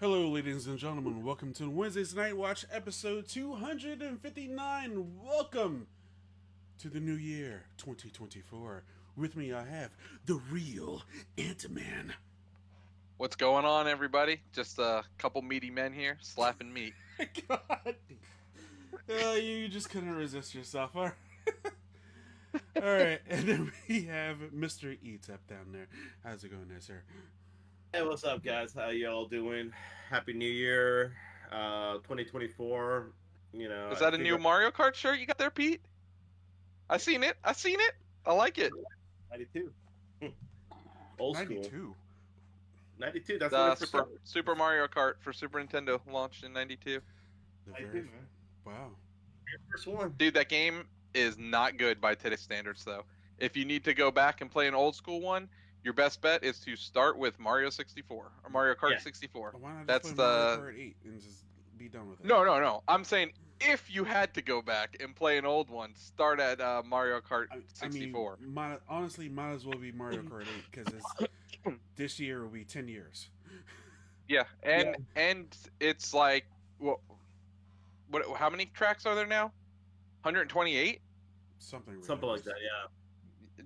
Hello, ladies and gentlemen. Welcome to Wednesday's Night Watch, episode 259. Welcome to the new year, 2024. With me, I have the real Ant-Man. What's going on, everybody? Just a couple meaty men here, slapping meat. God. You just couldn't resist yourself. All right. And then we have Mr. Etep down there. How's it going there, sir? Hey, what's up, guys? How y'all doing? Happy New Year, 2024. Is that a new Mario Kart shirt you got there, Pete? I seen it. I like it. 92. Old 92. school. 92. That's The what Super Mario Kart for Super Nintendo launched in '92. The 92, very, man. wow. Your first one. Dude, that game is not good by today's standards, though. If you need to go back and play an old school one, your best bet is to start with Mario 64 or Mario Kart 64. Why not just That's play Mario Kart 8 and just be done with it? No. I'm saying if you had to go back and play an old one, start at Mario Kart 64. Honestly, might as well be Mario Kart 8 because this year will be 10 years. Yeah, and it's like, what? How many tracks are there now? 128. Something like that, yeah.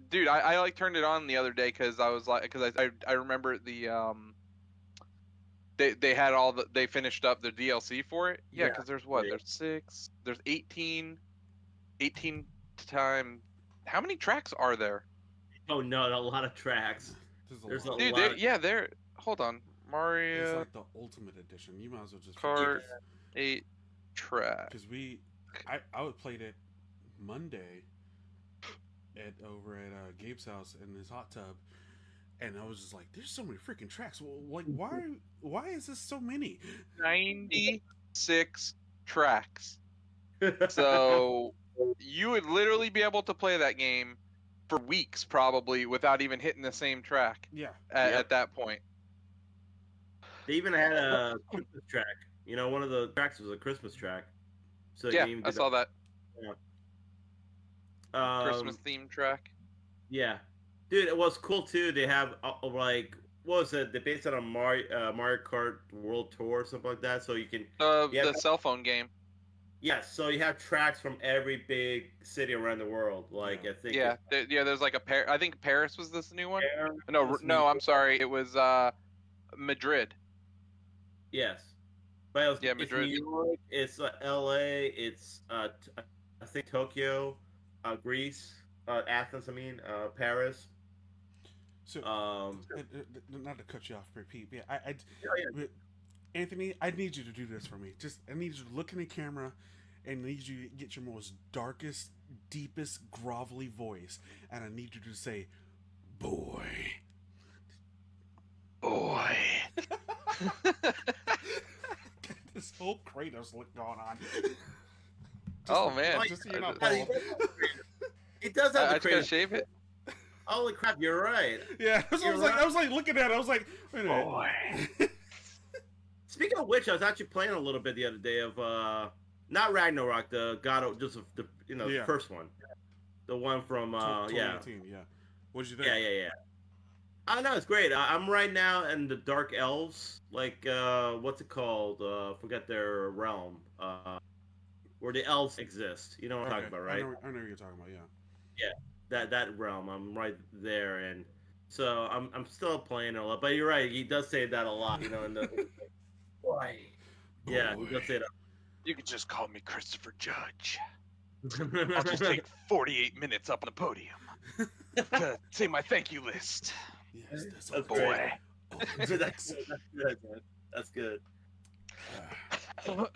Dude, I like turned it on the other day because I remember they had they finished up the DLC for it. Yeah, because there's there's 18 time. How many tracks are there? Oh no, a lot of tracks. There's a lot. Dude, hold on, Mario. It's like the Ultimate Edition. You might as well just Kart 8 track. Because I would played it Monday over at Gabe's house in his hot tub, and I was just like, "There's so many freaking tracks. Well, like, why is this so many?" 96 tracks. So you would literally be able to play that game for weeks, probably, without even hitting the same track. Yeah. At that point. They even had a Christmas track. You know, one of the tracks was a Christmas track. So Yeah, I saw that. Yeah. Christmas themed track. Yeah, dude, it was cool too. They have like, what was it? They based it on Mario Kart World Tour or something like that. So you can the cell phone game. Yes, so you have tracks from every big city around the world. Like I think. Yeah, there's like I think Paris was this new one. Paris I'm sorry. It was Madrid. Yes, but Madrid. It's New York. It's L.A. It's I think Tokyo, Greece, Athens. I mean Paris. So, not to cut you off, Pete. Yeah, Anthony, I need you to do this for me. I need you to look in the camera, and I need you to get your most darkest, deepest, grovelly voice, and I need you to say, "Boy." Boy. This whole Kratos look going on. Man. Just so you're not It does have I the just gotta shave it. Holy crap, you're right. Yeah, I was like looking at it. I was like, wait a minute. Boy. Speaking of which, I was actually playing a little bit the other day of not Ragnarok, the God of the first one, the one from 2018. Yeah. What did you think? Yeah. I don't know, it's great. I'm right now in the Dark Elves, like what's it called? Forget their realm, where the elves exist. You know what I'm talking about, right? I know what you're talking about. Yeah. Yeah, that realm. I'm right there, and so I'm still playing a lot. But you're right, he does say that a lot. You know, in the boy. Yeah, he does say that. You can just call me Christopher Judge. I'll just take 48 minutes up on the podium to say my thank you list. Yes, that's boy. That's good, man. That's good. But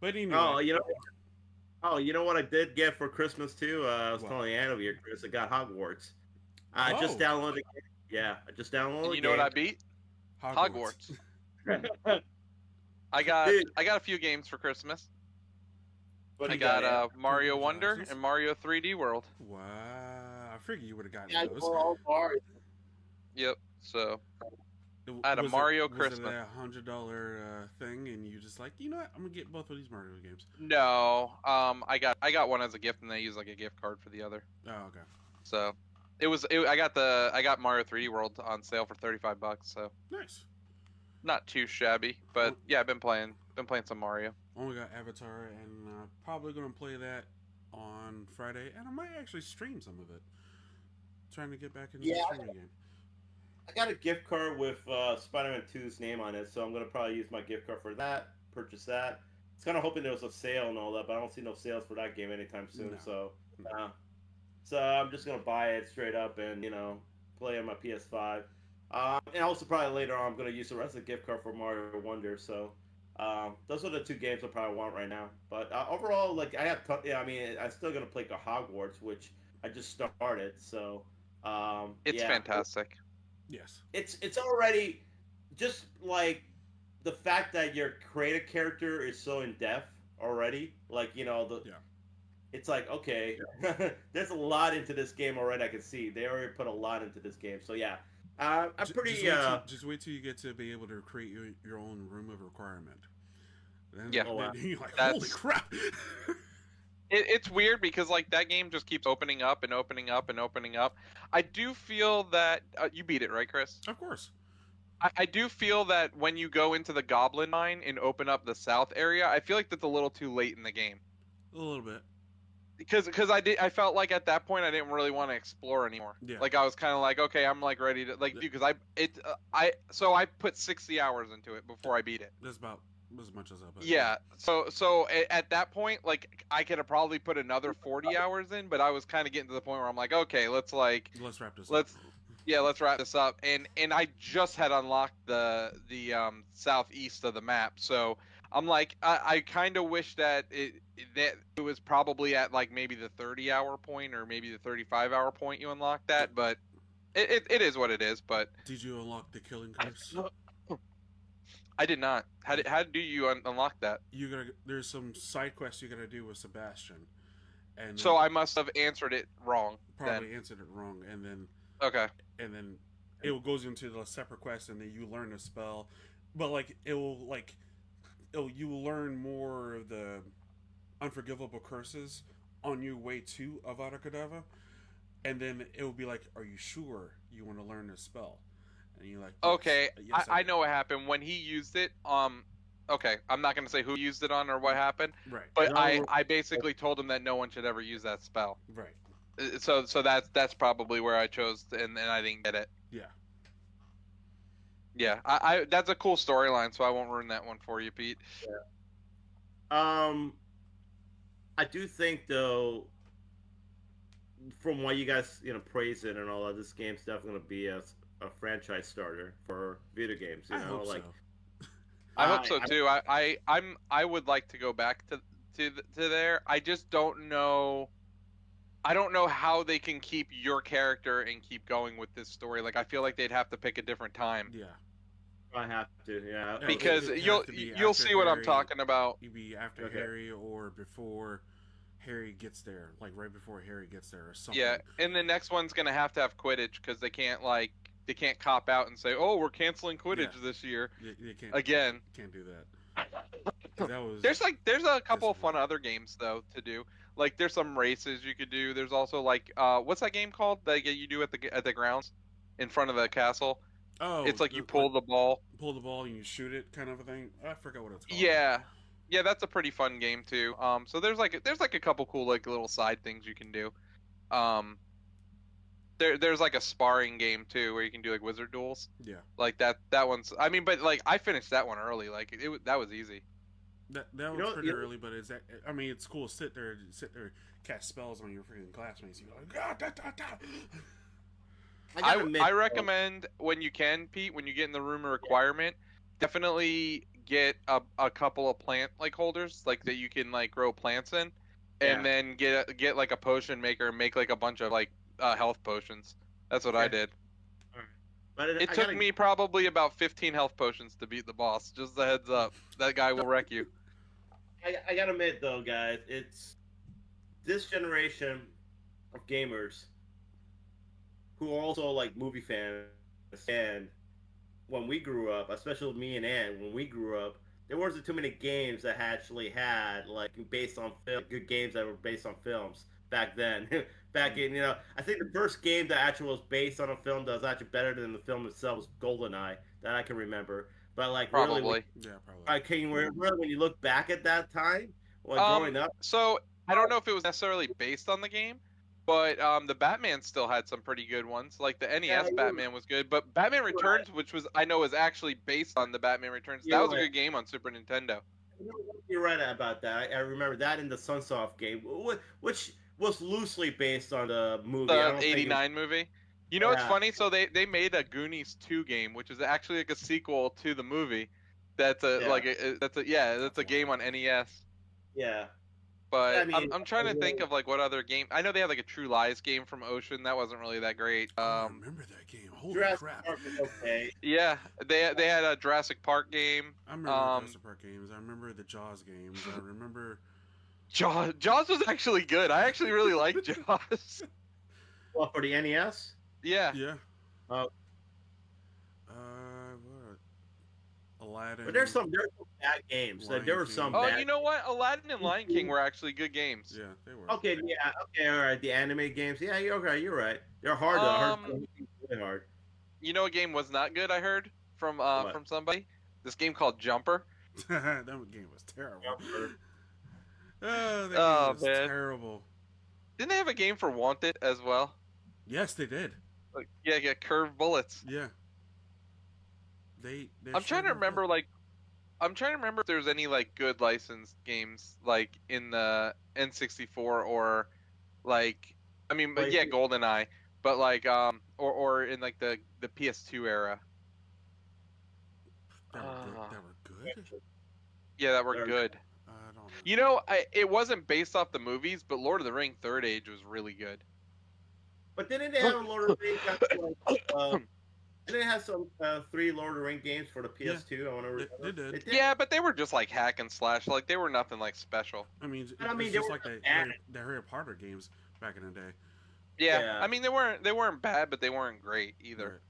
anyway. You know what I did get for Christmas too? I was telling Anna over here, Chris. I got Hogwarts. I just downloaded it. Yeah, I just downloaded it. And you know what I beat? Hogwarts. I got a few games for Christmas. I got Mario Wonder and Mario 3D World. Wow, I figured you would have gotten those. All bars. Yep. So I had a Mario Christmas. Was it a $100 thing, and you just like, you know what? I'm gonna get both of these Mario games. No, I got one as a gift, and they use like a gift card for the other. Oh, okay. So I got Mario 3D World on sale for $35. So nice. Not too shabby, but yeah, I've been playing some Mario. Only got Avatar, and probably gonna play that on Friday, and I might actually stream some of it. Trying to get back into the Yeah, streaming game. I got a gift card with Spider-Man 2's name on it, so I'm gonna probably use my gift card for that. Purchase that. It's kind of hoping there was a sale and all that, but I don't see no sales for that game anytime soon. No. So, No. so I'm just gonna buy it straight up and play on my PS5. And also probably later on I'm gonna use the rest of the gift card for Mario Wonder. So, those are the two games I probably want right now. But overall, like I have, I mean, I'm still gonna play Hogwarts, which I just started. So, It's yeah. fantastic. Yes. It's already just like the fact that your creative character is so in depth already. Like it's like okay, there's a lot into this game already. I can see they already put a lot into this game. So yeah, I'm pretty. Just wait till you get to be able to create your own room of requirement. Then, Yeah. then you're like, That's- holy crap! It's weird because like that game just keeps opening up and opening up and opening up. I do feel that you beat it, right, Chris? Of course. I do feel that when you go into the Goblin Mine and open up the south area, I feel like that's a little too late in the game. A little bit. Because I felt like at that point I didn't really want to explore anymore. Yeah. Like I was kind of like, okay, I'm like ready to like do because I put 60 hours into it before I beat it. That's about as much as I put. Yeah. So at that point, like I could have probably put another 40 hours in, but I was kind of getting to the point where I'm like, okay, let's wrap this up. let's wrap this up. And I just had unlocked the southeast of the map, so I'm like, I kind of wish that it was probably at like maybe the 30-hour point or maybe the 35-hour point you unlocked that, but it is what it is. But did you unlock the killing curse? I did not. How do you unlock that? There's some side quests you gotta do with Sebastian, and so I must have answered it wrong. Probably answered it wrong, and then okay, and then it goes into the separate quest, and then you learn a spell, but like you learn more of the unforgivable curses on your way to Avada Kedavra, and then it will be like, are you sure you want to learn this spell? And you're like, yes, okay, yes, I know what happened when he used it. Okay, I'm not gonna say who used it on or what happened. Right. But I basically told him that no one should ever use that spell. Right. So that's probably where I chose, and I didn't get it. Yeah. Yeah, I that's a cool storyline, so I won't ruin that one for you, Pete. Yeah. I do think though, from what you guys praise it and all that, this game's definitely gonna be a franchise starter for video games. I hope so. I hope so too. I would like to go back to there. I just don't know. I don't know how they can keep your character and keep going with this story. Like I feel like they'd have to pick a different time. Yeah. I have to, yeah. Because you'll see what I'm talking about. You'd be after Harry or before Harry gets there, like right before Harry gets there or something. Yeah, and the next one's gonna have to have Quidditch because they can't cop out and say, "Oh, we're canceling Quidditch this year." You can't again. Can't do that. There's a couple of fun other games though to do. Like there's some races you could do. There's also like what's that game called that you do at the grounds in front of the castle? Oh, it's like you pull the ball. Pull the ball and you shoot it, kind of a thing. I forgot what it's called. Yeah, that's a pretty fun game too. So there's like a couple cool like little side things you can do. There's like a sparring game too where you can do like wizard duels. Yeah. Like that one's. I mean, but like I finished that one early. Like that was easy. That was pretty early, but I mean, it's cool to sit there, cast spells on your freaking classmates. You're like, ah, da, da, da. I recommend when you can, Pete, when you get in the room of requirement, definitely get a couple of plant like holders like that you can like grow plants in, and then get like a potion maker and make like a bunch of like health potions. That's what I did. But it took me probably about 15 health potions to beat the boss. Just a heads up, that guy will wreck you. I gotta admit though, guys, it's this generation of gamers who are also like movie fans, and when we grew up, especially me and Ann, when we grew up, there wasn't too many games that actually had like based on film, good games that were based on films back then. Back in, I think the first game that actually was based on a film that was actually better than the film itself was GoldenEye, that I can remember. But like really, Probably. Yeah, probably. can you really when you look back at that time when growing up? So I don't know if it was necessarily based on the game, but the Batman still had some pretty good ones. Like the Yeah, NES Batman was good, but Batman Returns, which was I know is actually based on the Batman Returns, that you're was a right. good game on Super Nintendo. You're right about that. I remember that in the Sunsoft game, which was loosely based on the movie. I The don't think it was, '89 movie. You know what's yeah, funny? So they made a Goonies 2 game, which is actually like a sequel to the movie. That's a yeah, like that's a yeah, that's a That's game on wild. NES. yeah. I But mean, I'm trying to think of like what other game. I know they had like a True Lies game from Ocean. That wasn't really that great. I remember that game. Holy Jurassic crap! Park was okay. Yeah, they had a Jurassic Park game. I remember the Jurassic Park games. I remember the Jaws games. I remember. Jaws was actually good. I actually really liked Jaws. Well, for the NES. Yeah. Yeah. Uh, What? Aladdin. but there's some bad games. Lion There were King. some Oh, bad. you know what? Aladdin and Lion King were actually good games. Yeah, they were. Okay, yeah, okay, all right. The anime games. Yeah, you're okay. You're right. They're hard though. Really hard. You know, a game was not good. I heard from What? from somebody. This game called Jumper. That game was terrible. Jumper. Oh, that Oh, game was man. terrible. Didn't they have a game for Wanted as well? Yes, they did. Like, yeah, curved bullets. Yeah. They I'm trying to remember I'm trying to remember if there's any like good licensed games like in the N64 or like I mean but yeah, GoldenEye, but like or in like the PS2 era. That were good. Yeah, that were good. I don't know. You know, it wasn't based off the movies, but Lord of the Ring Third Age was really good. But didn't they have a Lord of the Rings? Didn't they have some 3 Lord of the Ring games for the PS2? I want to remember. They did. They did? Yeah, but they were just like hack and slash. Like they were nothing like special. I mean, it's they just were like the bad. Harry Potter games back in the day. Yeah, Yeah. I mean they weren't bad, but they weren't great either.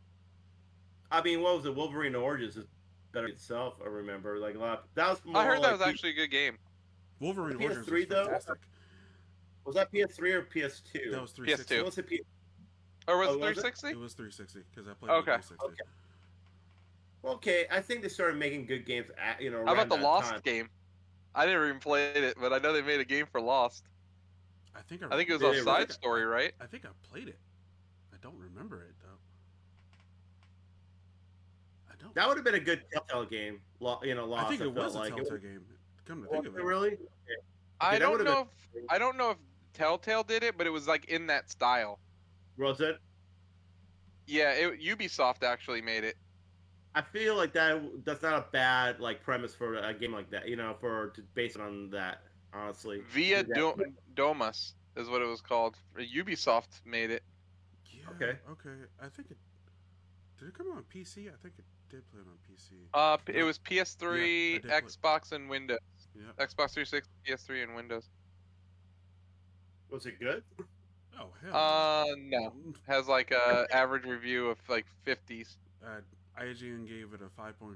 I mean, what was it? Wolverine Origins is better itself. I remember like a lot. That was more I heard like that was actually a good game. Wolverine PS3 Origins was though? fantastic. Was that PS3 or PS2? That was 360. PS2. Was it Or was Oh, it was it? 360? It was 360 because I played Okay. it on 360. Okay. Okay, I think they started making good games. At, How around about the that Lost time. game? I never even played it, but I know they made a game for Lost. I think I think it was Did a they side really? story, right? I think I played it. I don't remember it though. I don't. That would have been a good Telltale game. Lost. I think it was a like. Telltale game. Come to Was think of it it. really? I that don't would've know if I don't know if Telltale did it, but it was like in that style. Was it? Yeah, Ubisoft actually made it. I feel like that's not a bad like premise for a game like that. Based on that. Honestly. Via Yeah. Domus is what it was called. Ubisoft made it. Yeah. Okay. Okay. I think it. Did it come on PC? I think it did play it on PC. It was PS3, Yeah, I did play- Xbox, and Windows. Yeah. Xbox 360, PS3, and Windows. Was it good? Oh hell. No. Has like a average review of like 50s. IGN gave it a 5.5.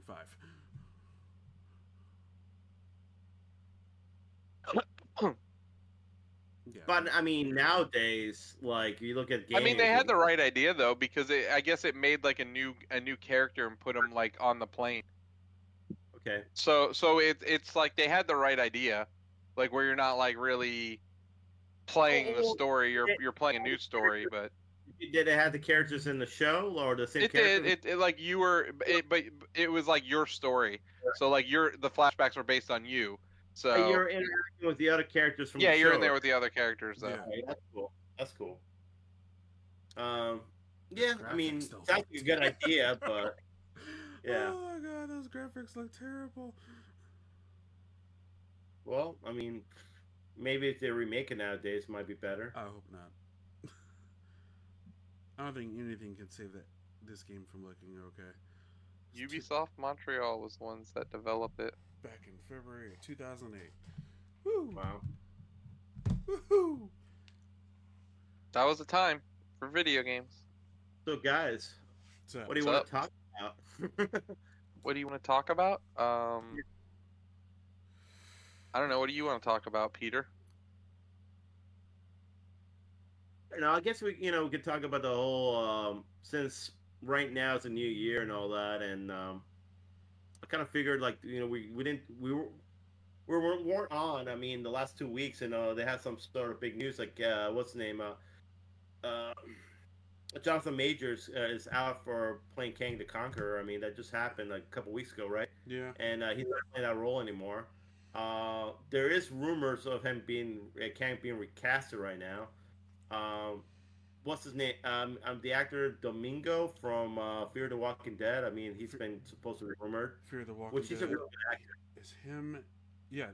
Yeah. But I mean, nowadays, like you look at games. I mean, they had the right idea though, because I guess it made like a new character and put him like on the plane. Okay. So it's like they had the right idea, like where you're not like really playing the story, you're playing a new story, but Did it have the characters in the show or the same it characters? did it like you were but it was like your story. So like the flashbacks were based on you. So But you're interacting with the other characters from yeah, the show. you're in there with the other characters though. Yeah. Okay, that's cool. That's cool. Yeah, I mean, Graphics still sounds like a good idea, but yeah. Oh my god, those graphics look terrible. Well, I mean, maybe if they remake it nowadays, it might be better. I hope not. I don't think anything can save this game from looking okay. Ubisoft Montreal was the ones that developed it. Back in February of 2008. Woo! Wow. Woohoo! That was the time for video games. So, guys, So, what do you What's want to talk about? What do you want to talk about? I don't know. What do you want to talk about, Peter? I guess we could talk about the whole since right now it's a new year and all that, and kind of figured like we didn't we weren't on. I mean, the last 2 weeks, they had some sort of big news like what's the name? Uh, Jonathan Majors is out for playing Kang the Conqueror. I mean, that just happened like a couple weeks ago, right? Yeah. And he's not playing that role anymore. There is rumors of him being Kang being recasted right now. Um, what's his name? The actor Domingo from Fear the Walking Dead. I mean, he's been supposed to be rumored, Fear the Walking which he's a Dead really good actor. is him. Yeah,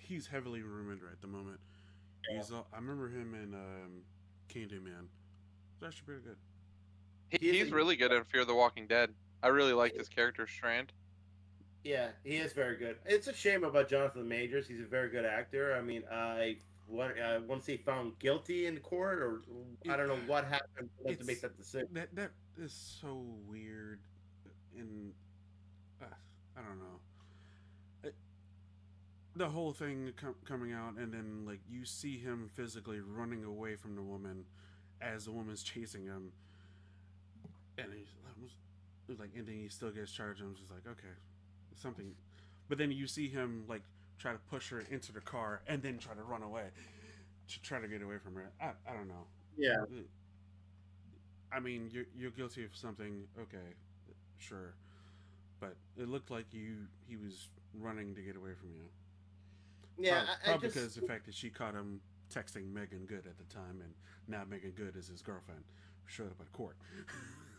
he's heavily rumored at the moment. He's I remember him in Candyman. It's actually pretty good. He's really good in Fear the Walking Dead. I really liked his character Strand. Yeah, he is very good. It's a shame about Jonathan Majors. He's a very good actor. I mean, once he found guilty in court, or I don't know what happened for them to make that decision. That is so weird, and uh, I don't know. The whole thing coming out, and then like you see him physically running away from the woman as the woman's chasing him, and he's like, and then he still gets charged. And I'm just like, okay, something. But then you see him like try to push her into the car and then try to run away to try to get away from her. I don't know. Yeah. I mean, you're guilty of something. Okay, sure, but it looked like he was running to get away from you. Yeah, probably because the fact that she caught him texting Megan Good at the time, and now Megan Good is his girlfriend, showed up at court.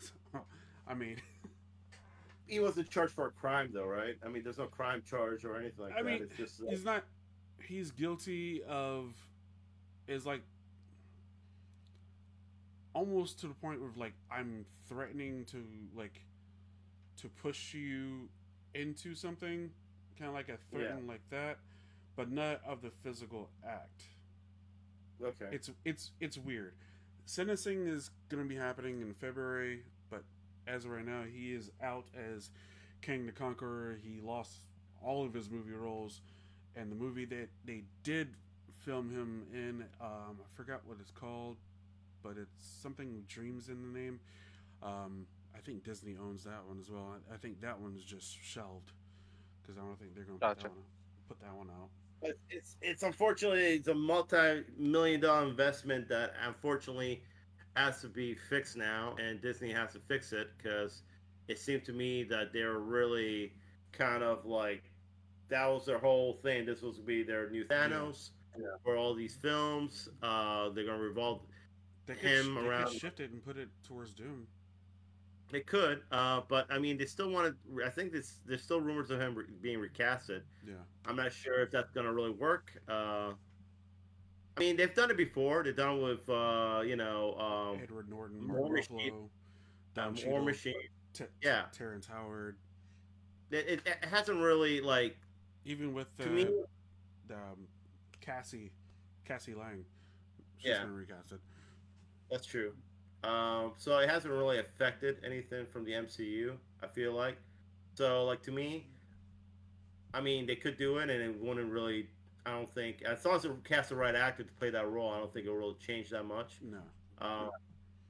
So, I mean, he wasn't charged for a crime, though, right? I mean, there's no crime charge or anything like that. mean, it's just he's not. He's guilty of, is like almost to the point where like I'm threatening to like to push you into something, kind of like a threaten like that, but not of the physical act. Okay. It's weird. Sentencing is going to be happening in February, but as of right now, he is out as King the Conqueror. He lost all of his movie roles, and the movie that they did film him in, I forgot what it's called, but it's something with dreams in the name. I think Disney owns that one as well. I think that one's just shelved because I don't think they're going to put that one out. But it's unfortunately it's a multi-million-dollar investment that unfortunately has to be fixed now, and Disney has to fix it because it seemed to me that they're really kind of like that was their whole thing. This was to be their new Thanos for all these films. They're gonna revolve him around. They could shift it and put it towards Doom. They could, but I mean, they still want to. I think there's still rumors of him being recasted. Yeah, I'm not sure if that's gonna really work. I mean, they've done it before. They've done it with, Edward Norton, War Mark Machine, Ruffalo, Don War Cheadle, Machine. Yeah, Terrence Howard. It hasn't really like. Even with to me, Cassie Lang, she's been recasted. That's true. So it hasn't really affected anything from the MCU. I feel like. So like to me, I mean, they could do it, and it wouldn't really. I don't think as long as they cast the right actor to play that role, I don't think it will really change that much. No.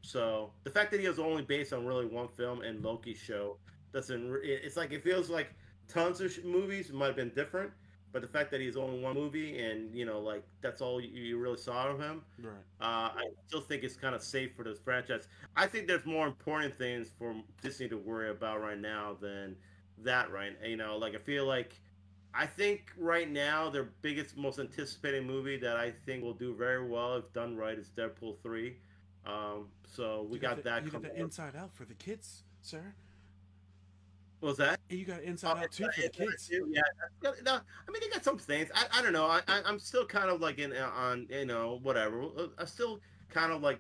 So the fact that he was only based on really one film and Loki's show doesn't. It's like it feels like tons of movies might have been different, but the fact that he's only one movie and like that's all you really saw of him. Right. I still think it's kind of safe for this franchise. I think there's more important things for Disney to worry about right now than that. Right. Like I think right now their biggest, most anticipated movie that I think will do very well if done right is Deadpool 3. So we got that. You got the Inside Out for the kids, sir. What was that? And you got Inside Out too for the kids. Yeah. No, I mean they got some things. I don't know. I'm still kind of like on whatever. I'm still kind of like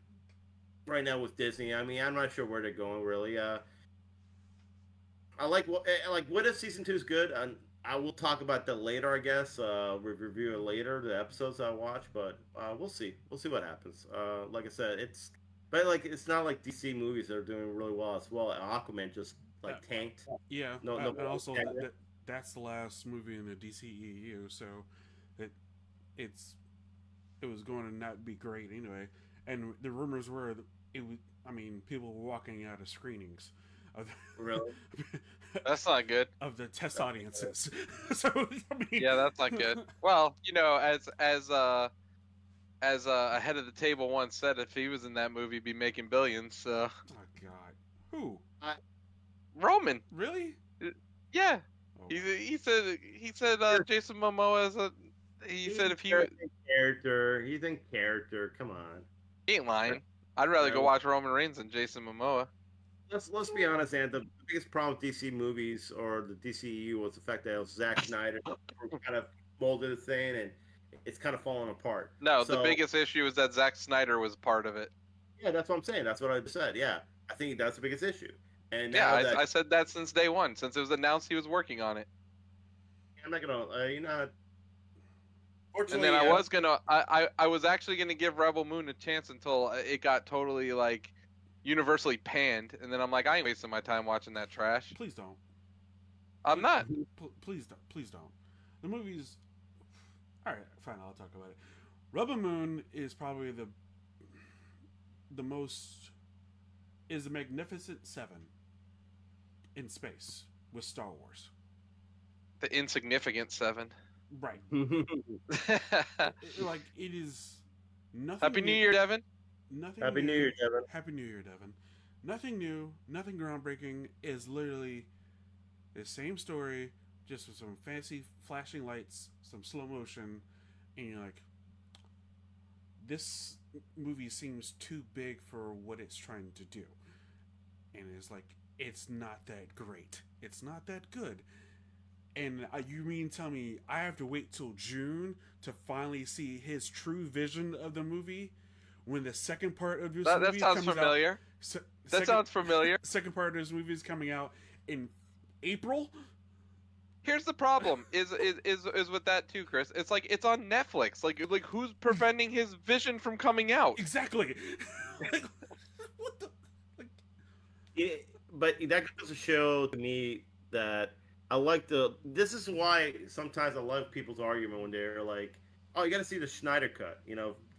right now with Disney. I mean I'm not sure where they're going really. I like what if season 2 is good. And I will talk about that later, I guess. We'll review it later, the episodes I watch, but we'll see. We'll see what happens. Like I said, it's not like DC movies that are doing really well as well. Aquaman just tanked. Yeah. No, and also that's the last movie in the DCEU, so it was going to not be great anyway. And the rumors were it was. I mean, people were walking out of screenings. Really? That's not good. of the test audiences. So I mean, Yeah, that's not good. Well, as a head of the table once said, if he was in that movie, he'd be making billions. So oh God, who Roman, really? yeah, Oh, he said Jason Momoa is a. He said if he he's in character. Come on. he ain't lying. I'd rather go watch Roman Reigns than Jason Momoa. Let's be honest, and the biggest problem with DC movies or the DCEU was the fact that it was Zack Snyder who kind of molded the thing, and it's kind of falling apart. No, So, the biggest issue is that Zack Snyder was part of it. yeah, that's what I'm saying. That's what I said. Yeah, I think that's the biggest issue. And Yeah, now that I said that since day one, since it was announced he was working on it. I'm not gonna, And fortunately, then I was actually gonna give Rebel Moon a chance until it got totally like universally panned, and then I'm like, I ain't wasting my time watching that trash. please don't. I'm not. Please don't. Please don't. The movie's all right. Fine, I'll talk about it. Rebel Moon is probably the most is the Magnificent Seven in space with Star Wars. The insignificant seven. Right. Like it is nothing. Happy New Year, Devin. Nothing. Happy New Year, Devin. Happy New Year, Devin. Nothing new. Nothing groundbreaking. Is literally the same story, just with some fancy flashing lights, some slow motion, and you're like, this movie seems too big for what it's trying to do, and it's like it's not that great. It's not that good. And you mean tell me I have to wait till June to finally see his true vision of the movie when the second part of this movie That sounds comes familiar. out? That sounds familiar. Second part of this movie is coming out in April. Here's the problem: is with that too, Chris. It's like it's on Netflix. Like who's preventing his vision from coming out? Exactly. Like, what the? Like, but that goes to show to me that I like this is why sometimes I love people's argument when they're like, oh, you got to see the Schneider cut,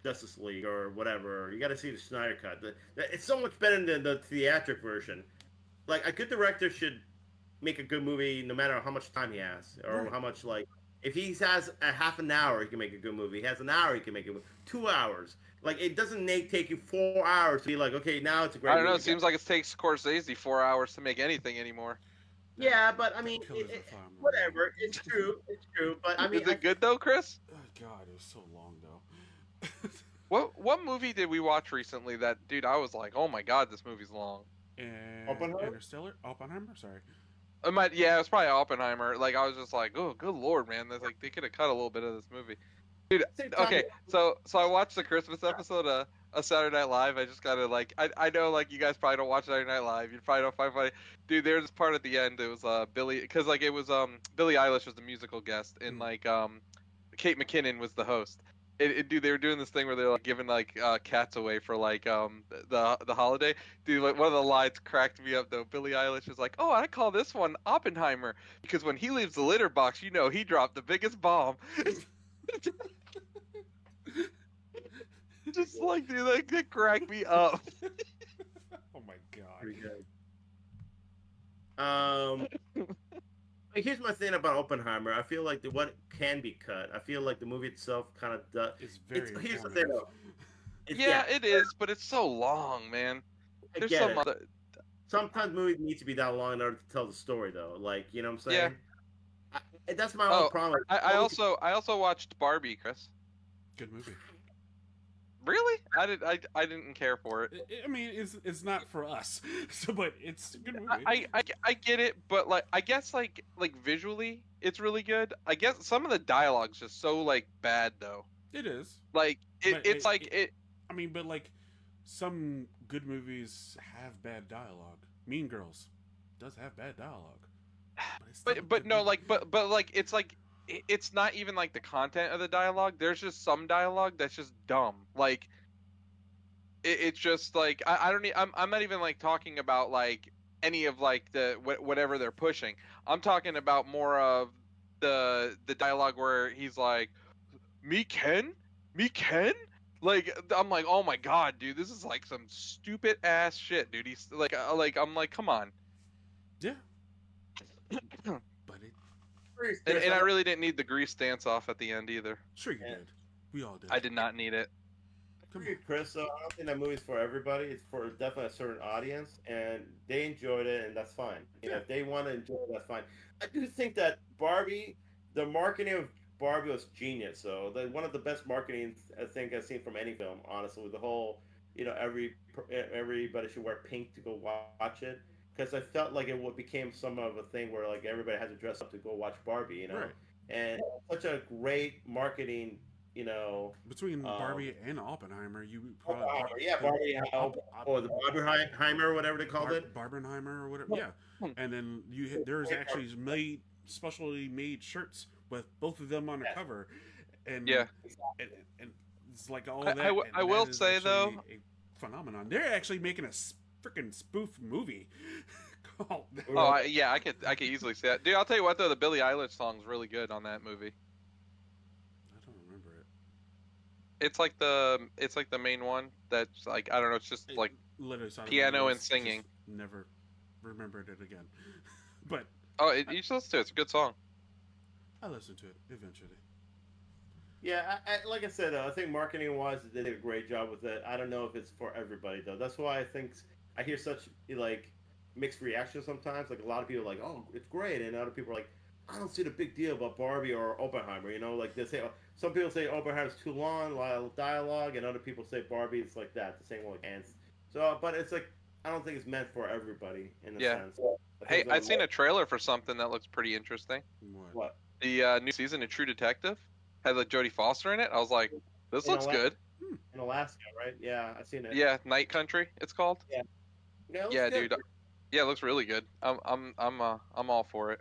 Justice League or whatever. You got to see the Schneider cut. It's so much better than the theatric version. Like, a good director should make a good movie no matter how much time he has or how much, like, if he has a half an hour, he can make a good movie. He has an hour, he can make it 2 hours. Like, it doesn't take you 4 hours to be like, okay, now it's a great I don't know. movie. It seems like it takes Scorsese 4 hours to make anything anymore. Yeah, but I mean, whatever. It's true. It's true. But I mean, is it good though, Chris? oh God, it was so long though. What movie did we watch recently that, dude, I was like, oh my God, this movie's long. And Oppenheimer? Oppenheimer. Sorry. Yeah, it was probably Oppenheimer. Like, I was just like, oh, good Lord, man. That's like, they could have cut a little bit of this movie. Dude, okay, so I watched the Christmas episode of Saturday Night Live. I just gotta, like, I know, like, you guys probably don't watch Saturday Night Live. You probably don't find funny. Dude, there's this part at the end. It was Billy, because, like, it was Billie Eilish was the musical guest, and, like, Kate McKinnon was the host. Dude, they were doing this thing where they're like giving like cats away for like the holiday. Dude, like one of the lines cracked me up though. Billie Eilish is like, "Oh, I call this one Oppenheimer because when he leaves the litter box, he dropped the biggest bomb." Just like, dude, like, that cracked me up. Oh my God. Pretty good. Like, here's my thing about Oppenheimer. I feel like what can be cut. I feel like the movie itself kind of does. It's very. Here's the thing, though. Yeah, it is, but it's so long, man. I There's get some it. other. Sometimes movies need to be that long in order to tell the story, though. Like, you know what I'm Yeah. saying? That's my own problem. I also watched Barbie, Chris. Good movie. Really? I didn't care for it. I mean, it's not for us. So, but it's a good movie. I get it, but like I guess like visually it's really good. I guess some of the dialogue's just so like bad though. It is. Like But it's like it. I mean, but like some good movies have bad dialogue. Mean Girls does have bad dialogue. But no, like but like it's like it's not even like the content of the dialogue. There's just some dialogue that's just dumb. Like it's just like I'm not even like talking about like any of like the whatever they're pushing. I'm talking about more of the dialogue where he's like, me Ken? Like, I'm like, oh my God, dude, this is like some stupid ass shit, dude. He's like I'm like, come on. Yeah. but it And I really didn't need the grease dance off at the end either. sure you did. We all did. I did not need it. Come Agreed, Chris. I don't think that movie's for everybody. It's for definitely a certain audience, and they enjoyed it, and that's fine. You know, Yeah. if they want to enjoy it, that's fine. I do think that Barbie, the marketing of Barbie was genius. So, one of the best marketing I think I've seen from any film, honestly, with the whole, everybody should wear pink to go watch it, because I felt like it became some of a thing where like everybody had to dress up to go watch Barbie, Right. and such a great marketing, you know. Between Barbie and Oppenheimer, you probably Barbie, or the Barbenheimer, or whatever they called it. Barbenheimer or whatever. Yeah, and then there's actually specially made shirts with both of them on the cover, and Yeah. and it's like all I- that. I w- and I that will is say, actually though- a phenomenon. They're actually making a freaking spoof movie called. Yeah, I could easily see that. Dude, I'll tell you what though, the Billie Eilish song's really good on that movie. I don't remember it. It's like the main one that's like, I don't know, it's just like Literally saw it on piano the and list, singing. just never remembered it again, but you should listen to it. It's a good song. I listened to it eventually. Yeah, like I said, I think marketing-wise, they did a great job with it. I don't know if it's for everybody though. That's why I think I hear such like mixed reactions sometimes. Like a lot of people are like, "Oh, it's great," and other people are like, "I don't see the big deal about Barbie or Oppenheimer." You know, like they say, some people say Oppenheimer's too long, a lot of dialogue, and other people say Barbie is like that, the same one like ants. So, but it's like I don't think it's meant for everybody in a sense. Hey, I'd seen a trailer for something that looks pretty interesting. What? The new season of True Detective had like Jodie Foster in it. I was like, this looks good. In Alaska, right? Yeah, I've seen it. Yeah, Night Country, it's called. Yeah, it looks Yeah, good. dude. Yeah, it looks really good. I'm all for it.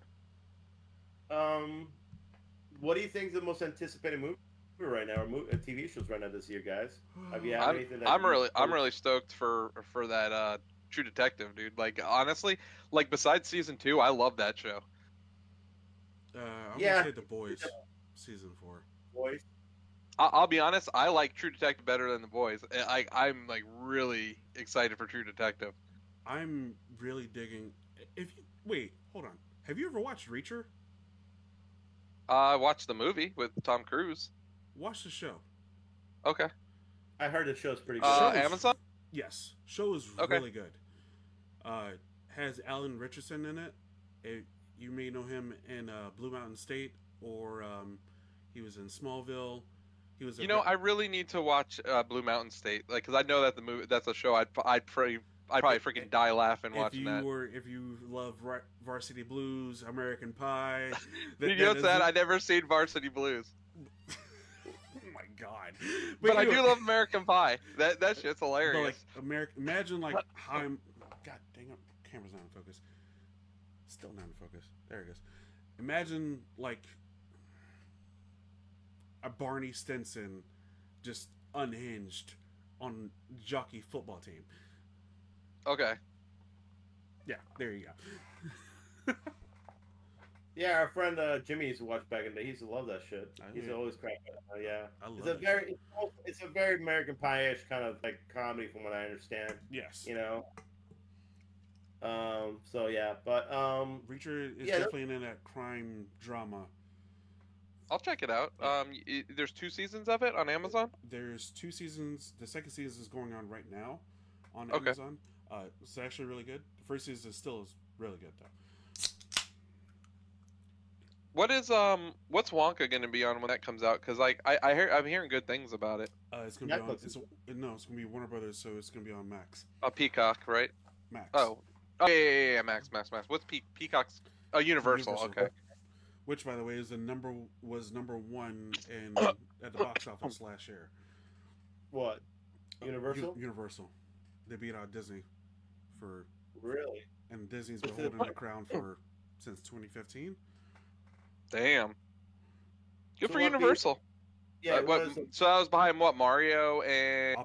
What do you think is the most anticipated movie right now, or TV shows right now this year, guys? Have you had anything that I'm really stoked for that True Detective, dude. Like honestly, like besides season 2, I love that show. I'm gonna say The Boys, season 4. Boys? I'll be honest, I like True Detective better than The Boys. I'm like really excited for True Detective. I'm really digging. Wait, hold on. Have you ever watched Reacher? I watched the movie with Tom Cruise. Watch the show. Okay. I heard the show's pretty good. Amazon? Yes, show is Okay. really good. Has Alan Richardson in it. You may know him in Blue Mountain State, or he was in Smallville. He was. I really need to watch Blue Mountain State, like, because I know that that's a show I'd probably freaking die laughing watching that. If you love Varsity Blues, American Pie. You know what's that? I never seen Varsity Blues. Oh my god! But I do love American Pie. That shit's hilarious. But like imagine like how I'm. God dang it! Camera's not in focus. Still not in focus. There it goes. Imagine like a Barney Stinson, just unhinged on jockey football team. Okay. Yeah, there you go. Yeah, our friend Jimmy used to watch back in the day. He used to love that shit. He's always cracking. Yeah, I love it's a very American Pie-ish kind of like comedy, from what I understand. Yes. You know. So yeah, but Reacher is definitely in that crime drama. I'll check it out. There's 2 seasons of it on Amazon. There's 2 seasons. The second season is going on right now on Amazon. It's actually really good. The first season is really good though. What's Wonka gonna be on when that comes out? Because like I'm hearing good things about it. It's gonna be on. It's gonna be Warner Brothers, so it's gonna be on Max. Peacock, right? Max. Oh yeah, Max. What's Peacock's? Oh, Universal. Okay. Which, by the way, was number 1 at the box office last year. What? Universal. Universal. They beat out Disney for. Really? And Disney's been holding the crown since 2015. Damn. Good for Universal. Yeah. So that was behind what? Mario and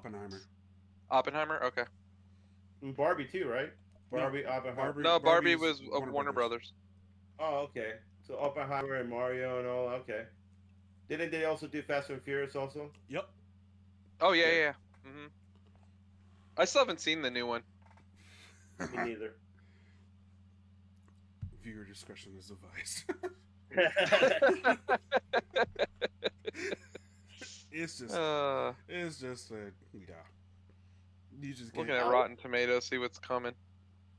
Oppenheimer. Okay. And Barbie too, right? Oppenheimer. No, Barbie was Warner Brothers. Oh, okay. So Oppenheimer and Mario and all. Okay. Didn't they also do Fast and Furious also? Yep. Oh yeah. Mm-hmm. I still haven't seen the new one. Me neither. viewer discretion is advised. It's just that you just can't. Looking at Rotten Tomatoes, see what's coming.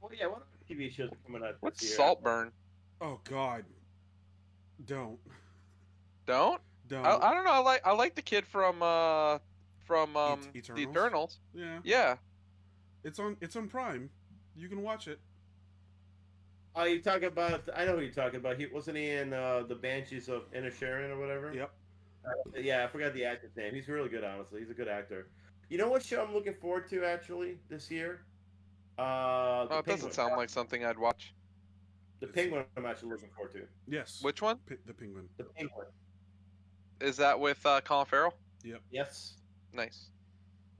Well, yeah, what other TV shows are coming out What's this year? Saltburn? Oh God, don't. I don't know. I like the kid from the Eternals. Yeah, Yeah. it's on Prime. You can watch it. Oh, you talking about? I know who you're talking about. Wasn't he in the Banshees of Inisherin or whatever? Yep. Yeah, I forgot the actor's name. He's really good, honestly. He's a good actor. You know what show I'm looking forward to actually this year? Oh, it doesn't sound like something I'd watch. The Penguin. I'm actually looking forward to. Yes. Which one? The Penguin. The Penguin. Is that with Colin Farrell? Yep. Yes. Nice.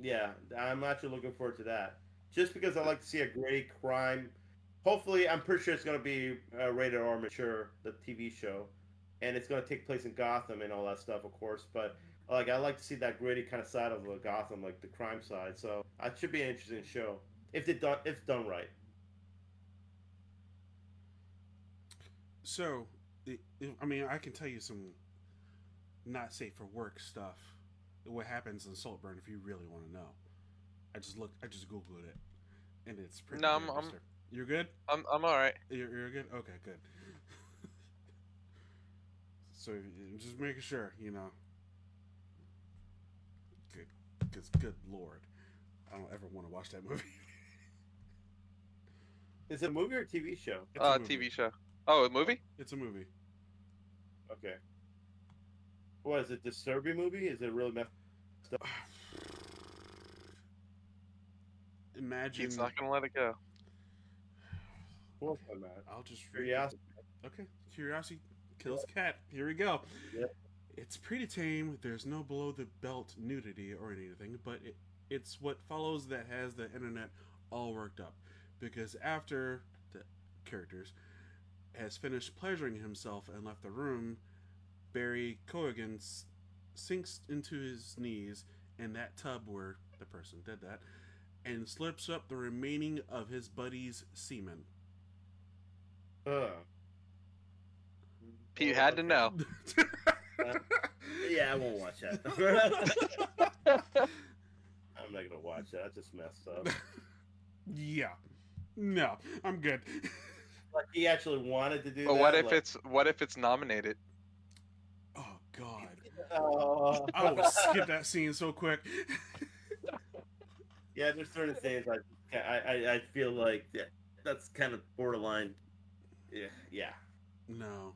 Yeah, I'm actually looking forward to that. Just because I like to see a gritty crime. Hopefully, I'm pretty sure it's going to be rated R mature, the TV show, and it's going to take place in Gotham and all that stuff, of course. But like, I like to see that gritty kind of side of Gotham, like the crime side. So it should be an interesting show if done right. So, I mean, I can tell you some not safe for work stuff. What happens in Saltburn if you really want to know. I just googled it, and it's pretty. No, You're good. I'm all right. You're good. Okay, good. So just making sure, you know. Good, because good Lord, I don't ever want to watch that movie. Is it a movie or a TV show? It's a movie. TV show. Oh, a movie? It's a movie. Okay. What is it? Disturbing movie? Is it really messed up? Imagine. He's not gonna let it go. What's on that? I'll just Curiosity. Okay, curiosity kills cat. Here we go. Yep. It's pretty tame. There's no below the belt nudity or anything, but it's what follows that has the internet all worked up. Because after the characters has finished pleasuring himself and left the room, Barry Cogan sinks into his knees in that tub where the person did that and slips up the remaining of his buddy's semen. Pete had to know. Yeah, I won't watch that. I'm not gonna watch that. That's just messed up. Yeah. No, I'm good. Like he actually wanted to do But that. what if it's nominated? Oh God. Oh. I would skip that scene so quick. Yeah, there's certain things I feel like that's kind of borderline. Yeah. No.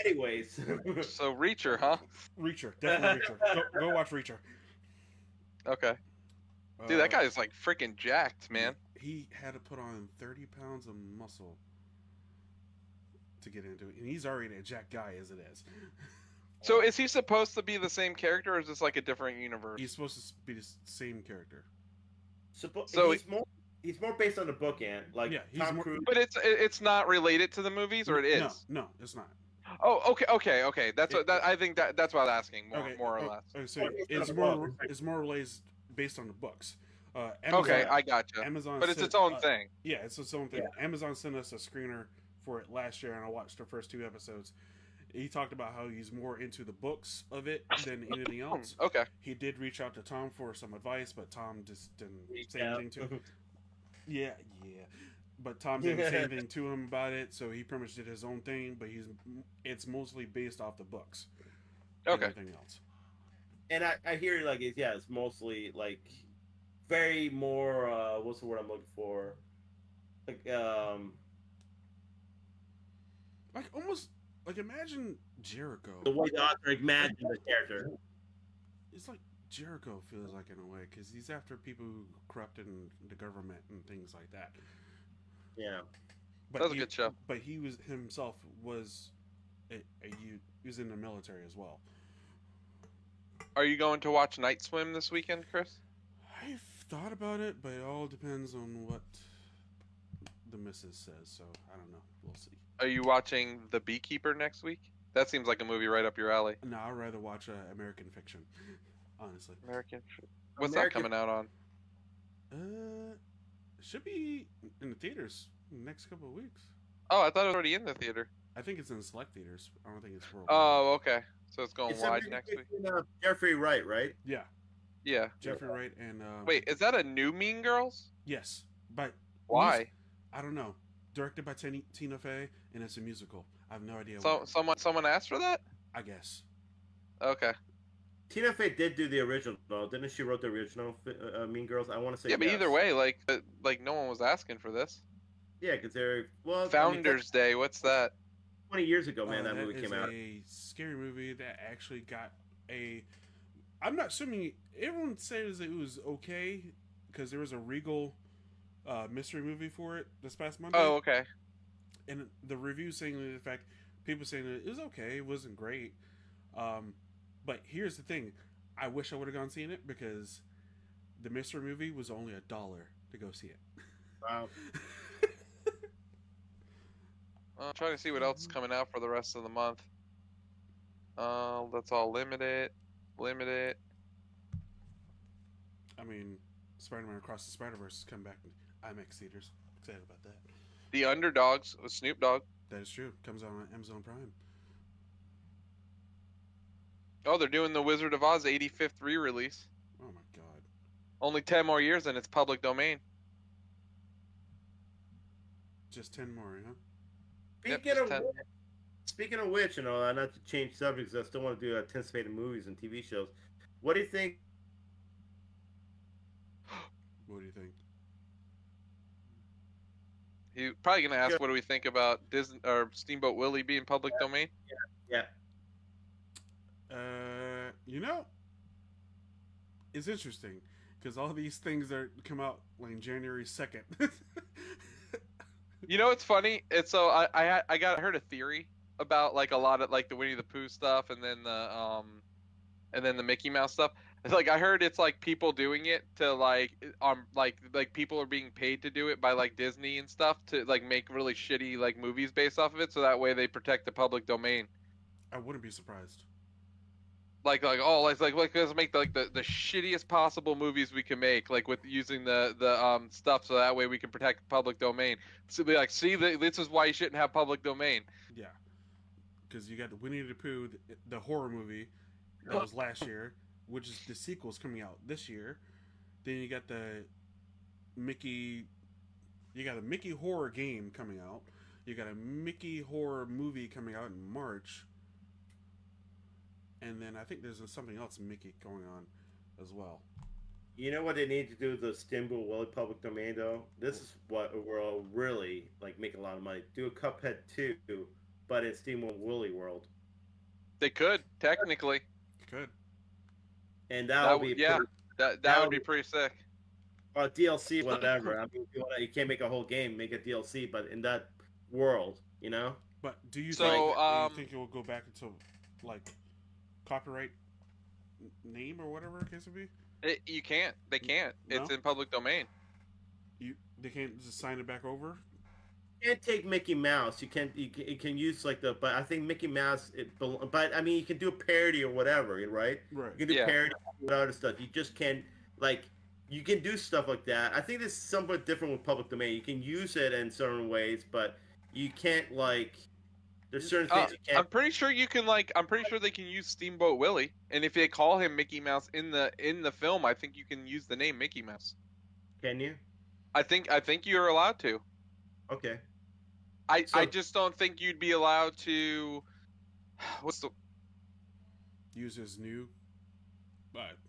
Anyways. So Reacher, huh? Reacher, definitely Reacher. Go watch Reacher. Okay. Dude, that guy is like freaking jacked, man. He had to put on 30 pounds of muscle to get into it, and he's already a jacked guy as it is. So is he supposed to be the same character, or is this like a different universe? He's supposed to be the same character. So he's more based on the book, and like Yeah, he's Tom more- Cruise. But it's not related to the movies, or it is? No, it's not. Oh, okay. That's what I think that's what I was asking, more or less. Okay, so it's more related based on the books. Amazon, Okay, I gotcha. Amazon, But it's sent- its own thing. Yeah, it's its own thing. Yeah. Amazon sent us a screener for it last year, and I watched the first 2 episodes. He talked about how he's more into the books of it than anything else. Okay. He did reach out to Tom for some advice, but Tom just didn't say Yeah. anything to him. Yeah. But Tom didn't say anything to him about it, so he pretty much did his own thing. But it's mostly based off the books. Okay. Everything else. And I hear like it's mostly like very more what's the word I'm looking for? Like almost like imagine Jericho. The way the author imagined the character. It's like Jericho feels like in a way because he's after people who corrupted the government and things like that. Yeah. But That was a good show. But he was himself was he was in the military as well. Are you going to watch Night Swim this weekend, Chris? I've thought about it, but it all depends on what the missus says. So I don't know. We'll see. Are you watching The Beekeeper next week? That seems like a movie right up your alley. No, I'd rather watch American Fiction. Honestly. What's that coming out on? Should be in the theaters in the next couple of weeks. Oh, I thought it was already in the theater. I think it's in select theaters. I don't think it's worldwide. Oh, okay. So it's going It's wide something next week. Jeffrey Wright, right? Yeah, Yeah. Jeffrey Wright and Wait, is that a new Mean Girls? yes, but Why? I don't know. Directed by Tina Fey, and it's a musical. I have no idea. So why. someone asked for that? I guess. Okay. Tina Fey did do the original, though. Didn't she wrote the original Mean Girls? I want to say Yeah, but yes. either way, like no one was asking for this. Yeah, because they're well. Founders Day. What's that? 20 years ago, man, that movie is came out. a scary movie that actually got a. I'm not assuming everyone says it was okay because there was a Regal mystery movie for it this past Monday. Oh, okay. And the review saying the fact people saying that it was okay, it wasn't great. But here's the thing, I wish I would have gone seen it because the mystery movie was only $1 to go see it. Wow. I'm trying to see what else is coming out for the rest of the month. That's all limited. Limited. I mean, Spider-Man Across the Spider-Verse is coming back in IMAX theaters. Excited about that. The Underdogs with Snoop Dogg. That is true. Comes out on Amazon Prime. Oh, they're doing the Wizard of Oz 85th re-release. Oh my god. Only 10 more years and it's public domain. Just 10 more, huh? Speaking of which, you know, not to change subjects, I still want to do anticipated movies and TV shows. What do you think? What do you think? He's probably gonna ask, what do we think about Disney or Steamboat Willie being public domain? Yeah. You know, it's interesting because all these things are come out like January 2nd. You know what's funny? It's so I heard a theory about like a lot of like the Winnie the Pooh stuff and then the Mickey Mouse stuff. It's like I heard it's like people doing it to like people are being paid to do it by like Disney and stuff to like make really shitty like movies based off of it, so that way they protect the public domain. I wouldn't be surprised. Let's make like the shittiest possible movies we can make, like with using the stuff, so that way we can protect the public domain. So be like, see, this is why you shouldn't have public domain. Yeah, because you got the Winnie the Pooh, the horror movie that was last year, which is the sequel's coming out this year. Then you got the Mickey, you got a Mickey horror game coming out. You got a Mickey horror movie coming out in March. And then I think there's something else Mickey going on as well. You know what they need to do with the Steamboat Willie public domain, though? This is what will really like make a lot of money. Do a Cuphead 2, but in Steamboat Willie world. They could technically. Could. And that would be that would be pretty sick. Or DLC, whatever. I mean, you can't make a whole game, make a DLC, but in that world, you know. But do you So, think it will go back into like copyright name or whatever the case would be? You can't. They can't. No? It's in public domain. They can't just sign it back over. You can't take Mickey Mouse. You can use like but I think Mickey Mouse. But I mean, you can do a parody or whatever, right? Right. You can do parody and other stuff. You just can't like. You can do stuff like that. I think this is somewhat different with public domain. You can use it in certain ways, but you can't like. There's certain things you can't. I'm pretty sure you can I'm pretty sure they can use Steamboat Willie, and if they call him Mickey Mouse in the film, I think you can use the name Mickey Mouse. Can you? I think you're allowed to. Okay. I just don't think you'd be allowed to. What's the Use his new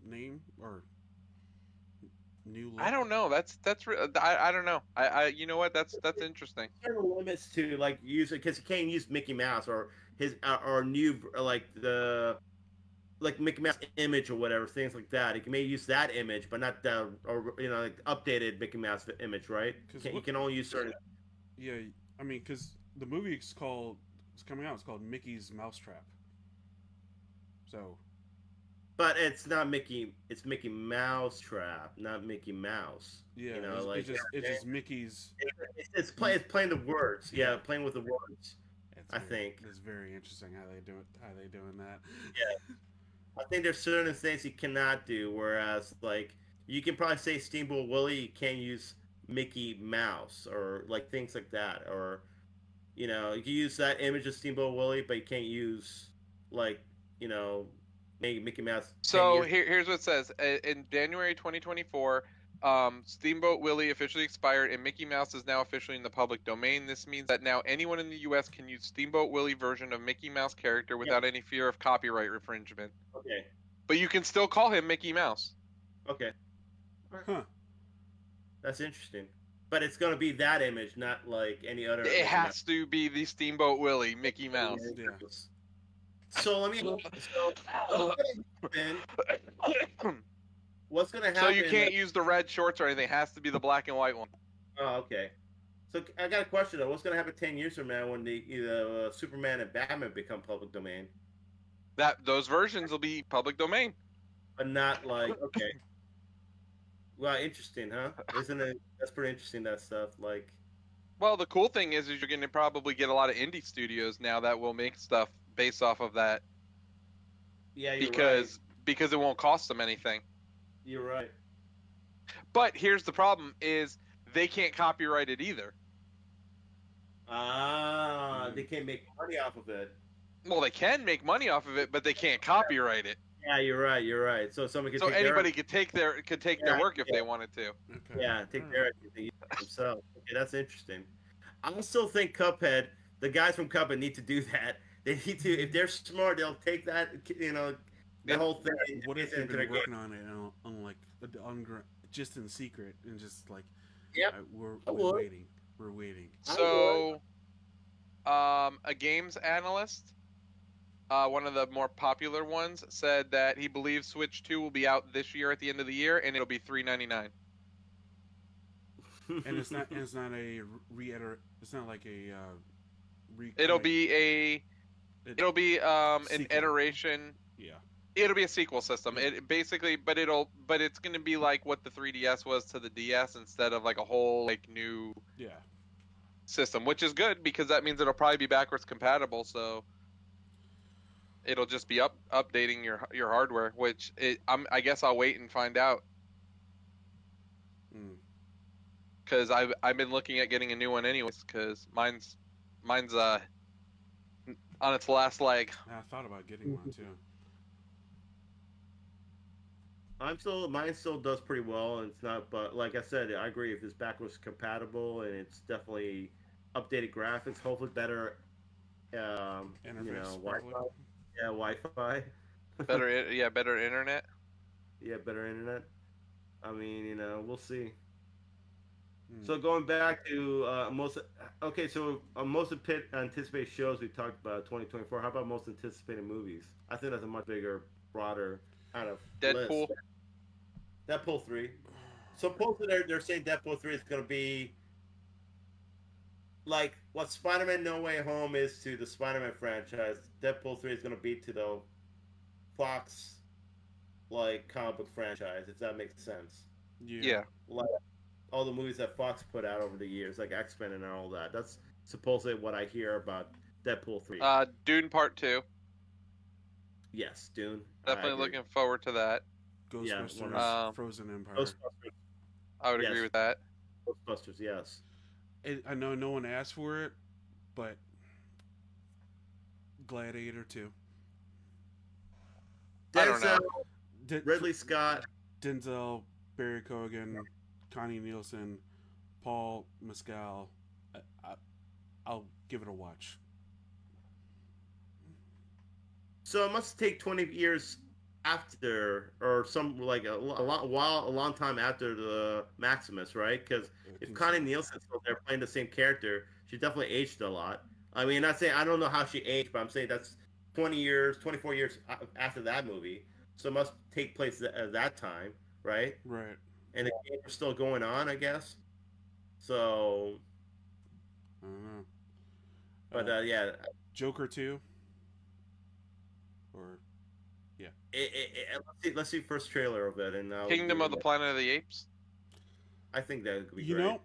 name or new look? Uh, I don't know. I don't know. You know what? That's interesting. There are limits to like use it because you can't use Mickey Mouse or his or new like the like Mickey Mouse image or whatever, things like that. You may use that image, but not the or like updated Mickey Mouse image, right? You can only use certain. Yeah, I mean, because the movie it's coming out. It's called Mickey's Mousetrap. So. But it's not Mickey. It's Mickey Mouse Trap, not Mickey Mouse. Yeah, you know, it's just Mickey's. It's playing the words. Yeah, playing with the words. I think it's very interesting how they do it. How they doing that? Yeah, I think there's certain things you cannot do. Whereas, like, you can probably say Steamboat Willie, you can't use Mickey Mouse or like things like that. Or You know, you can use that image of Steamboat Willie, but you can't use like you know Mickey Mouse 10 So years. here's what it says. In January 2024, Steamboat Willie officially expired, and Mickey Mouse is now officially in the public domain. This means that now anyone in the U.S. can use Steamboat Willie version of Mickey Mouse character Yeah. without any fear of copyright infringement. Okay. But you can still call him Mickey Mouse. Okay. Huh. That's interesting. But it's gonna be that image, not like any other. It has to be the Steamboat Willie Mickey Mouse. Yeah. So let me. So what's gonna happen? So you can't use the red shorts or anything. It has to be the black and white one. Oh, okay. So I got a question though. What's gonna happen 10 years from now when either Superman and Batman become public domain, Those versions will be public domain. but not like okay. Well, interesting, huh? Isn't it? That's pretty interesting. That stuff, like. Well, the cool thing is you're going to probably get a lot of indie studios now that will make stuff based off of that. Yeah, you're because it won't cost them anything. You're right. But here's the problem: is they can't copyright it either. They can't make money off of it. Well, they can make money off of it, but they can't copyright it. Yeah, you're right. You're right. So someone could. So take anybody could take their work if yeah. they wanted to. Okay. Yeah, take their themselves. Okay, that's interesting. I still think Cuphead. The guys from Cuphead need to do that. They need to. If they're smart, they'll take that. You know, the whole thing. What if and they've into been their working on it on like just in secret and just like, Yep. we're waiting. We're waiting. So, a games analyst, one of the more popular ones, said that he believes Switch 2 will be out this year at the end of the year, and it'll be $3.99. And it's not a re-iter. It's not like a. It'll be an Sequel. iteration. Yeah. It'll be a sequel system. It basically, but it's gonna be like what the 3DS was to the DS instead of like a whole like new Yeah. system, which is good because that means it'll probably be backwards compatible. So it'll just be updating your hardware, which I guess I'll wait and find out Mm. because I've been looking at getting a new one anyways because mine's on its last leg. I thought about getting one too. Mine still does pretty well, and it's not. But like I said, I agree. If it's backwards compatible and it's definitely updated graphics, hopefully better. Interface, Wi-Fi. probably. Yeah, Wi-Fi. Better internet. Yeah, better internet. I mean, we'll see. Mm. So going back to most anticipated shows we talked about 2024. How about most anticipated movies? I think that's a much bigger, broader kind of Deadpool. list. Deadpool 3. Supposedly they're saying Deadpool 3 is going to be like what Spider-Man No Way Home is to the Spider-Man franchise. Deadpool 3 is going to be to the Fox like comic book franchise, if that makes sense. Yeah. Like all the movies that Fox put out over the years, like X-Men and all that. That's supposedly what I hear about Deadpool 3. Dune Part 2. Yes, Dune. Definitely looking forward to that. Ghostbusters, Frozen Empire. Ghostbusters. I would Yes. agree with that. Ghostbusters, yes. I know no one asked for it, but Gladiator 2. I don't know. Ridley Scott. Denzel, Barry Cogan, Connie Nielsen, Paul Mescal. I'll give it a watch. So it must take 20 years after, or some like a long time after the Maximus, right? Because if Connie Nielsen's still there playing the same character, she definitely aged a lot. I mean, not saying I don't know how she aged, but I'm saying that's 20 years, 24 years after that movie. So it must take place at that time, right? Right. And the games are still going on, I guess. So, I don't know. but yeah. Joker 2. Or Let's see first trailer of it, and Kingdom of the Planet of the Apes. I think that would be you great. know,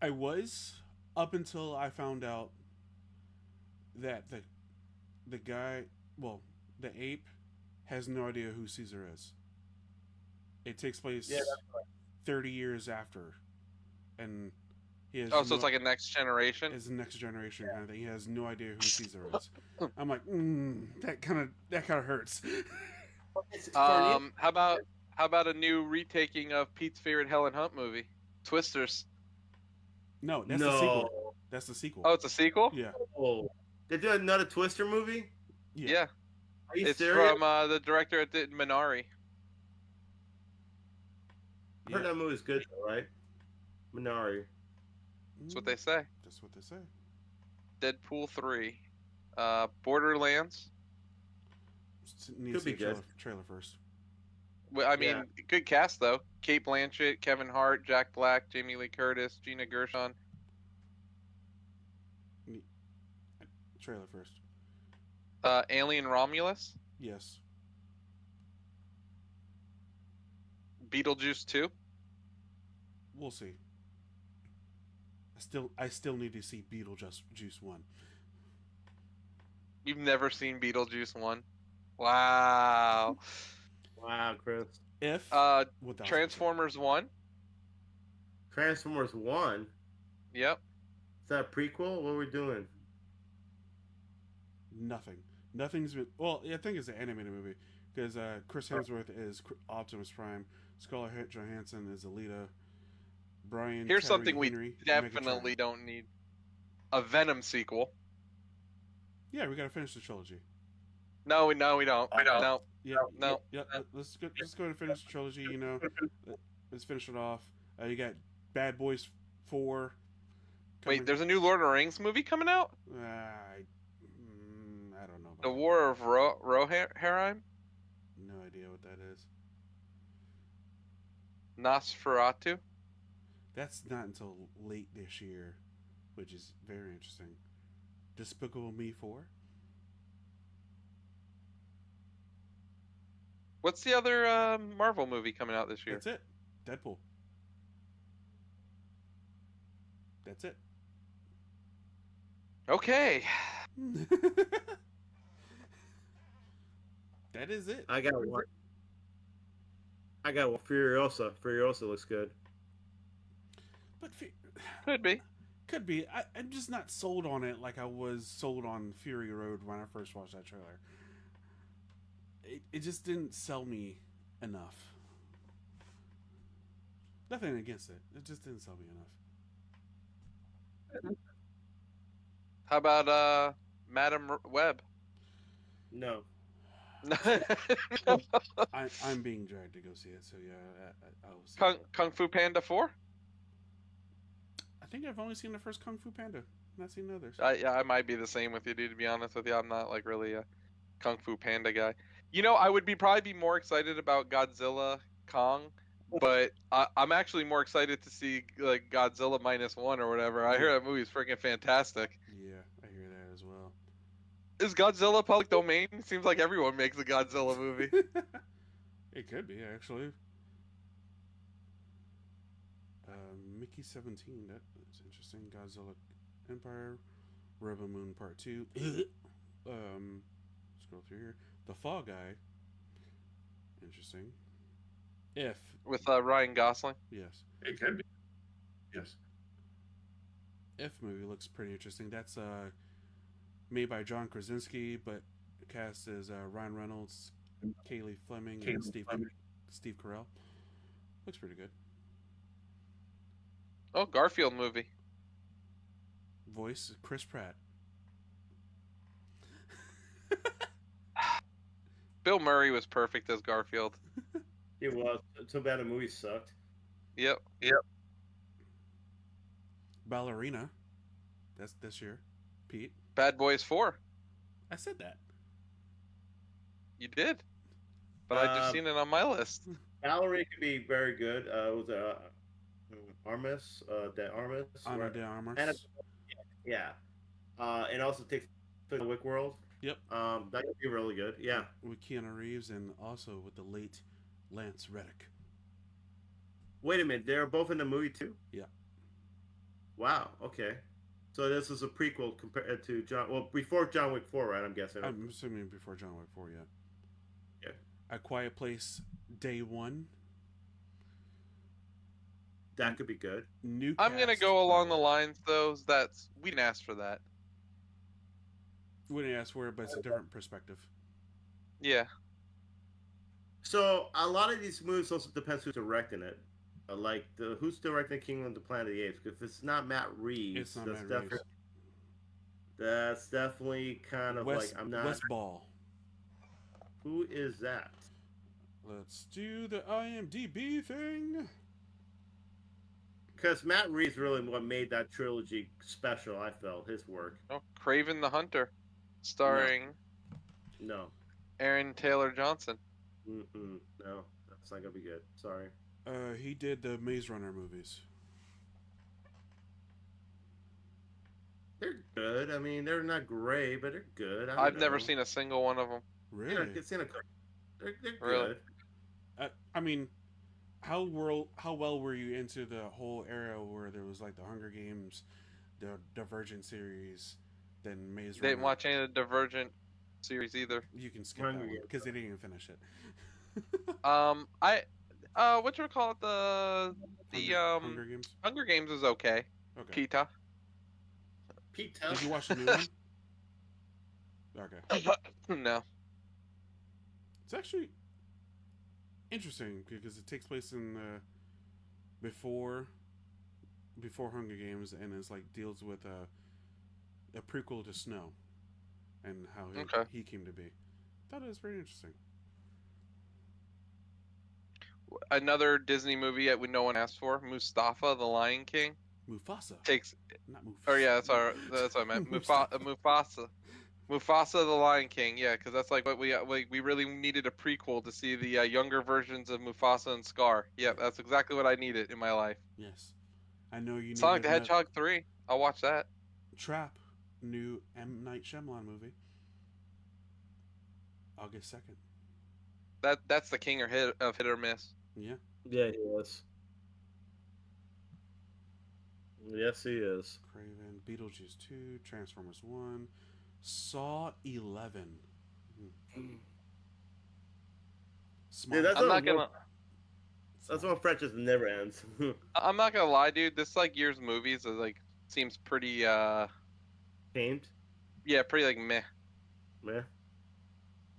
I was up until I found out that the guy, well, the ape, has no idea who Caesar is. It takes place 30 years after, and He has Oh, so it's like a next generation. It's a next generation kind of thing. He has no idea who Caesar is. I'm like, that kind of hurts. How about a new retaking of Pete's favorite Helen Hunt movie, Twisters? No, that's the sequel. That's the sequel. Oh, it's a sequel. Yeah. Oh, they do another Twister movie? Yeah. Are you It's serious? from the director at Minari. I heard that movie's good, though, right? Minari. That's what they say. That's what they say. Deadpool 3. Borderlands. Need to see be good. Trailer first. Well, I mean, good cast though. Kate Blanchett, Kevin Hart, Jack Black, Jamie Lee Curtis, Gina Gershon. Trailer first. Alien Romulus. Yes. Beetlejuice 2. We'll see. I still need to see Beetlejuice 1. You've never seen Beetlejuice 1? Wow. Wow, Chris. If Transformers 1. Transformers 1? Yep. Is that a prequel? What are we doing? Nothing. Nothing's been. Well, I think it's an animated movie because Chris Hemsworth is Optimus Prime, Scarlett Johansson is Alita, Brian. Here's Tyree something Henry, we definitely Megatron. don't need: a Venom sequel. Yeah, we gotta finish the trilogy. No, we don't. No. Yeah, No. Yeah. Let's go and finish the trilogy. You know, let's finish it off. You got Bad Boys 4. Wait, there's a new Lord of the Rings movie coming out? I don't know. The War of Rohirrim? No idea what that is. Nosferatu? That's not until late this year, which is very interesting. Despicable Me 4? What's the other Marvel movie coming out this year? That's it. Deadpool. That's it. Okay. That is it. I got one. Furiosa. Furiosa looks good. But Could be. Could be. I'm just not sold on it like I was sold on Fury Road when I first watched that trailer. It just didn't sell me enough. Nothing against it. It just didn't sell me enough. How about Madam Web? No. I'm being dragged to go see it, so yeah, I will see Kung Fu Panda 4? I think I've only seen the first Kung Fu Panda. Not seen others. Yeah, I might be the same with you, dude. To be honest with you, I'm not like really a Kung Fu Panda guy. You know, I would probably be more excited about Godzilla Kong, but I'm actually more excited to see like Godzilla -1 or whatever. I hear that movie's freaking fantastic. Yeah, I hear that as well. Is Godzilla public domain? Seems like everyone makes a Godzilla movie. It could be actually. Mickey 17. That's interesting. Godzilla Empire, Rebel Moon Part 2. Scroll through here. The Fall Guy. Interesting. If With Ryan Gosling. yes, It could be. Yes. If movie looks pretty interesting. That's made by John Krasinski, but cast as Ryan Reynolds, Kaylee Fleming, and Steve Carell. Looks pretty good. Oh, Garfield movie. Voice Chris Pratt. Bill Murray was perfect as Garfield. It was. Too bad the movie sucked. Yep. Ballerina. That's this year. Pete. Bad Boys 4. I said that. You did. But I just seen it on my list. Valerie could be very good. Was Armis? De Armis? Ana de Armas. Yeah. And also takes the Wick World. Yep. That could be really good. Yeah. With Keanu Reeves and also with the late Lance Reddick. Wait a minute. They're both in the movie too? Yeah. Wow. Okay. So this is a prequel compared to before John Wick 4, right? I'm guessing. I'm assuming before John Wick 4, yeah. Yeah. A Quiet Place Day 1. that could be good. New I'm gonna cast, go along by the way. lines though. That's we didn't ask for that. We didn't ask for it, but it's a different perspective. Yeah. So a lot of these movies also depends who's directing it. Like who's directing Kingdom of the Planet of the Apes? If it's not Matt Reeves, It's not that's Matt definitely Reeves. that's definitely kind of like I'm not. West Ball. Who is that? Let's do the IMDb thing. Because Matt Reeves really what made that trilogy special. I felt his work. Oh, Craven the Hunter, starring No, Aaron Taylor Johnson. no, that's not gonna be good. Sorry. He did the Maze Runner movies. They're good. I mean, they're not great, but they're good. I've never seen a single one of them. Really? Yeah, it's in a. They're Really? good. I mean, how well were you into the whole era where there was like the Hunger Games, the Divergent series, then Maze Runner? Didn't watch any of the Divergent series either. You can skip Hunger that one Games. because they didn't even finish it. What you call it? The Hunger Games. Hunger Games is okay. Okay. Pita. Pete Did you watch the new one? Okay. No. It's actually interesting because it takes place in before Hunger Games, and it's like deals with a prequel to Snow and how he came to be. Thought it was pretty interesting. Another Disney movie that no one asked for, Mustafa, the Lion King. Mufasa. Takes. Not Mufasa. Oh yeah, that's what I meant. Mufasa, the Lion King. Yeah, because that's like what we really needed a prequel to see the younger versions of Mufasa and Scar. Yeah, that's exactly what I needed in my life. Yes, I know you. Sonic the needed Hedgehog 3. I'll watch that. Trap, new M. Night Shyamalan movie. August 2nd. That's the king of hit or miss. Yeah. Yeah, he is. Yes, he is. Craven, Beetlejuice 2, Transformers 1, Saw 11. Dude, that's I'm not gonna. That's one franchise that never ends. I'm not gonna lie, dude. This like year's movies is like seems pretty Tamed? yeah, pretty like meh. Yeah.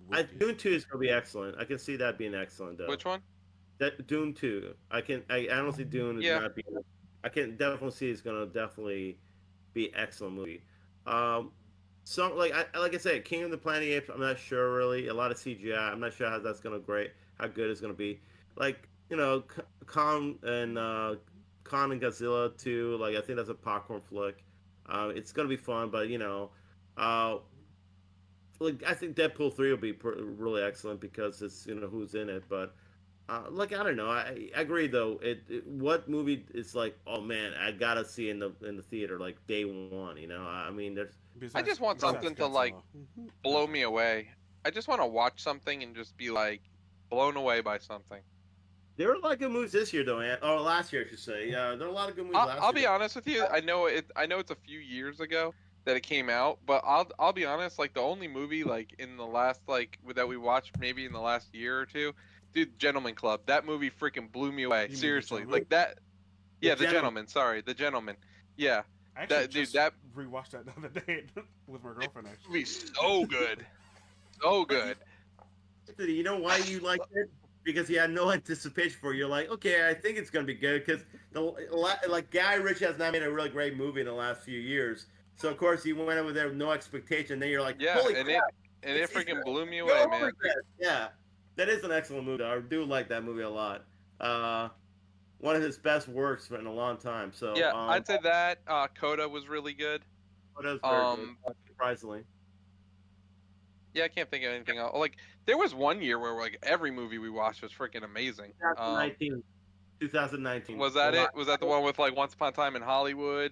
Wicked. Dune 2 is gonna be excellent. I can see that being excellent though. Which one? That Dune 2. I don't see Dune as Yeah. not being. I can definitely see it's gonna definitely be an excellent movie. So like I said, King of the Planet of the Apes. I'm not sure really. A lot of CGI. I'm not sure how that's gonna how good it's gonna be. Like Kong and Godzilla 2. Like I think that's a popcorn flick. It's gonna be fun, but like I think Deadpool 3 will be really excellent because it's who's in it, but. Like I don't know. I agree though. What movie is like? Oh man, I gotta see in the theater like day one. I mean, there's. I just want something to like blow me away. I just want to watch something and just be like blown away by something. There were a lot of good movies this year though, or last year I should say. Yeah, there were a lot of good movies last year. I'll be honest with you. I know it's a few years ago that it came out, but I'll be honest. Like the only movie like in the last that we watched maybe in the last year or two. Dude, Gentleman Club. That movie freaking blew me away. Seriously, like that. Yeah, The Gentleman. Sorry, The Gentleman. Yeah, I actually rewatched that the other day with my girlfriend. Actually, movie's so good, so good. You know why you liked it? Because you had no anticipation for it. You're like, okay, I think it's gonna be good because like Guy Ritchie has not made a really great movie in the last few years. So of course you went over there with no expectation. Then you're like, yeah, holy and crap, it freaking blew me away, man. Yeah. That is an excellent movie. I do like that movie a lot. One of his best works in a long time. So yeah, I'd say that Coda was really good. Coda was very good, surprisingly. Yeah, I can't think of anything else. Like there was one year where like every movie we watched was freaking amazing. 2019. Was that it? Was that the one with like Once Upon a Time in Hollywood?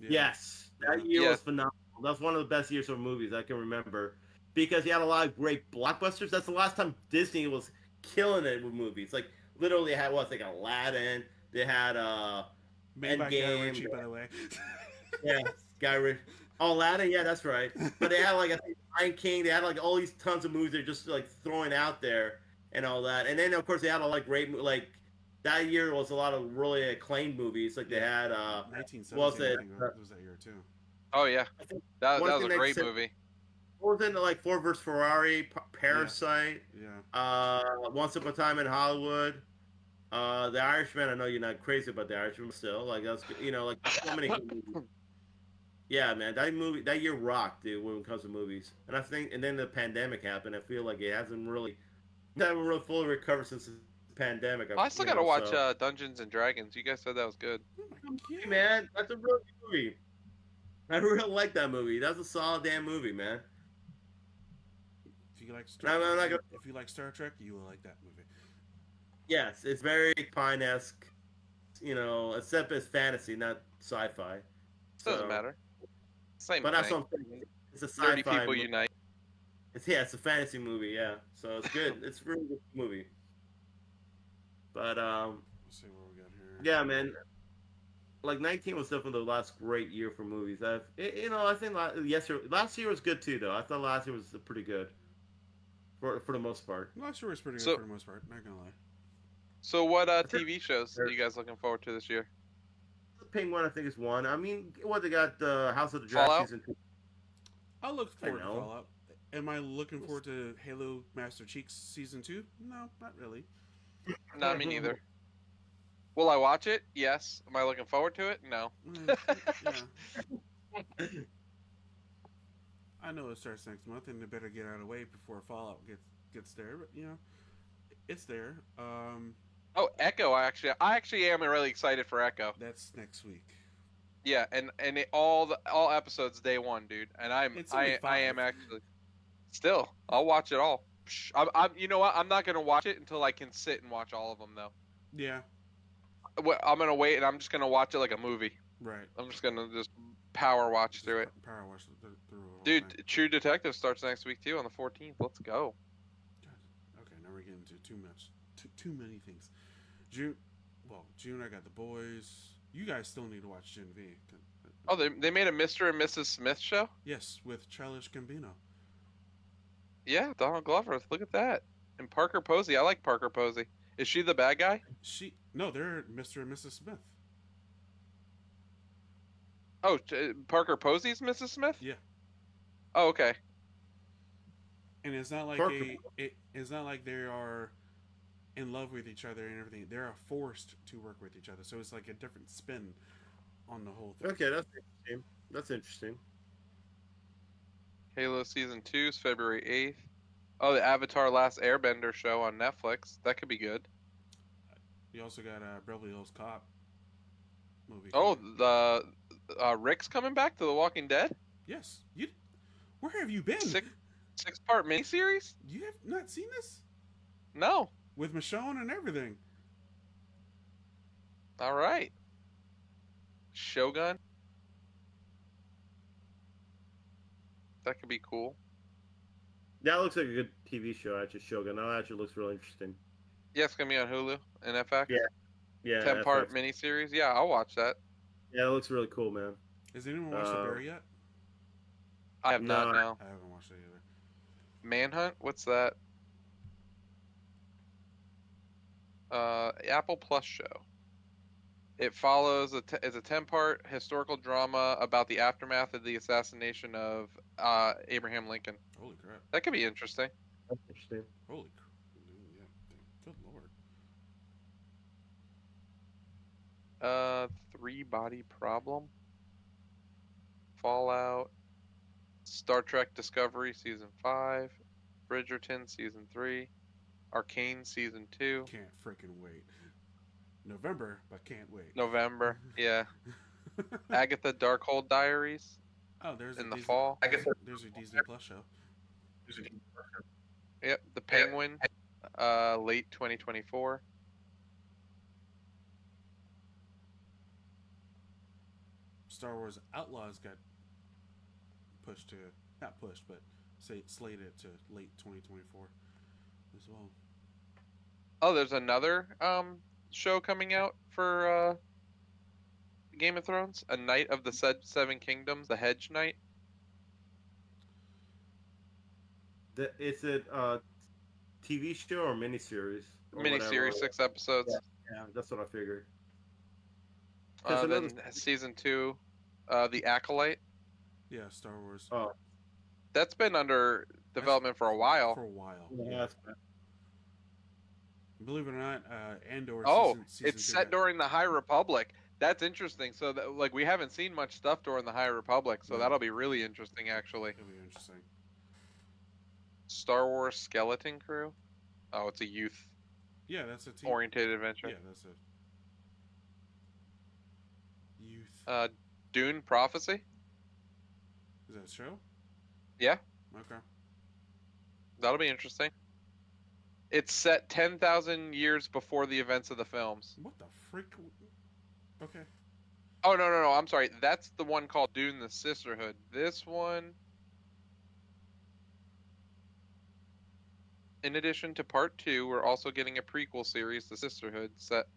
Yeah. Yes, that year was phenomenal. That's one of the best years for movies I can remember. Because he had a lot of great blockbusters. That's the last time Disney was killing it with movies. Like literally, they had Aladdin. They had made by Guy Ritchie, by the way. Yeah, Guy Ritchie. Oh, Aladdin. Yeah, that's right. But they had I think Lion King. They had all these tons of movies they're just throwing out there and all that. And then of course they had great that year was a lot of really acclaimed movies. Like they had, was 1917, I it? think it was that year too. Oh yeah, I think that one was a thing they great said, movie. what was it like Ford vs Ferrari, Parasite, Yeah. Once Upon a Time in Hollywood, The Irishman. I know you're not crazy about The Irishman, but still, like that's like so many good movies. Yeah, man, that year rocked, dude, when it comes to movies. And I think, and then the pandemic happened. I feel like it haven't really fully recovered since the pandemic. I still gotta watch So. Dungeons and Dragons. You guys said that was good. Oh my Hey, god. man, that's a really good movie. I really like that movie. That's a solid damn movie, man. If you like And I'm not gonna. if you like Star Trek, you will like that movie. Yes, it's very Pine-esque, except it's fantasy, not sci-fi. Doesn't So, matter. Same but that's thing. what I'm saying. It's a Nerdy sci-fi people movie. unite. It's a fantasy movie, yeah. So it's good. It's a really good movie. But Let's see what we got here. yeah, man. Like 19 was definitely the last great year for movies. I think last year was good too, though. I thought last year was pretty good for the most part. Last year was pretty good So, for the most part. Not gonna lie. so what TV shows are you guys looking forward to this year? Penguin, I think, is one. I mean, what they got? House of the Dragon Fallout? season 2. I look forward to know. Fallout. Am I looking forward to Halo Master Chief's season 2? No, not really. Not me neither. Will I watch it? Yes. Am I looking forward to it? No. Yeah. I know it starts next month, and they better get out of the way before Fallout gets there. But it's there. Oh, Echo! I actually am really excited for Echo. That's next week. Yeah, and all episodes day one, dude. And I am actually still. I'll watch it all. I'm you know what? I'm not gonna watch it until I can sit and watch all of them though. Yeah. I'm gonna wait, and I'm just gonna watch it like a movie. Right. I'm just gonna power watch through it. Power watch through the whole Dude, thing. True Detective starts next week too on the 14th. Let's go. Okay, now we're getting into too many things. June, I got The Boys. You guys still need to watch Gen V. Oh, they made a Mr. and Mrs. Smith show? Yes, with Childish Gambino. Yeah, Donald Glover. Look at that. And Parker Posey. I like Parker Posey. Is she the bad guy? No, they're Mr. and Mrs. Smith. Oh, Parker Posey's Mrs. Smith? Yeah. Oh, okay. And it's not like it's not like they are in love with each other and everything. They are forced to work with each other. So it's like a different spin on the whole thing. Okay, that's interesting. Halo Season 2 is February 8th. Oh, the Avatar Last Airbender show on Netflix. That could be good. You also got Beverly Hills Cop movie. Oh, the Rick's coming back to The Walking Dead? Yes. Where have you been? Six-part miniseries? You have not seen this? No. With Michonne and everything. All right. Shogun? That could be cool. That looks like a good TV show, actually. Shogun. That actually looks really interesting. Yeah, it's gonna be on Hulu and FX. Yeah. 10-part miniseries. Yeah, I'll watch that. Yeah, it looks really cool, man. Has anyone watched The Bear yet? I have not now. I haven't watched it either. Manhunt? What's that? Apple Plus show. It follows it's a 10-part historical drama about the aftermath of the assassination of Abraham Lincoln. Holy crap! That could be interesting. That's interesting. Holy crap! Yeah, good lord. 3-Body Problem. Fallout. Star Trek Discovery Season 5. Bridgerton Season 3. Arcane Season 2. Can't freaking wait. November, but can't wait. November, yeah. Agatha Darkhold Diaries. Oh, there's in the fall. There's a Disney Plus show. Yep, The Penguin. Late 2024. Star Wars Outlaws got slated to late 2024 as well. Oh, there's another show coming out for Game of Thrones. A Knight of the Seven Kingdoms, The Hedge Knight. Is it TV show or miniseries? Miniseries, 6 episodes. Yeah, that's what I figured. 'Cause Then season 2, The Acolyte. Yeah, Star Wars. Oh, That's been under development for a while. For a while. yeah, Yeah. that's Believe it or not, Andor Oh, season it's 2 set during the High Republic. That's interesting. So that, like, we haven't seen much stuff during the High Republic, so No. that'll be really interesting actually. It'll be interesting. Star Wars Skeleton Crew. Oh, it's a youth Yeah, that's a team. oriented adventure. Yeah, that's a youth. Dune Prophecy. Is that a show? Yeah, Okay. that'll be interesting. It's set 10,000 years before the events of the films. What the freak? Okay. Oh, no. I'm sorry. That's the one called Dune the Sisterhood. This one, in addition to part 2, we're also getting a prequel series, The Sisterhood, set.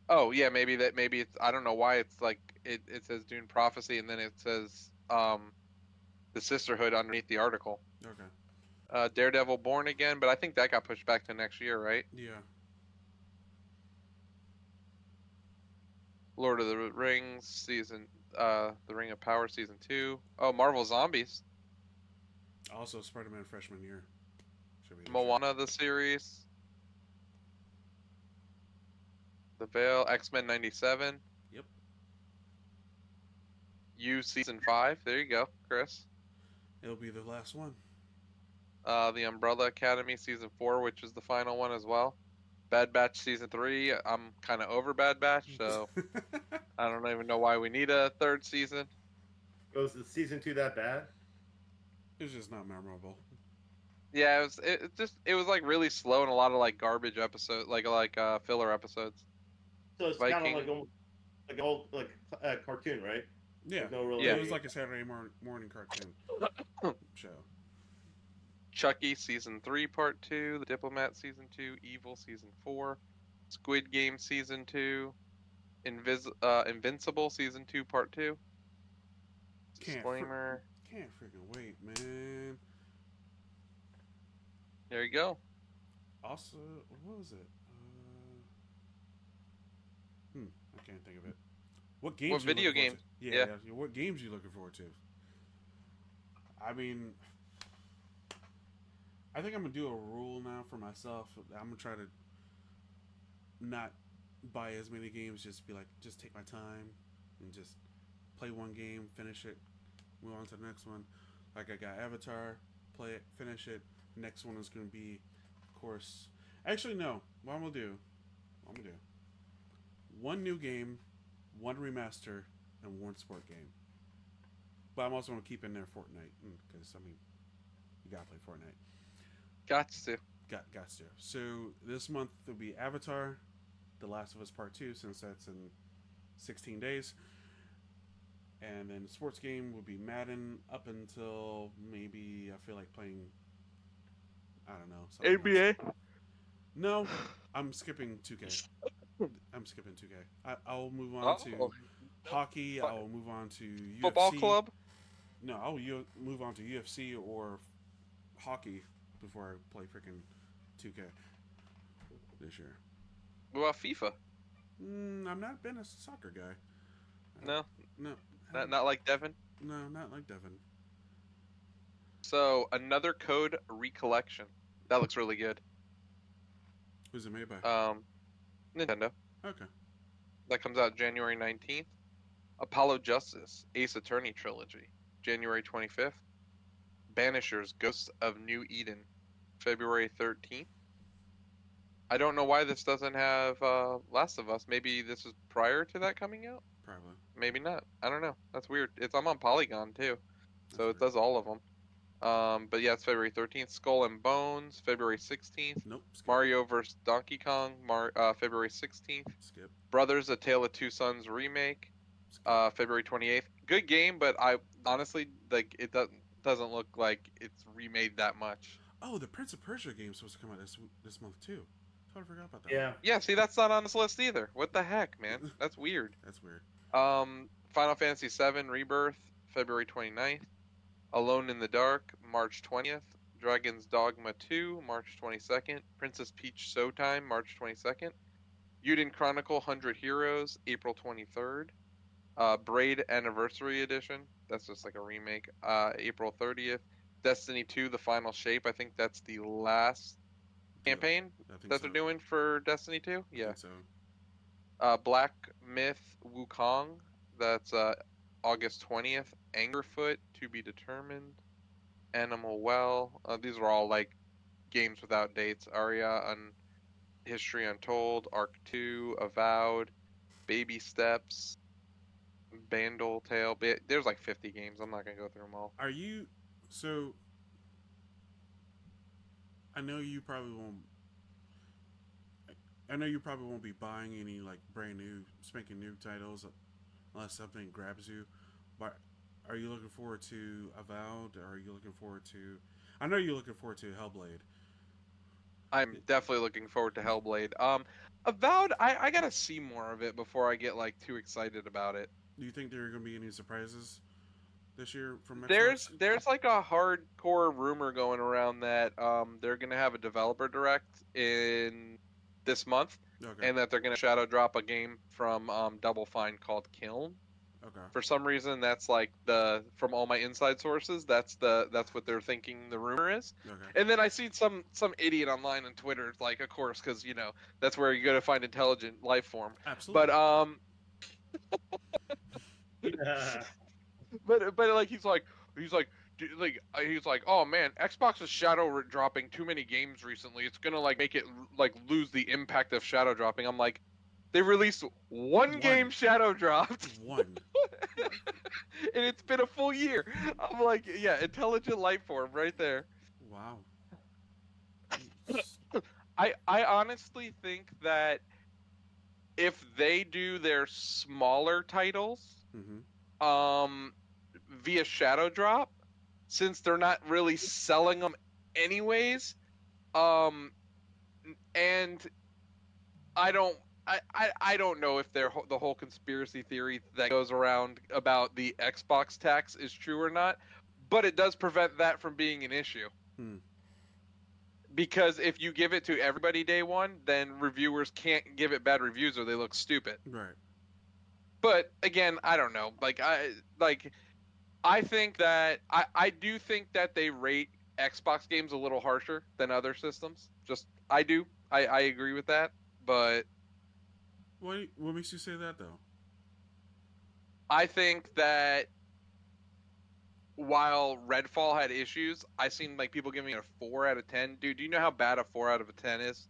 Oh, yeah, maybe it's, I don't know why it's like, it says Dune Prophecy and then it says The Sisterhood underneath the article. Okay. Daredevil Born Again, but I think that got pushed back to next year, right? Yeah. Lord of the Rings season, The Ring of Power season 2. Oh, Marvel Zombies. Also, Spider-Man freshman year. Should be Moana the series. The Veil, X-Men 97. Yep. You season 5. There you go, Chris. It'll be the last one. The Umbrella Academy season 4, which is the final one as well. Bad Batch season 3. I'm kind of over Bad Batch, so I don't even know why we need a third season. Was the season 2 that bad? It's just not memorable. Yeah, it was like really slow and a lot of like garbage episodes, like filler episodes. So it's Viking. kind of like an old cartoon, right? Yeah. Like no really. Yeah. It was like a Saturday morning cartoon show. Chucky season 3 part 2, The Diplomat season 2, Evil season 4, Squid Game season 2, Invincible season 2 part 2. Disclaimer. Can't freaking wait, man. There you go. Also, what was it? I can't think of it. What games? What you video looking forward games? to? Yeah. Yeah. What games you looking forward to? I mean, I think I'm gonna do a rule now for myself. I'm gonna try to not buy as many games. Just be like, just take my time and just play one game, finish it, move on to the next one. Like I got Avatar, play it, finish it. Next one is gonna be, of course. Actually, no. What I'm gonna do? One new game, one remaster, and one sport game. But I'm also gonna keep in there Fortnite because I mean, you gotta play Fortnite. Got to. Got to. So this month there'll be Avatar, The Last of Us Part 2, since that's in 16 days. And then the sports game will be Madden up until maybe I feel like playing, I don't know. something NBA? else. No, I'm skipping 2K. I'll move on to hockey. I'll move on to UFC. Football club? No, I'll move on to UFC or hockey before I play freaking 2K this year. What about FIFA? I've not been a soccer guy. No, No. not like Devin. No, not like Devin. So another Code Recollection. That looks really good. Who's it made by? Nintendo. Okay. That comes out January 19th. Apollo Justice, Ace Attorney Trilogy, January 25th. Banishers, Ghosts of New Eden, February 13th. I don't know why this doesn't have Last of Us. Maybe this is prior to that coming out? Probably. Maybe not. I don't know. That's weird. I'm on Polygon too, so it That's weird. does all of them. But yeah, it's February 13th. Skull and Bones, February 16th. Nope. Skip. Mario vs. Donkey Kong, February 16th. Skip. Brothers: A Tale of Two Sons remake, Skip. February 28th. Good game, but I honestly like it doesn't look like it's remade that much. Oh, the Prince of Persia game's supposed to come out this month too. Totally forgot about that. Yeah. Yeah, see, that's not on this list either. What the heck, man? That's weird. That's weird. Final Fantasy VII Rebirth, February 29th. Alone in the Dark, March 20th. Dragon's Dogma 2, March 22nd. Princess Peach Showtime, March 22nd. Yuden Chronicle 100 Heroes, April 23rd. Braid Anniversary Edition, that's just like a remake, April 30th. Destiny 2, The Final Shape, I think that's the last campaign that they're doing for Destiny 2. I Yeah. think so. Black Myth Wukong, that's August 20th. Angerfoot, To Be Determined. Animal Well, these are all like games without dates. Aria, History Untold, Arc 2, Avowed, Baby Steps, Bandle Tale. There's like 50 games. I'm not gonna go through them all. Are you so? I know you probably won't. I know you probably won't be buying any like brand new, spanking new titles unless something grabs you. But are you looking forward to Avowed? Or are you looking forward to? I know you're looking forward to Hellblade. I'm definitely looking forward to Hellblade. Avowed, I gotta see more of it before I get like too excited about it. Do you think there are going to be any surprises this year from Xbox? There's like a hardcore rumor going around that they're gonna have a developer direct in this month, Okay. and that they're gonna shadow drop a game from Double Fine called Kiln. Okay. For some reason, that's like from all my inside sources, that's what they're thinking the rumor is. Okay. And then I see some idiot online on Twitter, like, of course, because that's where you go to find intelligent life form. Absolutely. But like he's like, oh man, Xbox is shadow dropping too many games recently. It's gonna like make it like lose the impact of shadow dropping. I'm like, they released one game shadow dropped. One. And it's been a full year. I'm like, yeah, intelligent life form right there. Wow. I honestly think that if they do their smaller titles, via shadow drop, since they're not really selling them anyways, and I don't know if the whole conspiracy theory that goes around about the Xbox tax is true or not, but it does prevent that from being an issue. Because if you give it to everybody day one, then reviewers can't give it bad reviews or they look stupid. Right. But again, I don't know. I think that I do think that they rate Xbox games a little harsher than other systems. I do. I agree with that. But what makes you say that though? I think that while Redfall had issues, I seen like people giving it a 4 out of 10. Dude, do you know how bad a 4 out of a 10 is?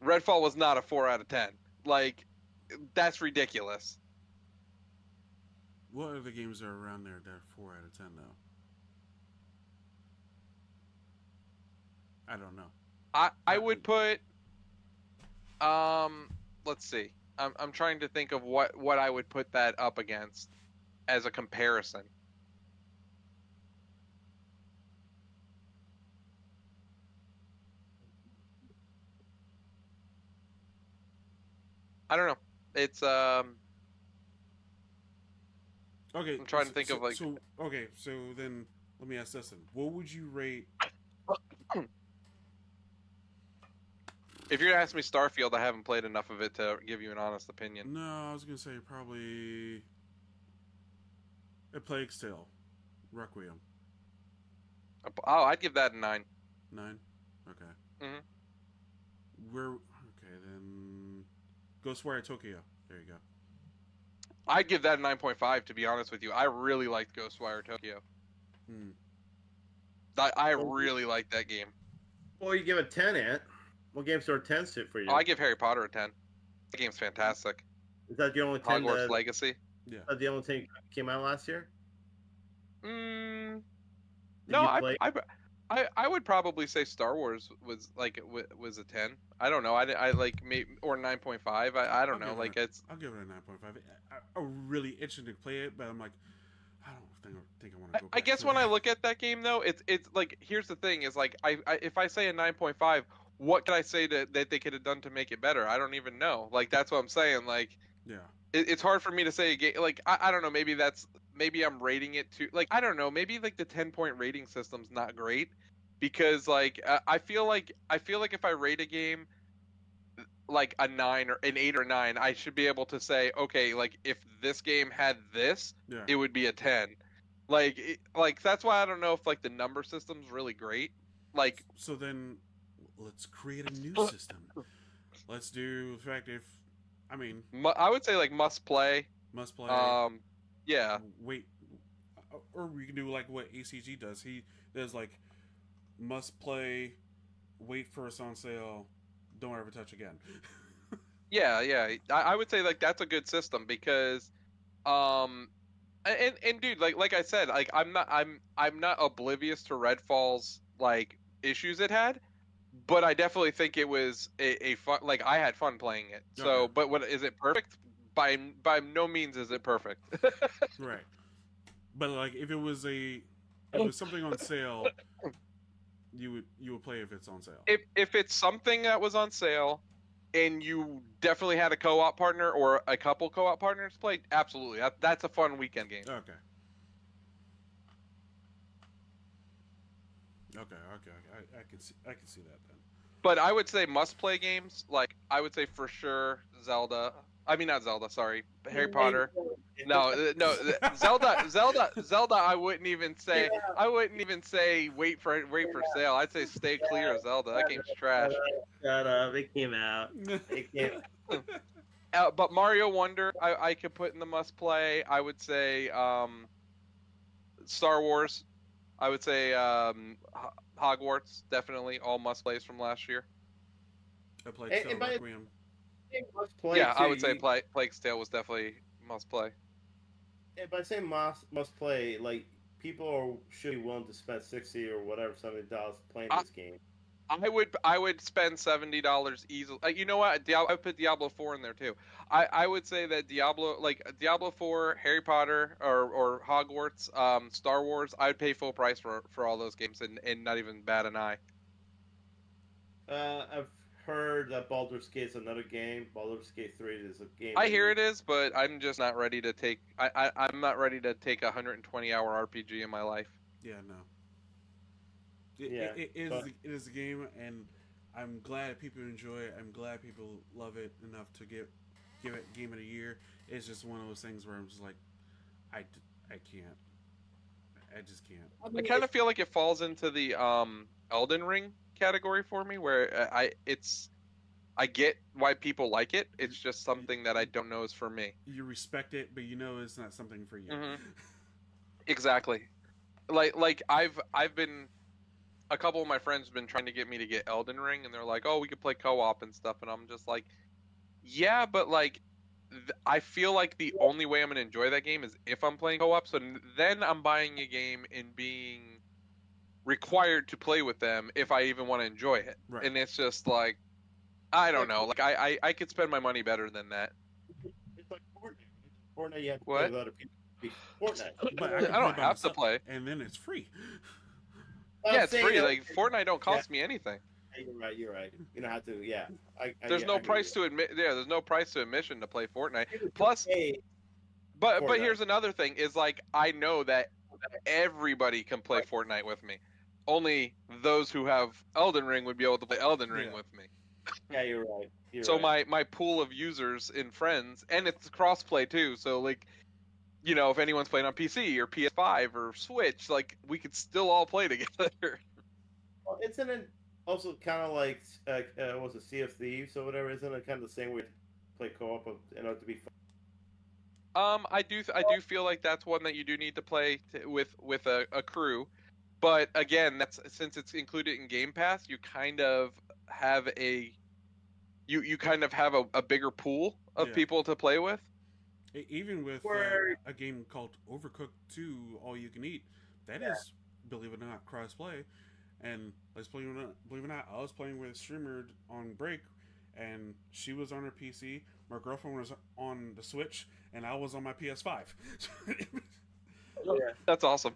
Redfall was not a 4 out of 10. Like, that's ridiculous. What other games are around there that are 4 out of 10 though? I don't know. I would put let's see. I'm trying to think of what I would put that up against as a comparison. I don't know. It's Okay. I'm trying to think of like. So then let me ask this then. What would you rate? If you're gonna ask me Starfield, I haven't played enough of it to give you an honest opinion. No, I was gonna say probably A Plague's Tale, Requiem. Oh, I'd give that a 9. 9. Okay. Mm-hmm. Okay then. Ghostwire Tokyo. There you go. I'd give that a 9.5. To be honest with you, I really liked Ghostwire Tokyo. I really liked that game. Well, you give it 10, Ant. What games are 10s for you? Oh, I give Harry Potter a 10. The game's fantastic. Is that the only 10 Hogwarts Legacy? Yeah. Is that the only thing that came out last year? No, I would probably say Star Wars was a 10. I don't know. I like maybe or 9.5. I don't know. Like it's. I'll give it a 9.5. I'm really itching to play it, but I'm like, I don't think I want to go. I guess when I look at that game though, it's like here's the thing is like if I say a 9.5, what can I say that they could have done to make it better? I don't even know. Like that's what I'm saying. Like yeah, it's hard for me to say a game. Like I don't know. Maybe I'm rating it too. Like I don't know. Maybe like the 10-point rating system's not great because like I feel like if I rate a game, like a 9 or an 8 or 9, I should be able to say, okay, like if this game had this, Yeah. it would be a 10. Like that's why I don't know if like the number system's really great. Like So then, let's create a new system. Let's do the fact if, I mean, I would say like must play. must play. Yeah. Wait, or we can do like what ACG does. He does like must play, wait for us on sale, don't ever touch again. Yeah. I would say like that's a good system because um and dude, like I said, like I'm not oblivious to Redfall's like issues it had, but I definitely think it was a fun, like I had fun playing it. So, Okay. but what is it perfect? By no means is it perfect. Right. But like if it was something on sale, you would play if it's on sale. If it's something that was on sale and you definitely had a co-op partner or a couple co-op partners play, absolutely. That's a fun weekend game. Okay. I can see that then. But I would say must play games, like I would say for sure Zelda. I mean not Zelda, sorry. Harry Potter. No, Zelda. I wouldn't even say. I wouldn't even say wait for sale. I'd say stay clear of Zelda. That game's trash. Shut up! It came out. It came. But Mario Wonder, I could put in the must play. I would say Star Wars. I would say Hogwarts, definitely all must plays from last year. I played Star Requiem. Must play Yeah, too, I would say Plague's Tale was definitely must play. Yeah, but I say must play. Like people should be willing to spend $60 or whatever $70 playing this game. I would spend $70 easily. You know what? I would put Diablo 4 in there too. I would say that Diablo 4, Harry Potter, or Hogwarts, Star Wars. I would pay full price for all those games and not even bat an eye. I've heard that Baldur's Gate is another game. Baldur's Gate 3 is a game. I hear it is, but I'm just not ready to take. I'm not ready to take a 120-hour RPG in my life. Yeah, no. Yeah, it is a game, and I'm glad people enjoy it. I'm glad people love it enough to give it Game of the Year. It's just one of those things where I'm just like, I can't. I just can't. I kind of feel like it falls into the Elden Ring category for me, where I get why people like it. It's just something that I don't know is for me. You respect it, but you know it's not something for you. Mm-hmm. Exactly. Like I've been. A couple of my friends have been trying to get me to get Elden Ring, and they're like, "Oh, we could play co-op and stuff," and I'm just like, "Yeah, but like, I feel like the only way I'm gonna enjoy that game is if I'm playing co-op. So then I'm buying a game and being required to play with them if I even want to enjoy it, Right. and it's just like, I don't know. Like I could spend my money better than that. It's like Fortnite. Fortnite, you have to What? play with other people. Fortnite. But I can don't play by have to myself, play. and then it's free. Yeah, it's free. Like Fortnite don't cost me anything. You're right. You don't have to. Yeah. There's no price to admit. Yeah, there's no price to admission to play Fortnite. Plus, but here's another thing: is like I know that everybody can play Fortnite with me. Only those who have Elden Ring would be able to play Elden Ring with me. Yeah, you're right. So my pool of users and friends, and it's crossplay too. So like, you know, if anyone's playing on PC or PS5 or Switch, like we could still all play together. Well, isn't it also kind of like was it Sea of Thieves or whatever? Isn't it kind of the same way to play co-op in order to be fun? I do feel like that's one that you do need to play with a crew, but again, that's since it's included in Game Pass, you kind of have you kind of have a bigger pool of people to play with. Even with a game called Overcooked 2, All You Can Eat, that is, believe it or not, cross-play. And let's believe it or not, I was playing with a streamer on break, and she was on her PC, my girlfriend was on the Switch, and I was on my PS5. That's awesome.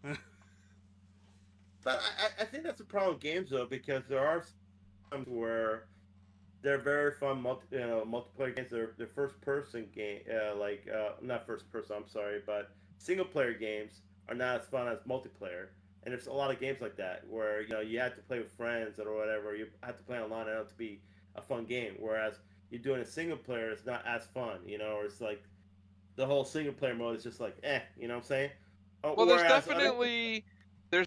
But I think that's a problem with games, though, because there are times where they're very fun multiplayer games. They're first-person game, not first-person, I'm sorry, but single-player games are not as fun as multiplayer. And there's a lot of games like that where you have to play with friends or whatever. You have to play online in order to be a fun game. Whereas you're doing a single player, it's not as fun, or it's like the whole single player mode is just like, you know what I'm saying? Well, there's Whereas other,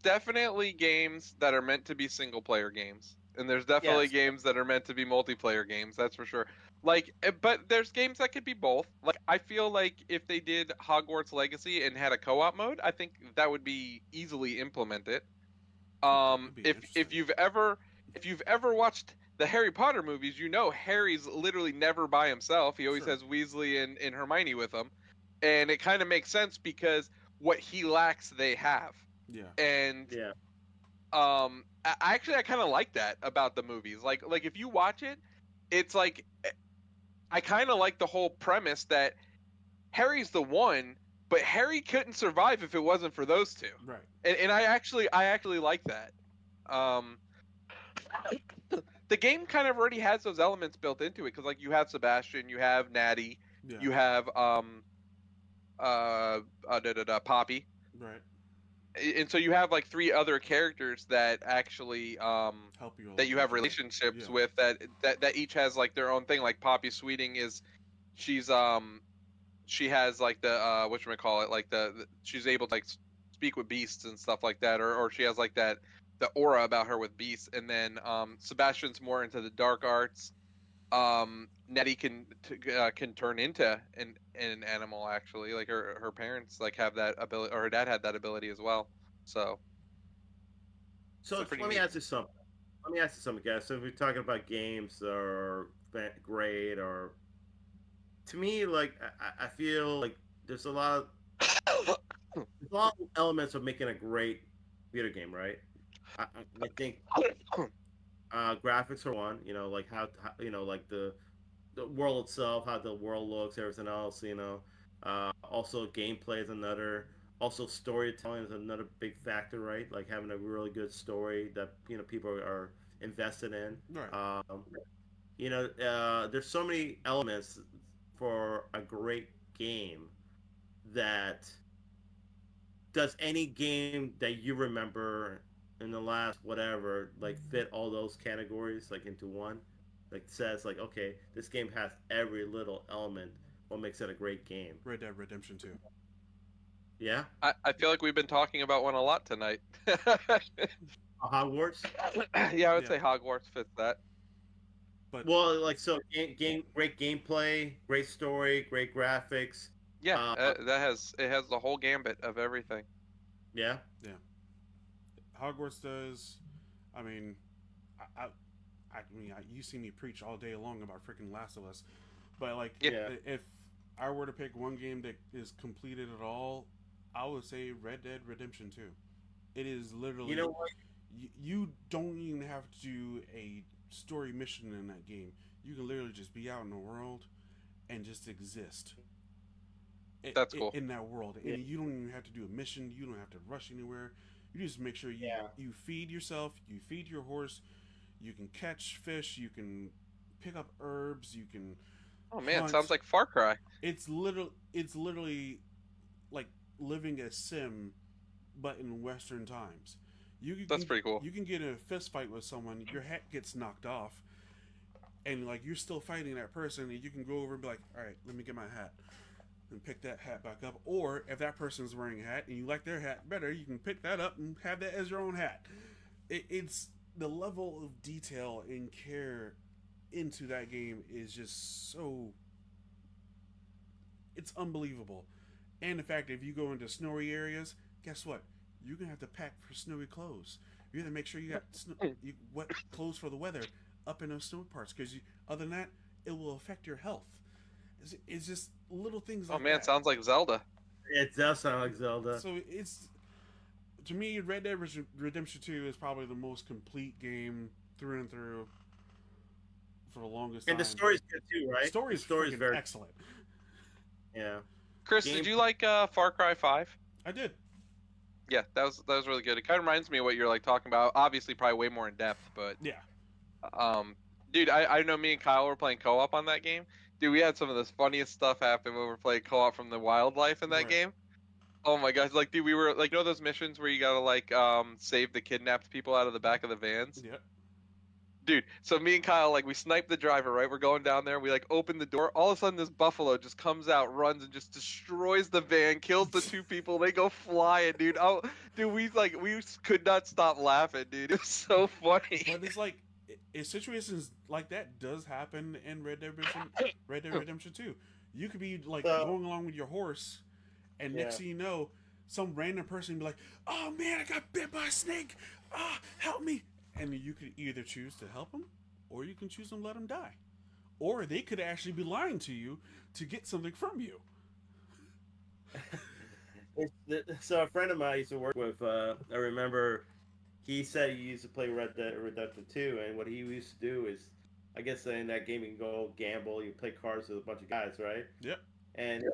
definitely games that are meant to be single player games, and there's definitely yes, games that are meant to be multiplayer games. That's for sure. Like, but there's games that could be both. Like, I feel like if they did Hogwarts Legacy and had a co-op mode, I think that would be easily implemented. That'd be If interesting. if you've ever watched the Harry Potter movies, you know Harry's literally never by himself. He always Sure. has Weasley and Hermione with him, and it kind of makes sense because what he lacks, they have. Yeah. And yeah. I kind of like that about the movies. Like if you watch it, it's like I kind of like the whole premise that Harry's the one, but Harry couldn't survive if it wasn't for those two. Right. And I actually like that. Um, the game kind of already has those elements built into it because like you have Sebastian, you have Natty, Yeah. you have Poppy, Right. and so you have like three other characters that actually Help you. that you have along. relationships Yeah. with that each has like their own thing. Like Poppy Sweeting she's she has like the whatchamacallit, like she's able to like speak with beasts and stuff like that, or she has like that the aura about her with beasts. And then Sebastian's more into the dark arts. Nettie can turn into an animal actually. Like her parents like have that ability, or her dad had that ability as well. So So pretty let me neat. ask you something. Let me ask you something, guys. So if we're talking about games that are great, or to me, like I feel like there's a lot of elements of making a great video game, right? I think graphics are one. Like like the world itself, how the world looks, everything else. Also gameplay is another. Also storytelling is another big factor, right? Like having a really good story that people are invested in. Right. There's so many elements for a great game that does any game that you remember in the last whatever like fit all those categories like into one, like says like, okay, this game has every little element, what makes it a great game. Red Dead Redemption 2. Yeah. I feel like we've been talking about one a lot tonight. Hogwarts. Yeah, I would Yeah. say Hogwarts fits that. But Well, like, so great gameplay, great story, great graphics. Yeah, it has the whole gambit of everything. Yeah. yeah, Hogwarts does. I mean, you see me preach all day long about freaking Last of Us, but like, Yeah. if I were to pick one game that is completed at all, I would say Red Dead Redemption 2. It is literally. You know what? You don't even have to do a story mission in that game. You can literally just be out in the world and just exist. That's cool. In that world, Yeah. and you don't even have to do a mission. You don't have to rush anywhere. You just make sure Yeah. you feed yourself, you feed your horse, you can catch fish, you can pick up herbs, you can. Oh man, hunt. sounds like Far Cry. It's literally like living a sim, but in Western times. That's pretty cool. You can get in a fist fight with someone, your hat gets knocked off, and like you're still fighting that person, and you can go over and be like, all right, let me get my hat. And pick that hat back up. Or if that person's wearing a hat and you like their hat better, you can pick that up and have that as your own hat. It's the level of detail and care into that game is just so. It's unbelievable. And the fact that if you go into snowy areas, guess what? You're gonna have to pack for snowy clothes. You have to make sure you got wet clothes for the weather up in those snowy parts, because other than that, it will affect your health. It's just little things like Oh man, that. sounds like Zelda. It does sound like Zelda. So it's, to me, Red Dead Redemption 2 is probably the most complete game through and through for the longest time. And the story's good too, right? The story's very excellent. Yeah. Chris, did you like Far Cry 5? I did. Yeah, that was really good. It kind of reminds me of what you're like talking about. Obviously, probably way more in depth, but Yeah. Dude, I know me and Kyle were playing co-op on that game. Dude, we had some of the funniest stuff happen when we were playing co-op from the wildlife in that Right. game. Oh my gosh, like dude, we were like, those missions where you gotta like save the kidnapped people out of the back of the vans? Yeah. Dude, so me and Kyle, like, we snipe the driver, right? We're going down there. We, like, open the door. All of a sudden, this buffalo just comes out, runs, and just destroys the van, kills the two people. They go flying, dude. Oh, dude, we could not stop laughing, dude. It was so funny. But it's like, situations like that does happen in Red Dead Redemption 2. You could be, like, going along with your horse, and next thing you know, some random person be like, oh, man, I got bit by a snake. Ah, help me. And you could either choose to help them, or you can choose to let them die. Or they could actually be lying to you to get something from you. So a friend of mine I used to work with, I remember he said he used to play Red Dead Redemption 2, and what he used to do is, I guess in that game you can go gamble, you play cards with a bunch of guys, right? Yep. And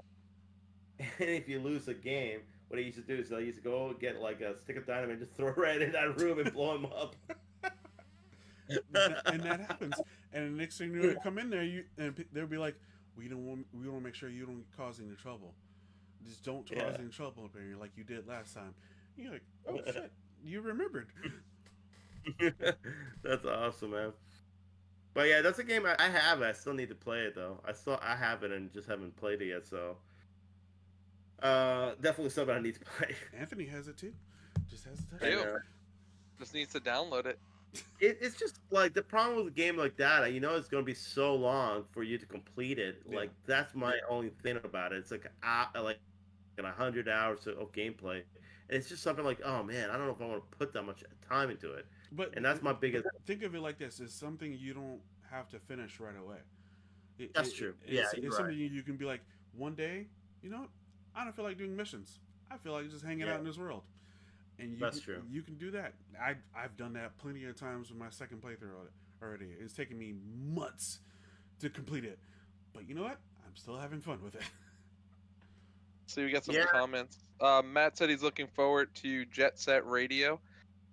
if you lose a game, what he used to do is he used to go get like a stick of dynamite and just throw it right in that room and blow him up. And that happens. And the next thing you know, you come in there, they'll be like, we want to make sure you don't cause any trouble. Just don't cause any trouble up here like you did last time. And you're like, oh shit, you remembered. That's awesome, man. But yeah, that's a game I have. I still need to play it though. I have it and just haven't played it yet. So definitely something I need to play. Anthony has it too. Just has to touch Ew. it. Just needs to download it. It's just like the problem with a game like that. You know, it's going to be so long for you to complete it. Yeah. Like that's my only thing about it. It's like 100 hours of gameplay, and it's just something like, oh man, I don't know if I want to put that much time into it. But And that's my biggest. think of it like this: it's something you don't have to finish right away. That's true. Yeah, it's you're something you can be like, one day, you know, I don't feel like doing missions. I feel like just hanging out in this world. And That's true. You can do that. I've done that plenty of times with my second playthrough already. It's taken me months to complete it, but you know what? I'm still having fun with it. So we got some comments. Matt said he's looking forward to Jet Set Radio.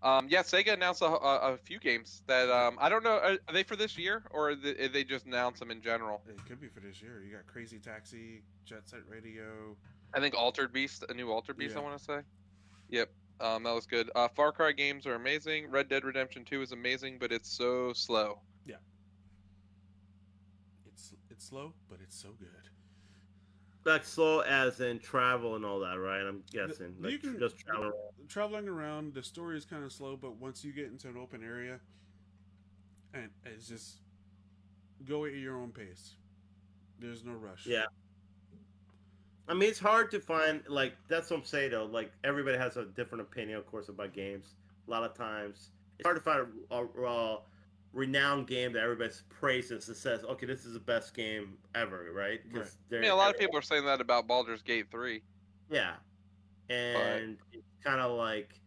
Sega announced a few games that I don't know. Are they for this year, or are they just announce them in general? It could be for this year. You got Crazy Taxi, Jet Set Radio. I think Altered Beast, a new Altered Beast. Yeah. I want to say. Yep. That was good. Far Cry games are amazing. Red Dead Redemption 2 is amazing, but it's so slow. Yeah. It's slow, but it's so good. Like slow as in travel and all that, right? I'm guessing. You Like can- just travel. Traveling around, the story is kind of slow, but once you get into an open area, and it's just go at your own pace. There's no rush. Yeah. I mean, it's hard to find, like, that's what I'm saying, though. Like, everybody has a different opinion, of course, about games. A lot of times, it's hard to find a renowned game that everybody praises and says, okay, this is the best game ever, right? Because I mean, a lot of people are saying that about Baldur's Gate 3. Yeah. And it's kind of like,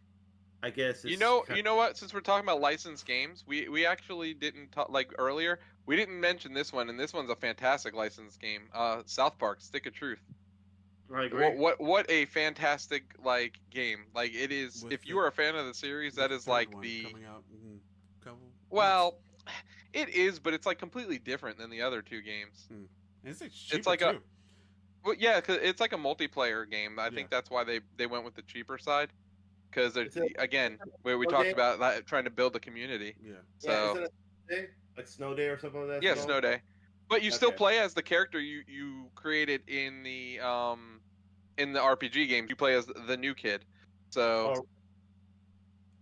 I guess it's... You know what? Since we're talking about licensed games, we actually didn't talk, like, earlier, we didn't mention this one, and this one's a fantastic licensed game. South Park, Stick of Truth. I agree. What a fantastic game! Like it is. With if you are a fan of the series, that is like the coming out in a couple. well, it is, but it's like completely different than the other two games. It's like too. Well, yeah, cause it's like a multiplayer game. I think that's why they went with the cheaper side. Because again, we talked about that, trying to build a community. Yeah. So isn't it a day? Like Snow Day or something like that? yeah, Snow Day. But you still play as the character you created in the RPG game. You play as the new kid. So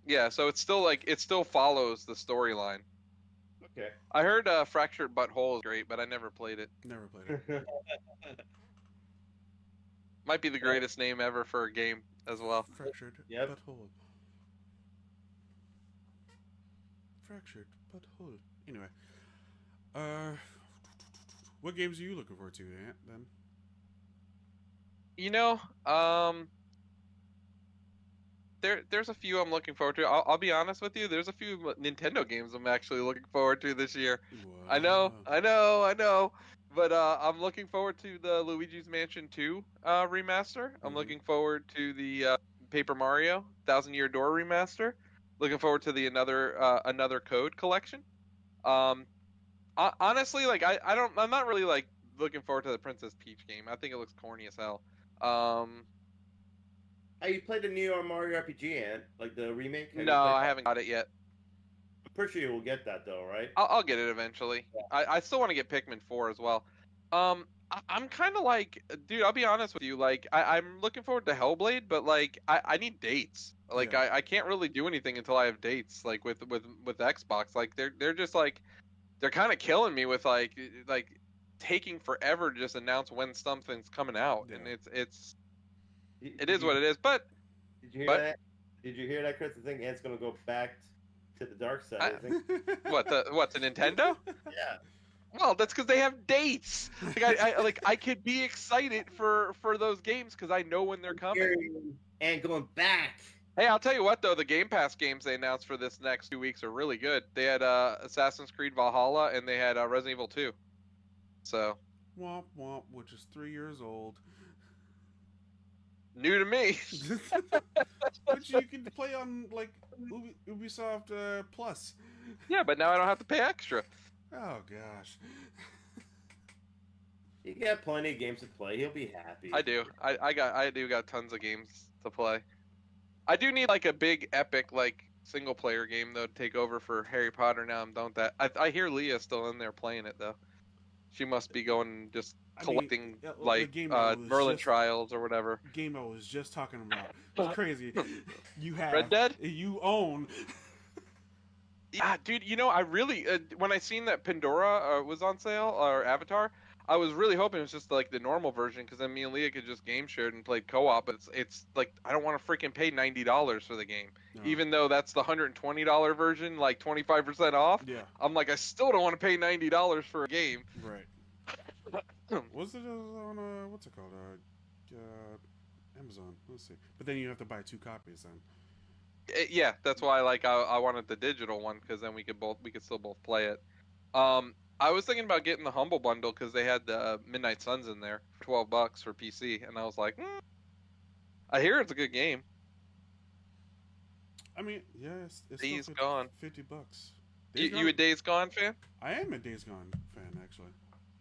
yeah, so it's still like it still follows the storyline. Okay. I heard Fractured Butthole is great, but I never played it. Never played it. Might be the greatest name ever for a game as well. Fractured Yep. butthole. Fractured butthole. Anyway, what games are you looking forward to, Ant? Then. You know, there's a few I'm looking forward to. I'll be honest with you. There's a few Nintendo games I'm actually looking forward to this year. Wow. I know. But I'm looking forward to the Luigi's Mansion 2 remaster. I'm looking forward to the Paper Mario 1,000 Year Door remaster. Looking forward to the another Code collection. Honestly, like I'm not really like looking forward to the Princess Peach game. I think it looks corny as hell. Hey, you played the new Mario RPG, Ant? Like the remake? No, I haven't got it yet. pretty sure you will get that though, right? I'll get it eventually. I still want to get Pikmin 4 as well. I'm kind of like, dude, I'll be honest with you. Like, I'm looking forward to Hellblade, but like, I need dates. Like, Yeah. I can't really do anything until I have dates. Like with Xbox, like they're just like, they're kind of killing me with like taking forever to just announce when something's coming out, Yeah. and it is what it is. But Did you hear but that? Did you hear that, Chris? I think Ant's gonna go back to the dark side. I think. what the Nintendo? Yeah. Well, that's because they have dates. Like I could be excited for those games because I know when they're coming. And going back. Hey, I'll tell you what though, the Game Pass games they announced for this next 2 weeks are really good. They had Assassin's Creed Valhalla and they had Resident Evil 2. So Womp womp, which is 3 years old. new to me. Which you can play on like Ubisoft Plus. Yeah, but now I don't have to pay extra. Oh gosh. You got plenty of games to play. He'll be happy. I do. I do got tons of games to play. I do need like a big epic like single player game though to take over for Harry Potter now. I'm done with that. I hear Leah's still in there playing it though. She must be going just collecting Merlin Trials or whatever. Game I was just talking about. It's crazy. You have Red Dead? You own. Yeah, dude. You know, I really when I seen that Pandora was on sale or Avatar, I was really hoping it was just like the normal version because then me and Leah could just game share and play co-op. But it's like I don't want to freaking pay $90 for the game, even though that's the $120 version, like 25% off. Yeah. I'm like, I still don't want to pay $90 for a game. Right. Was it on what's it called? Amazon. Let's see. But then you have to buy 2 copies then. Yeah, that's why I wanted the digital one because then we could still both play it. I was thinking about getting the Humble Bundle because they had the Midnight Suns in there for $12 for PC, and I was like, I hear it's a good game. I mean, yeah, it's Days still Gone. $50. You a Days Gone fan? I am a Days Gone fan actually.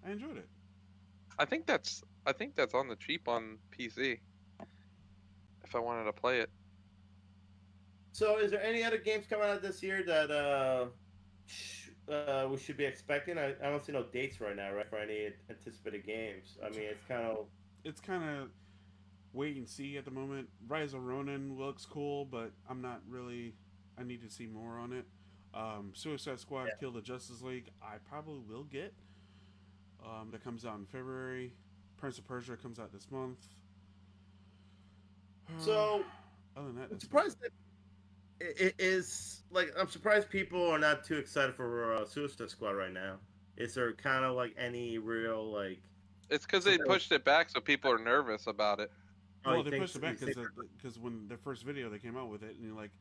I enjoyed it. I think that's on the cheap on PC. If I wanted to play it. So, is there any other games coming out this year that we should be expecting? I don't see no dates right now, right, for any anticipated games. I mean, it's kind of wait and see at the moment. Rise of Ronin looks cool, but I'm not really. I need to see more on it. Suicide Squad: Kill the Justice League. I probably will get. That comes out in February. Prince of Persia comes out this month. So, other than that, I'm surprised that it is like I'm surprised people are not too excited for Suicide Squad right now. Is there kind of like any real like? It's because they pushed it back, so people are nervous about it. Well, they pushed it back because when the first video they came out with it, and you're like,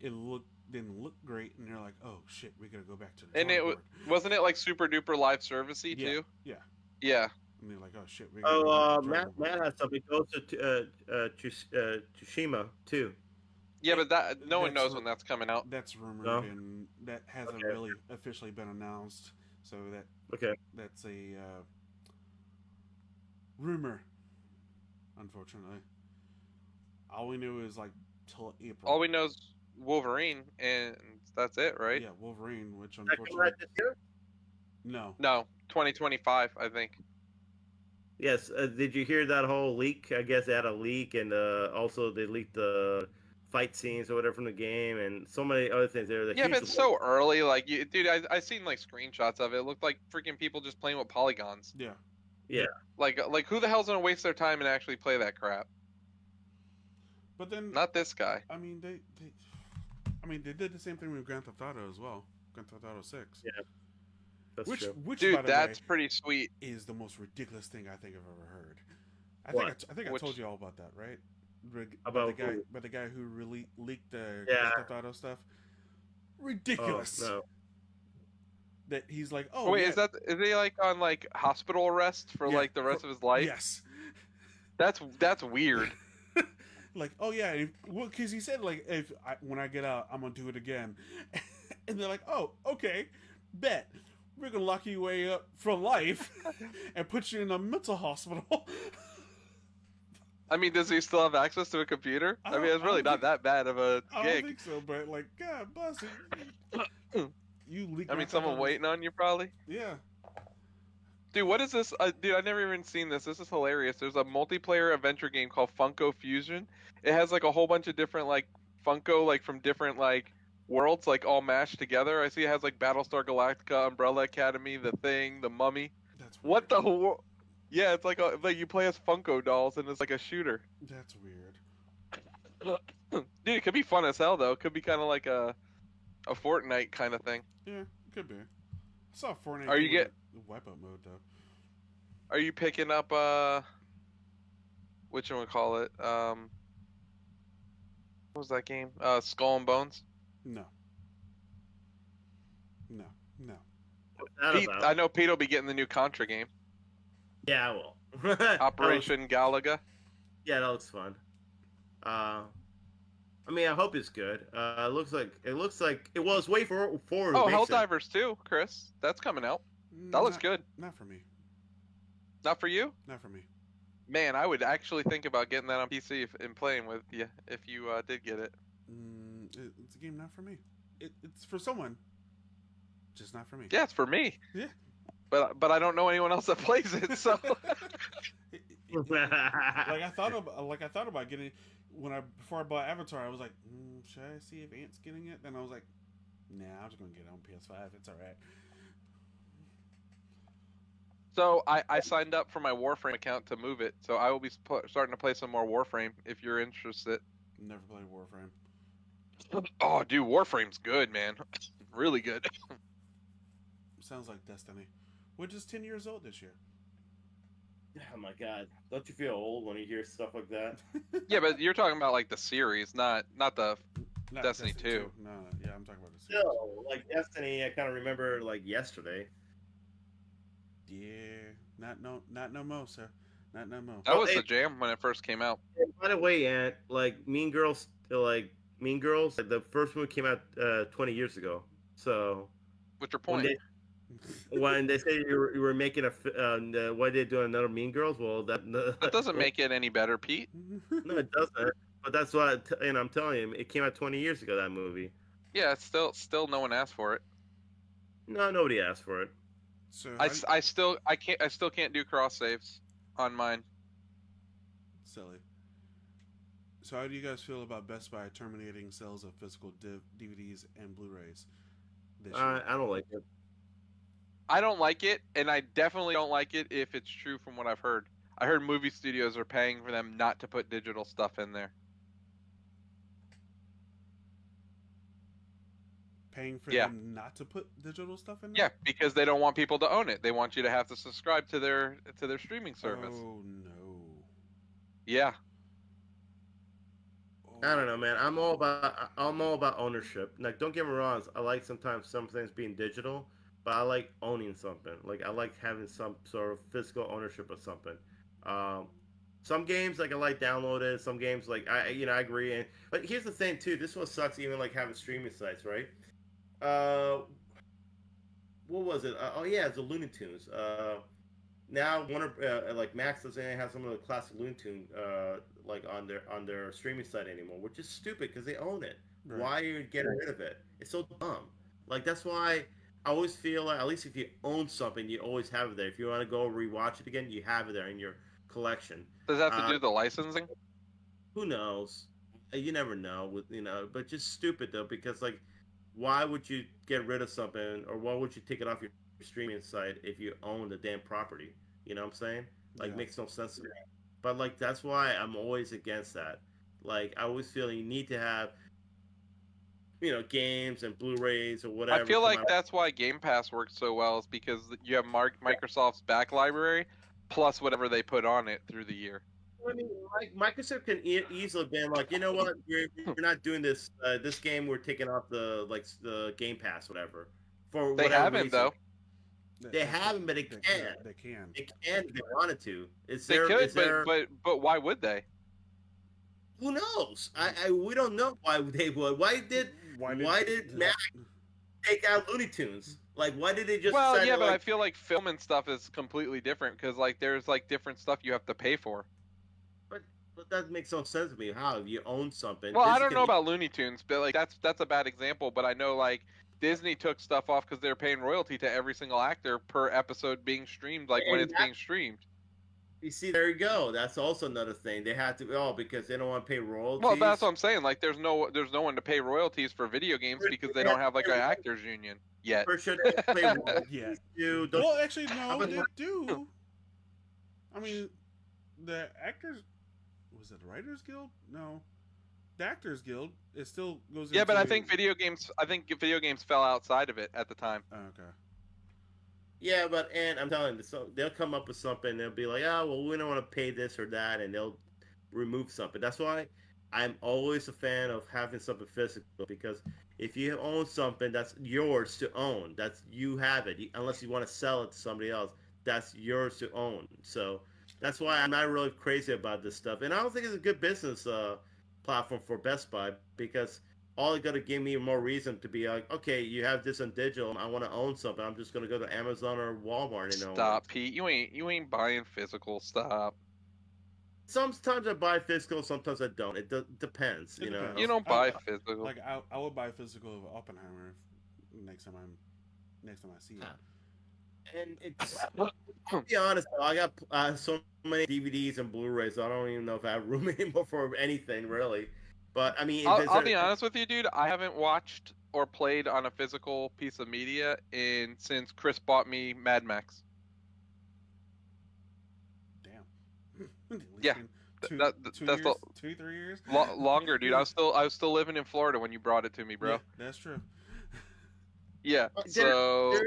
it didn't look great, and they're like, oh shit, we gotta go back to the. And wasn't it like super duper live servicey too? Yeah. Yeah. And they're like, oh shit. Matt has something close to Tsushima too. Yeah, but no one knows when that's coming out. That's rumored, and that hasn't really officially been announced. So that's a rumor. Unfortunately, all we knew is like till April. All we know is Wolverine, and that's it, right? Yeah, Wolverine, which unfortunately. No, 2025, I think. Yes. Did you hear that whole leak? I guess they had a leak, and also they leaked the fight scenes or whatever from the game, and so many other things. Yeah, but it's so early. Like, dude, I seen like screenshots of it. It looked like freaking people just playing with polygons. Yeah. Yeah. Like who the hell's gonna waste their time and actually play that crap? But then not this guy. I mean, they did the same thing with Grand Theft Auto as well. Grand Theft Auto 6. Yeah. That's true. Which, dude, by the that's way, pretty sweet. Is the most ridiculous thing I think I've ever heard. I think I told you all about that, right? About the guy who really leaked the Grand Theft Auto stuff. Ridiculous. Oh, no. That he's like, wait, is he like on like hospital arrest for like the rest of his life? Yes. That's weird. Like, oh yeah, well, because he said like, when I get out, I'm gonna do it again, and they're like, oh, okay, bet. We're gonna lock you away up for life and put you in a mental hospital. I mean, does he still have access to a computer? I mean, it's really not that bad of a gig. I don't think so, but like, God bless it. You leaked. I mean, Grand Theft someone Auto- waiting on you probably. Yeah. Dude, what is this? Dude, I've never even seen this. This is hilarious. There's a multiplayer adventure game called Funko Fusion. It has like a whole bunch of different like Funko like from different like worlds like all mashed together. I see it has like Battlestar Galactica, Umbrella Academy, The Thing, The Mummy. That's weird. What the Yeah, it's like you play as Funko dolls and it's like a shooter. That's weird. Dude, it could be fun as hell though. It could be kind of like a Fortnite kind of thing. Yeah, could be. I saw Fortnite. Are you get? Wipeout mode though? Are you picking up which one we call it? What was that game? Skull and Bones. No. No. No. What's that Pete, about? I know Pete will be getting the new Contra game, Yeah, I will. Operation Galaga. Yeah, that looks fun. I mean, I hope it's good. It looks like it's way forward. Oh, Helldivers too, Chris. That's coming out. That looks good. Not for me. Not for you? Not for me. Man, I would actually think about getting that on PC and playing with you if you did get it. It's a game not for me. It's for someone, just not for me. Yeah, it's for me. Yeah. But I don't know anyone else that plays it, so. I thought about getting before I bought Avatar. I was like, should I see if Ant's getting it? Then I was like, nah, I'm just gonna get it on PS5. It's all right. So I signed up for my Warframe account to move it, so I will be starting to play some more Warframe if you're interested. Never played Warframe. Oh, dude, Warframe's good, man. Really good. Sounds like Destiny, which is 10 years old this year. Oh my god! Don't you feel old when you hear stuff like that? Yeah, but you're talking about like the series, not the. Not Destiny 2. No, yeah, I'm talking about the series. Still, like Destiny, I kind of remember like yesterday. Yeah, not no more, sir. Not no more. That was the jam when it first came out. And by the way, Ant, like Mean Girls, the first movie came out 20 years ago. So What's your point? when they say you were making why they doing another Mean Girls? Well, that doesn't make it any better, Pete. No, it doesn't. But that's what I'm telling you, it came out 20 years ago. That movie. Yeah, it's still no one asked for it. No, nobody asked for it. So I still can't do cross saves on mine. silly. So how do you guys feel about Best Buy terminating sales of physical DVDs and Blu-rays this year? I don't like it. I don't like it, and I definitely don't like it if it's true from what I've heard. I heard movie studios are paying for them not to put digital stuff in there. Paying for them not to put digital stuff in there? Yeah, because they don't want people to own it. They want you to have to subscribe to their streaming service. Oh no. Yeah. I don't know, man. I'm all about ownership. Like, don't get me wrong. I like sometimes some things being digital, but I like owning something. Like, I like having some sort of physical ownership of something. Some games like I like downloaded. Some games like I agree. But here's the thing too. This one sucks. Even like having streaming sites, right? What was it? Oh yeah, it's the Looney Tunes. Now Warner like Max doesn't have some of the classic Looney Tunes like on their streaming site anymore, which is stupid because they own it. Right. Why are you getting rid of it? It's so dumb. Like that's why I always feel like at least if you own something, you always have it there. If you want to go rewatch it again, you have it there in your collection. Does that have to do with the licensing? Who knows? You never know. But just stupid though, because like, why would you get rid of something, or why would you take it off your streaming site if you own the damn property? You know what I'm saying? Like, makes no sense to me. But like, that's why I'm always against that. Like, I always feel you need to have, games and Blu-rays or whatever. I feel like that's why Game Pass works so well, is because you have Microsoft's back library plus whatever they put on it through the year. I mean, Microsoft can easily been like, you know what, you're not doing this. This game we're taking off the Game Pass, whatever. For They whatever haven't reason. though. They haven't, but they can. They can. They can if they wanted to. They could, but why would they? Who knows? We don't know why they would. Why did Mac take out Looney Tunes? Like, why did they just? Well, yeah, but I feel like film and stuff is completely different because like there's like different stuff you have to pay for. But that makes no sense to me. How if you own something? Well, I don't know about Looney Tunes, but like that's a bad example. But I know like Disney took stuff off because they're paying royalty to every single actor per episode being streamed, like when And it's being streamed. you see, there you go. That's also another thing. They have to because they don't want to pay Well, that's what royalties. I'm saying. Like, there's no one to pay royalties for video games because they don't have like an actors union yet. For sure, they have to pay royalties. Yeah. Dude, Well, actually, How no, about- they do. I mean, the actors. Was it the Writers Guild? No. The Actors Guild. It still goes Yeah, into... but I think video games fell outside of it at the time. Oh, okay. Yeah, and I'm telling you, so they'll come up with something. They'll be like, "Oh, well, we don't want to pay this or that," and they'll remove something. That's why I'm always a fan of having something physical, because if you own something, that's yours to own. That's you have it, unless you want to sell it to somebody else. That's yours to own. So that's why I'm not really crazy about this stuff, and I don't think it's a good business platform for Best Buy, because all it gonna give me more reason to be like, okay, you have this on digital, and I want to own something. I'm just gonna go to Amazon or Walmart and own it. Stop, Pete. You ain't buying physical. Stop. Sometimes I buy physical, sometimes I don't. It depends, It you know. depends. You don't buy physical. Like, I would buy physical of Oppenheimer next time I see it. And it's, to be honest, though, I got so many DVDs and Blu-rays. I don't even know if I have room anymore for anything really. But I mean, I'll be honest with you, dude. I haven't watched or played on a physical piece of media since Chris bought me Mad Max. Damn. At least Yeah, been that's years, the- 2-3 years. Longer, dude. I was still living in Florida when you brought it to me, bro. Yeah, that's true. Yeah. But So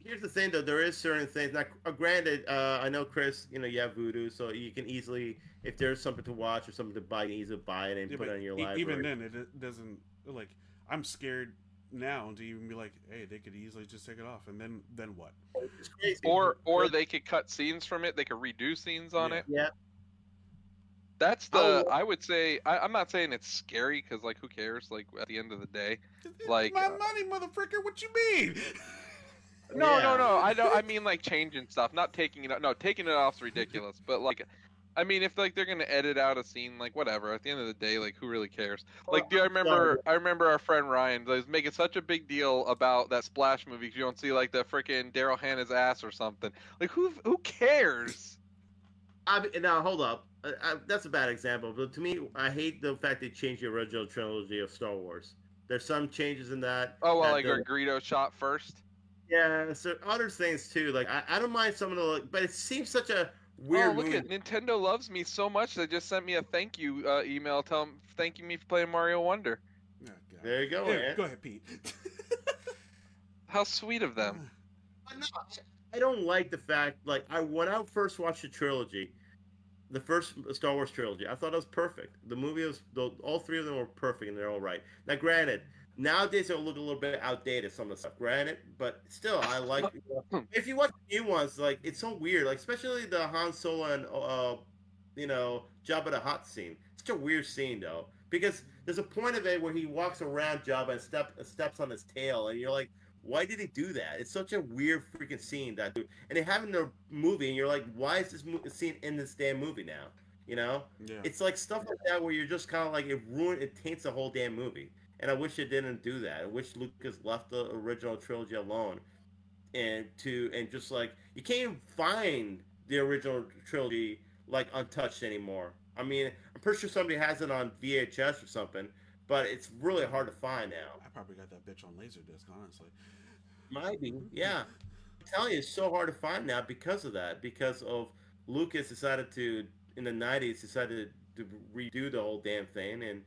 here's the thing, though. There is certain things. Now, granted, I know, Chris, you have Vudu, so you can easily, if there's something to watch or something to buy, you can easily buy it and Yeah, put but it on your library. even then, it doesn't, like, I'm scared now to even be like, hey, they could easily just take it off, and then what? It's crazy. or they could cut scenes from it. They could redo scenes on Yeah. it. Yeah. That's I would say. I'm not saying it's scary because, like, who cares? Like, at the end of the day, It's like, my money, motherfucker. What you mean? no, Yeah. I don't. I mean, like, changing stuff, not taking it out. No, taking it off's ridiculous. But, like, I mean, if, like, they're gonna edit out a scene, like, whatever. At the end of the day, like, who really cares? Like, dude, I remember our friend Ryan was making such a big deal about that Splash movie because you don't see, like, the freaking Daryl Hannah's ass or something. Like, who cares? Now, hold up. That's a bad example, but to me, I hate the fact they changed the original trilogy of Star Wars. There's some changes in that. Oh, well, that like, Greedo shot first. Yeah, so other things too. Like I don't mind some of the, but it seems such a weird. Oh, look movie. at Nintendo loves me so much. They just sent me a thank you email, thanking me for playing Mario Wonder. Oh, God. There you go, Yeah, man. go ahead, Pete. How sweet of them. No, I don't like the fact, like, when I first watched the trilogy, the first Star Wars trilogy, I thought it was perfect. The movie all three of them were perfect, and they're all right. Now, granted, nowadays it'll look a little bit outdated, some of the stuff, granted, but still, I like. If you watch the new ones, like, it's so weird, like, especially the Han Solo and Jabba the Hutt scene. It's such a weird scene, though, because there's a point of it where he walks around Jabba and steps on his tail, and you're like, why did he do that? It's such a weird freaking scene, that dude. And they have it in the movie, and you're like, why is this scene in this damn movie now? You know? Yeah. It's like stuff like that where you're just kind of like, it taints the whole damn movie. And I wish it didn't do that. I wish Lucas left the original trilogy alone, and just like, you can't even find the original trilogy like untouched anymore. I mean, I'm pretty sure somebody has it on VHS or something, but it's really hard to find now. I probably got that bitch on Laserdisc, honestly. Might be, yeah. I'm telling you, it's so hard to find now because of that. Because of Lucas decided to, in the '90s, decided to redo the whole damn thing and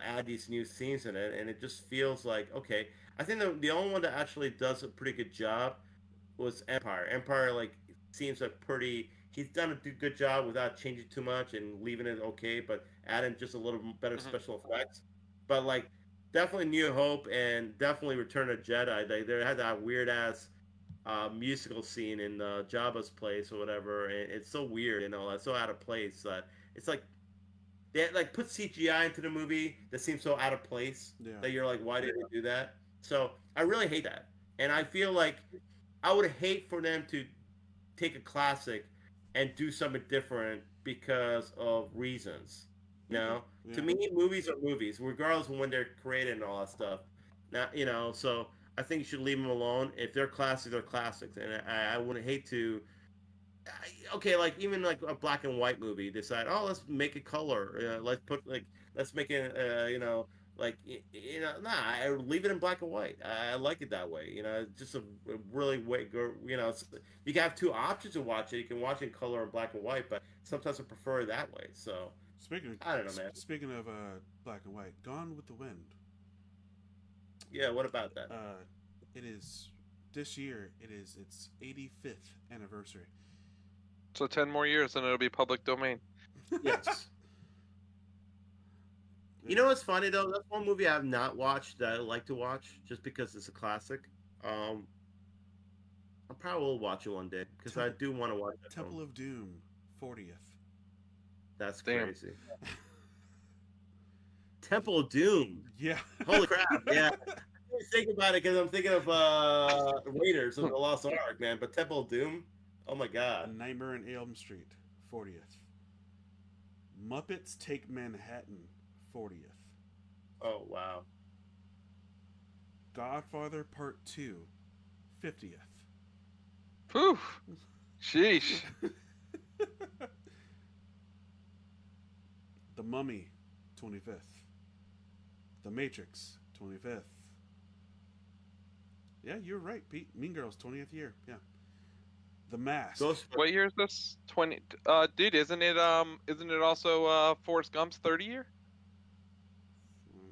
add these new scenes in it, and it just feels like, okay. I think the only one that actually does a pretty good job was Empire. Empire, like, seems like pretty. He's done a good job without changing too much and leaving it okay, but adding just a little better special effects. But, like, definitely New Hope and definitely Return of Jedi. They had that weird ass musical scene in Jabba's place or whatever, and it's so weird, it's so out of place that it's like they like put CGI into the movie that seems so out of place that you're like, why did they do that? So I really hate that, and I feel like I would hate for them to take a classic and do something different because of reasons. To me, movies are movies, regardless of when they're created and all that stuff. Now, so I think you should leave them alone. If they're classics, they're classics, and I wouldn't hate to. Okay, like even like a black and white movie, decide, oh, let's make it color. Let's make it, nah, I leave it in black and white. I like it that way. It's just a really way, you can have two options to watch it. You can watch it in color and black and white, but sometimes I prefer it that way. So I don't know, man. Speaking of black and white, Gone with the Wind. Yeah, what about that? It is this year. It is its 85th anniversary. So 10 more years and it'll be public domain. Yes. You know what's funny though? That's one movie I have not watched that I like to watch just because it's a classic. I probably will watch it one day because I do want to watch it. Temple of Doom, 40th. That's Damn. crazy. Temple of Doom. Yeah. Holy crap! Yeah. I didn't think about it because I'm thinking of Raiders of the Lost Ark, man. But Temple of Doom. Oh my God. Nightmare on Elm Street, 40th. Muppets Take Manhattan, 40th. Oh wow. Godfather Part 2, 50th. Whew. Sheesh. The Mummy, 25th. The Matrix, 25th. Yeah, you're right, Pete. Mean Girls, 20th year. Yeah. The Mask. What year is this? 20. Dude, isn't it also Forrest Gump's 30 year?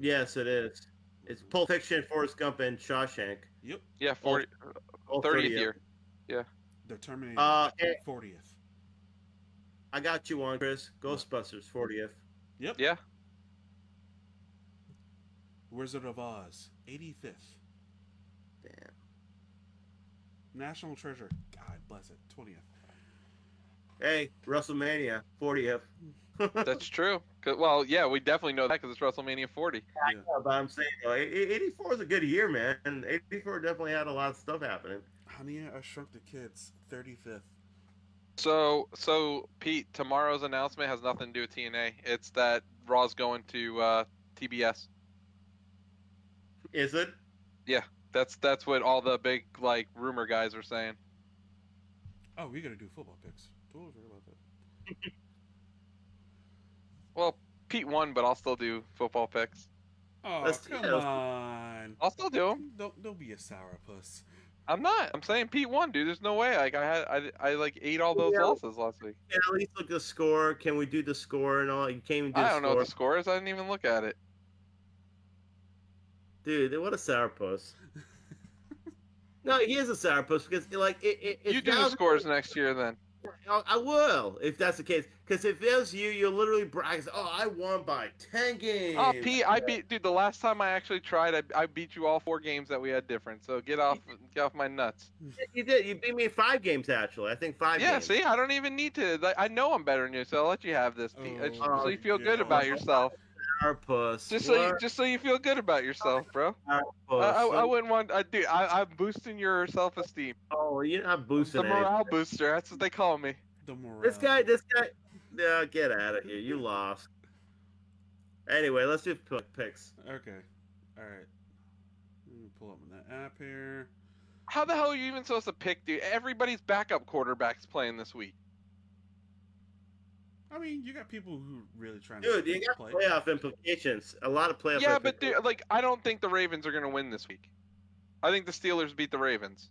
Yes, it is. It's Pulp Fiction, Forrest Gump, and Shawshank. Yep. Yeah, 40. All 30th 30th. year. Yeah. The Terminator, Hey, 40th. I got you one, Chris. Ghostbusters, 40th. Yep. Yeah. Wizard of Oz, 85th. Damn. National Treasure, God bless it, 20th. Hey, WrestleMania, 40th. That's true. Well, yeah, we definitely know that because it's WrestleMania 40. Yeah, but I'm saying, 84 is a good year, man. 84 definitely had a lot of stuff happening. Honey, I Shrunk the Kids, 35th. So Pete, tomorrow's announcement has nothing to do with TNA. It's that Raw's going to TBS. Is it? Yeah, that's what all the big like rumor guys are saying. Oh, we gotta do football picks. Totally forgot about that. Well, Pete won, but I'll still do football picks. Oh, Let's- come yeah, let's- I'll on. still do them. Don't be a sourpuss. I'm not. I'm saying Pete won, dude. There's no way. Like I like ate all those Yeah. losses last week. Can at least look at the score. Can we do the score and all? You can't even do the I don't know score. what the score is. I didn't even look at it. Dude, what a sourpuss. No, he is a sourpuss because, like, it's You do the scores next year then. I will, if that's the case. Because if it was you, you'll literally brag, oh, I won by 10 games. Oh, Pete, I beat dude. The last time I actually tried, I beat you all 4 games that we had different. So get off my nuts. You did. You beat me in 5 games, actually. I think 5 Yeah, games. see, I don't even need to. Like, I know I'm better than you, so I'll let you have this, Pete. Oh, So you feel yeah. good about yourself. Sourpuss. Just so you feel good about yourself, bro. Sourpuss. I wouldn't want. Dude, I'm boosting your self-esteem. Oh, you're not boosting The it. morale booster. That's what they call me. The morale. This guy. No, get out of here. You lost. Anyway, let's do picks. Okay. All right. Let me pull up that app here. How the hell are you even supposed to pick, dude? Everybody's backup quarterback's playing this week. I mean, you got people who really trying Dude, to you got play. playoff implications. A lot of playoff Yeah, but implications. dude, like, I don't think the Ravens are gonna win this week. I think the Steelers beat the Ravens.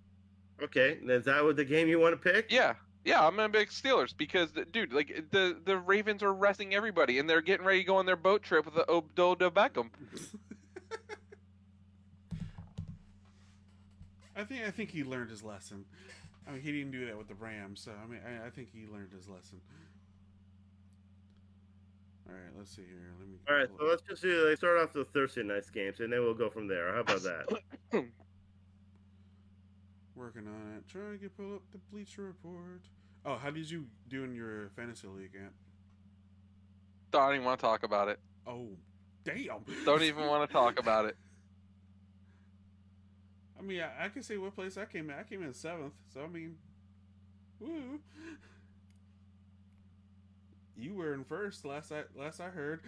Okay, is that what the game you want to pick? Yeah, I'm gonna pick Steelers because, dude, like the Ravens are resting everybody and they're getting ready to go on their boat trip with the Odell Beckham. I think he learned his lesson. I mean, he didn't do that with the Rams, so I mean, I think he learned his lesson. All right, let's see here. Let me. All right, so let's just do. Start off the Thursday night's games, and then we'll go from there. How about that? Working on it. Trying to pull up the Bleacher Report. Oh, how did you do in your fantasy league, Ant? Don't even want to talk about it. Oh, damn. Don't even want to talk about it. I mean, I can say what place I came in. I came in 7th, so I mean, woo. You were in first last I heard.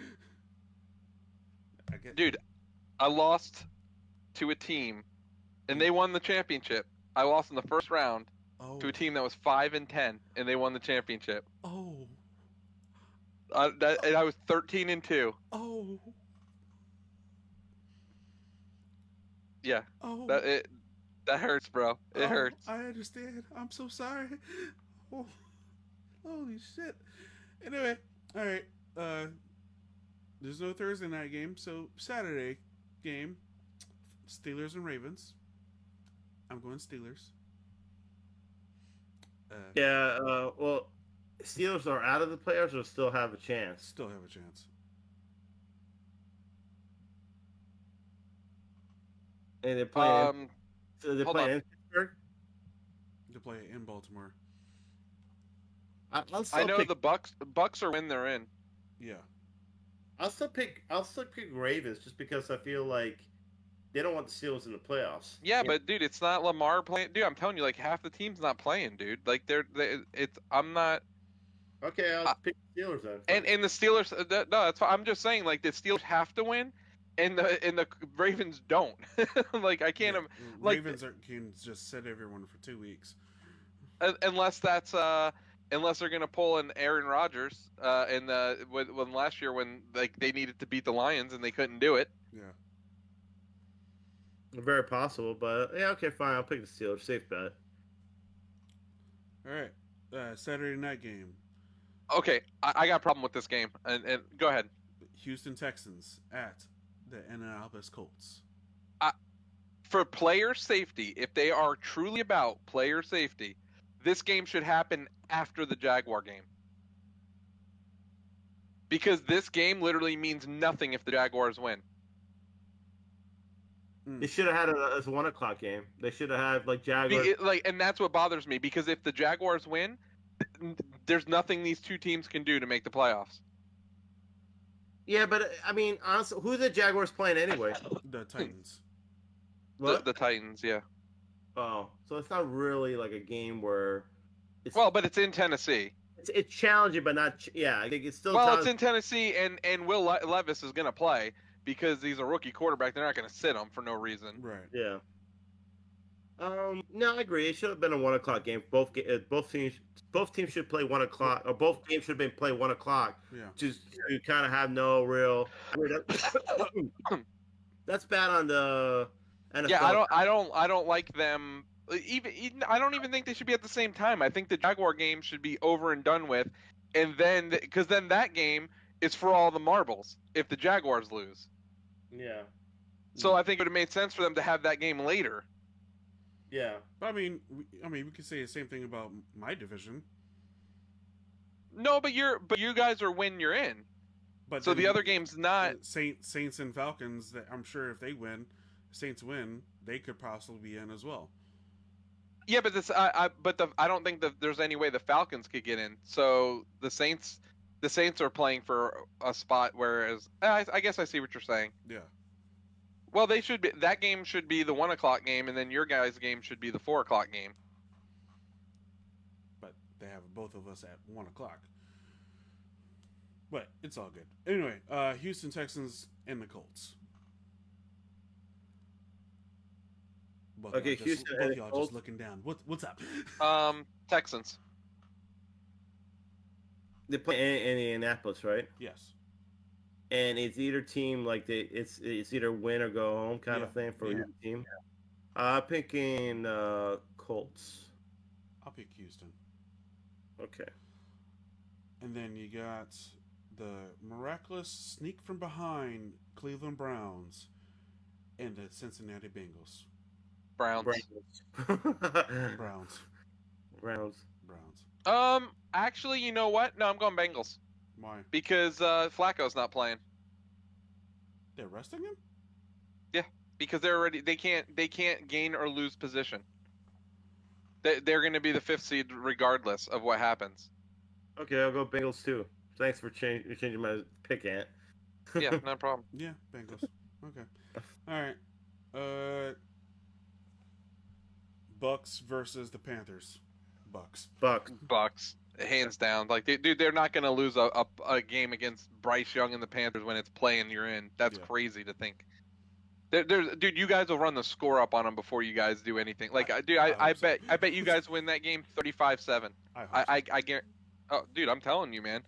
Dude, I lost to a team, and they won the championship. I lost in the first round Oh. to a team that was 5-10, and they won the championship. Oh. And I was 13-2. Oh. Yeah. Oh. That hurts, bro. It hurts. I understand. I'm so sorry. Oh. Holy shit. Anyway, all right. There's no Thursday night game, so Saturday game, Steelers and Ravens. I'm going Steelers. Well, Steelers are out of the playoffs or still have a chance? Still have a chance. And they're playing. So they're hold playing on. in Pittsburgh. To play in Baltimore. I know the Bucks are when they're in. Yeah. I'll still pick Ravens just because I feel like they don't want the Steelers in the playoffs. Yeah, but dude, it's not Lamar playing. Dude, I'm telling you, like half the team's not playing, dude. Like I'm not. Okay, I'll pick the Steelers then. And the Steelers, no, that's fine. I'm just saying, like the Steelers have to win, and the Ravens don't. Like I can't. Yeah. Like Ravens can just sit everyone for 2 weeks. unless that's unless they're gonna pull an Aaron Rodgers when last year when like they needed to beat the Lions and they couldn't do it. Yeah. Very possible, but yeah, okay, fine. I'll pick the Steelers. Safe bet. All right. Saturday night game. Okay, I got a problem with this game, and go ahead. Houston Texans at the Indianapolis Colts. For player safety, if they are truly about player safety, this game should happen after the Jaguar game. Because this game literally means nothing if the Jaguars win. They should have had it as a 1 o'clock game. They should have had like Jaguars. And that's what bothers me, because if the Jaguars win, there's nothing these two teams can do to make the playoffs. Yeah, but I mean, honestly, who are the Jaguars playing anyway? The Titans. What? The Titans, yeah. Oh, so it's not really like a game where it's But it's in Tennessee. it's challenging, but not. Yeah, I think it's still. Well, it's in Tennessee, and Will Levis is going to play because he's a rookie quarterback. They're not going to sit him for no reason. Right. Yeah. No, I agree. It should have been a 1 o'clock game. Both teams should play 1 o'clock, or both games should have been played 1 o'clock. Yeah. To kind of have no real. I mean, that's bad on the NFL. Yeah, I don't like them. Even I don't even think they should be at the same time. I think the Jaguar game should be over and done with, and then because then that game is for all the marbles if the Jaguars lose. Yeah. So I think it would have made sense for them to have that game later. Yeah. But I mean, we could say the same thing about my division. No, but you guys are when you're in. But so the other game's not Saints and Falcons. That I'm sure if they win, Saints win, they could possibly be in as well. Yeah, but I don't think that there's any way the Falcons could get in. So the Saints are playing for a spot, whereas I guess I see what you're saying. Yeah. Well, that game should be the 1 o'clock game, and then your guys' game should be the 4 o'clock game. But they have both of us at 1 o'clock. But it's all good. Anyway, Houston Texans and the Colts. Both Okay, y'all Houston both and y'all Colts. just looking down. What's up? Texans. They play in Indianapolis, right? Yes. And it's either team like it's either win or go home kind of thing for either team. I'm picking Colts. I'll pick Houston. Okay. And then you got the miraculous sneak from behind Cleveland Browns and the Cincinnati Bengals. Browns. Browns. Actually, you know what? No, I'm going Bengals. Why? Because Flacco's not playing. They're resting him? Yeah, because they can't gain or lose position. They're going to be the 5th seed regardless of what happens. Okay, I'll go Bengals too. Thanks for changing my pick, Ant. Yeah, no problem. Yeah, Bengals. Okay. All right. Bucks versus the Panthers. Bucks. Bucks. Hands down. Like, dude, they're not going to lose a game against Bryce Young and the Panthers when it's playing you're in. That's crazy to think. Dude, you guys will run the score up on them before you guys do anything. Like, dude, I I hope so. bet you guys win that game 35-7. I guarantee. Oh, dude, I'm telling you, man.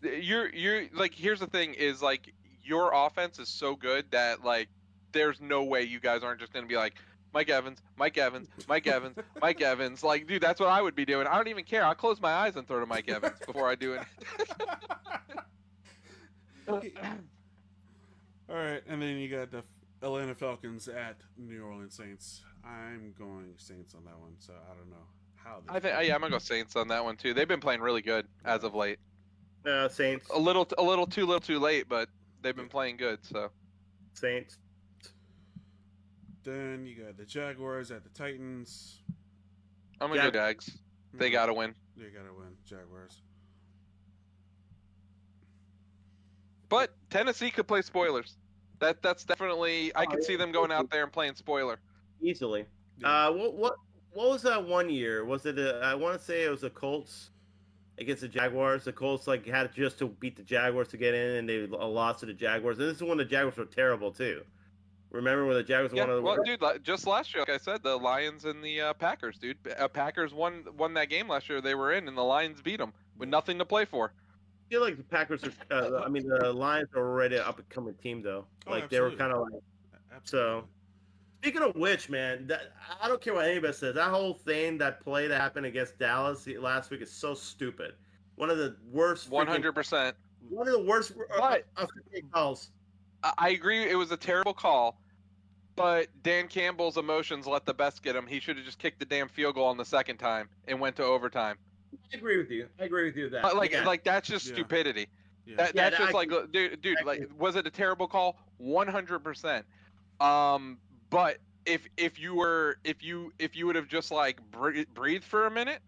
You're like, here's the thing: is like your offense is so good that like there's no way you guys aren't just gonna be like Mike Evans, Mike Evans, Mike Evans, Mike Evans. Like, dude, that's what I would be doing. I don't even care. I'll close my eyes and throw to Mike Evans before I do it. All right, and then you got the Atlanta Falcons at New Orleans Saints. I'm going Saints on that one, so I don't know how. I think I'm gonna go Saints on that one too. They've been playing really good as of late. Saints. A little too late, but they've been playing good. So Saints. Then you got the Jaguars at the Titans. I'm gonna go Jags. They gotta win. They gotta win, Jaguars. But Tennessee could play spoilers. That's definitely. I could see them going out there and playing spoiler easily. Yeah. What was that one year? Was it? I want to say it was the Colts against the Jaguars. The Colts like had just to beat the Jaguars to get in, and they lost to the Jaguars. And this is when the Jaguars were terrible too. Remember when the Jaguars were one of the? Well, dude, just last year, like I said, the Lions and the Packers, dude. Packers won that game last year. They were in, and the Lions beat them with nothing to play for. I feel like the Packers are. I mean, the Lions are already an up and coming team though. Like they were kind of like. Absolutely. So, speaking of which, man, I don't care what anybody says. That whole thing, that play that happened against Dallas last week is so stupid. One of the worst. 100%. One of the worst calls. I agree. It was a terrible call, but Dan Campbell's emotions let the best get him. He should have just kicked the damn field goal on the second time and went to overtime. I agree with you. That. Like that's just stupidity. Yeah. That's just like, dude. Like, was it a terrible call? 100%. But if you would have just like breathed for a minute,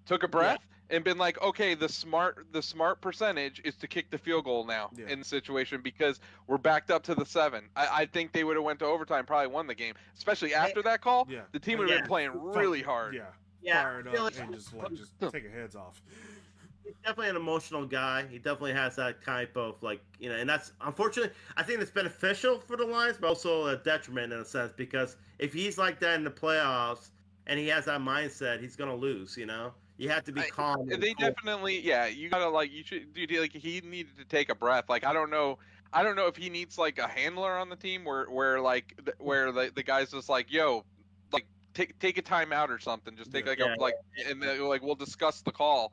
took a breath, and been like, okay, the smart percentage is to kick the field goal now in the situation because we're backed up to the 7. I think they would have went to overtime, probably won the game. Especially after that call, the team would have been playing really hard. Fired up and just take your heads off. He's definitely an emotional guy. He definitely has that type of like, and that's unfortunately, I think it's beneficial for the Lions, but also a detriment in a sense because if he's like that in the playoffs and he has that mindset, he's gonna lose. You have to be calm. They definitely, you gotta you should, dude. Like he needed to take a breath. Like I don't know if he needs like a handler on the team where the guy's just like, yo, like take a timeout or something. Just take and then, we'll discuss the call.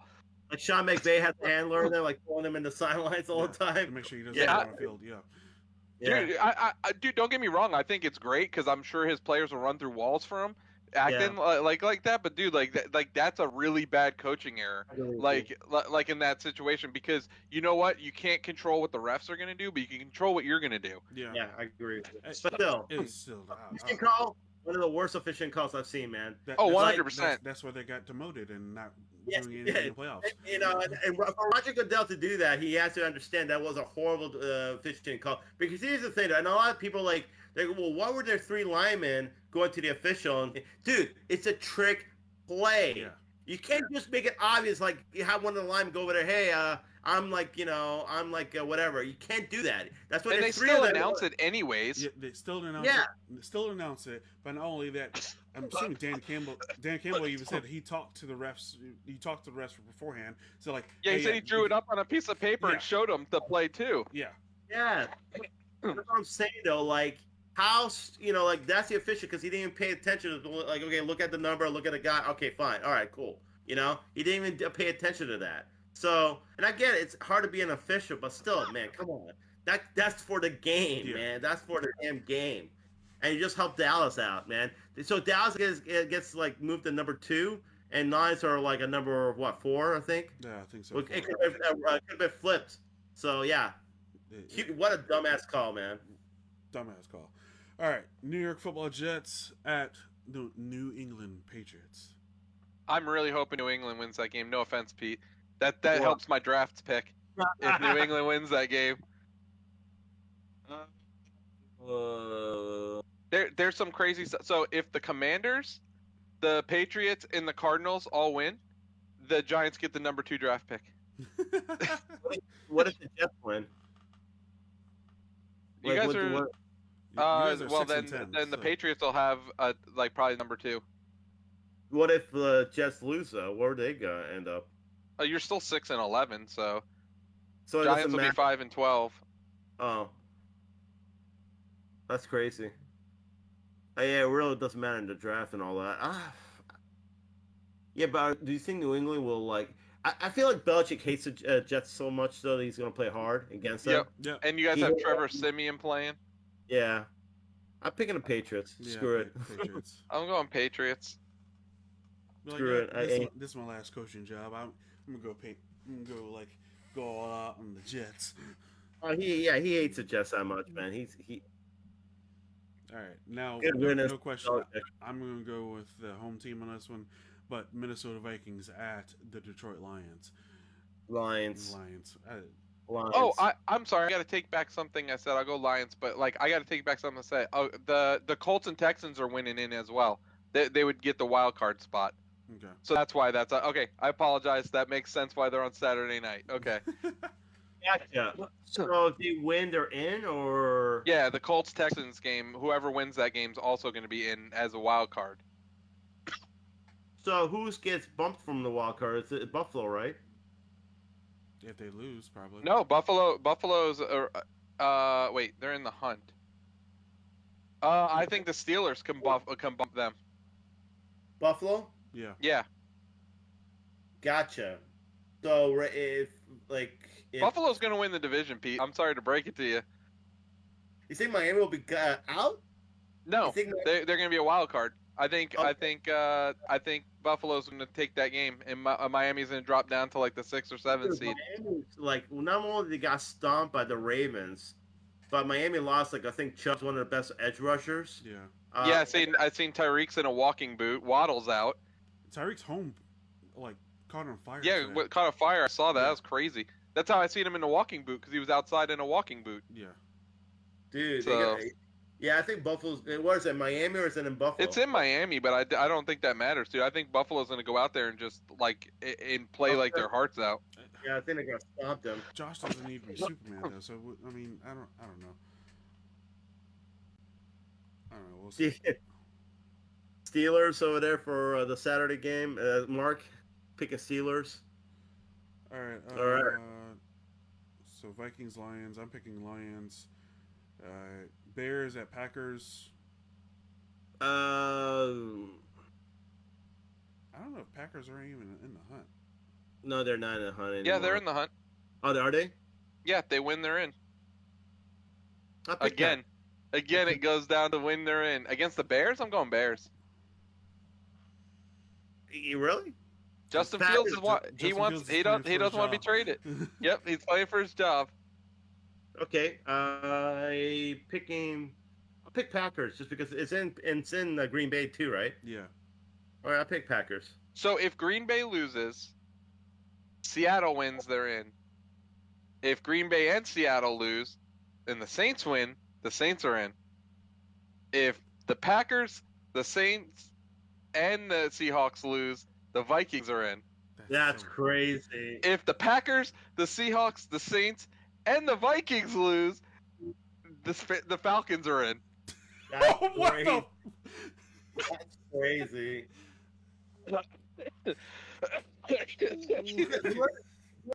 Like Sean McVay has a handler, and they're like pulling him in the sidelines all the time. To make sure he doesn't go on the field. Dude, dude, don't get me wrong. I think it's great because I'm sure his players will run through walls for him, acting like that. But dude, that's a really bad coaching error. Like in that situation, because you know what, you can't control what the refs are gonna do, but you can control what you're gonna do. Yeah, I agree. But still, it's still call. One of the worst efficient calls I've seen, man. 100%. That's why they got demoted and not doing anything in the playoffs. And for Roger Goodell to do that, he has to understand that was a horrible officiating call. Because here's the thing, and a lot of people they go, well, why were there 3 linemen going to the official? And, dude, it's a trick play. Yeah. You can't just make it obvious, like you have one of the linemen go over there, hey, I'm whatever. You can't do that. That's what. And they still announce it anyways. Yeah, they still announce it. But not only that, I'm assuming Dan Campbell even said he talked to the refs. He talked to the refs beforehand. So like, he said he drew it up on a piece of paper and showed them the play too. Yeah. Yeah. That's what I'm saying though. Like how that's the official because he didn't even pay attention to like okay, look at the number, look at the guy. Okay, fine, all right, cool. He didn't even pay attention to that. So, and I get it, it's hard to be an official, but still, man, come on. That's for the game, man. That's for the damn game. And you just help Dallas out, man. So Dallas gets like moved to number 2, and Lions are like a number 4, I think. Yeah, I think so. It could have been flipped. So yeah, what a dumbass call, man. Dumbass call. All right, New York Football Jets at the New England Patriots. I'm really hoping New England wins that game. No offense, Pete. That helps my draft pick if New England wins that game. There's some crazy stuff. So if the Commanders, the Patriots, and the Cardinals all win, the Giants get the number 2 draft pick. What if the Jets win? You guys are. You guys are Well 6 and then 10. the so- Patriots will have like probably number 2. What if the Jets lose though? Where are they gonna end up? You're still 6 and 11, so So it Giants doesn't will be matter. 5 and 12. Oh, that's crazy. Yeah, it really doesn't matter in the draft and all that. Yeah, but do you think New England will like? I feel like Belichick hates the Jets so much though that he's gonna play hard against them. Yep. Yeah. And you guys He- have Trevor Simeon playing. Yeah, I'm picking the Patriots. Yeah, Screw it. Patriots. I'm going Patriots. Be like, Screw yeah, it. this is my last coaching job. I'm gonna go pay. I'm gonna go all out on the Jets. Oh, he hates the Jets that much, man. He. All right, now Good riddance, no question. Belichick. I'm gonna go with the home team on this one, but Minnesota Vikings at the Detroit Lions. Lions. Lions. Oh, I'm sorry. I got to take back something I said. I'll go Lions, but like I got to take back something I said. Oh, the Colts and Texans are winning in as well. They would get the wild card spot. Okay. So that's why that's okay. I apologize. That makes sense why they're on Saturday night. Okay. Gotcha. So if they win, they're in, or Yeah, the Colts Texans game. Whoever wins that game is also going to be in as a wild card. so who gets bumped from the wild card? It's Buffalo, right? If they lose, probably. No, Buffalo's. Wait, they're in the hunt. I think the Steelers can bump them. Buffalo. Yeah. Yeah, Gotcha. So if Buffalo's going to win the division, Pete. I'm sorry to break it to you. you think Miami will be out? No, You think they're going to be a wild card. I think Okay. I think Buffalo's going to take that game, and Miami's going to drop down to like the 6th or 7th seed. Miami's, like not only they got stomped by the Ravens, but Miami lost. Like I think Chubb's one of the best edge rushers. Yeah. Yeah, I seen Tyreek's in a walking boot. Waddle's out. Tyreek's home, like caught on fire. Yeah, today. caught a fire. I saw that. Yeah. That was crazy. That's how I seen him in a walking boot because he was outside in a walking boot. Yeah. Dude. So- Yeah, I think Buffalo's. What is it, Miami or is it in Buffalo? It's in Miami, but I don't think that matters, dude. I think Buffalo's going to go out there and just like and play like their hearts out. Yeah, I think they're gonna stomp them. Josh doesn't need to be Superman though, so I mean, I don't know. I don't know. We'll see. Steelers over there for the Saturday game. Mark, picking Steelers. All right. All right. So Vikings, Lions. I'm picking Lions. Bears at Packers. I don't know if Packers are even in the hunt. No, they're not in the hunt anymore. Yeah, they're in the hunt. Oh, are they? Yeah, if they win, they're in. I'll pick Again, it goes down to win, they're in. Against the Bears, I'm going Bears. that. You really? Justin Packers- Fields is what Justin he wants. Fields is He playing doesn't. He for his doesn't want to be job. traded. Yep, he's playing for his job. Okay. I I'll pick Packers just because it's in Green Bay too, right? Yeah. All right, I'll pick Packers. So if Green Bay loses, Seattle wins, they're in. If Green Bay and Seattle lose, and the Saints win, the Saints are in. If the Packers, the Saints, and the Seahawks lose, the Vikings are in. That's so- crazy. If the Packers, the Seahawks, the Saints, and the Vikings lose, the Falcons are in. That's What crazy. the? That's crazy.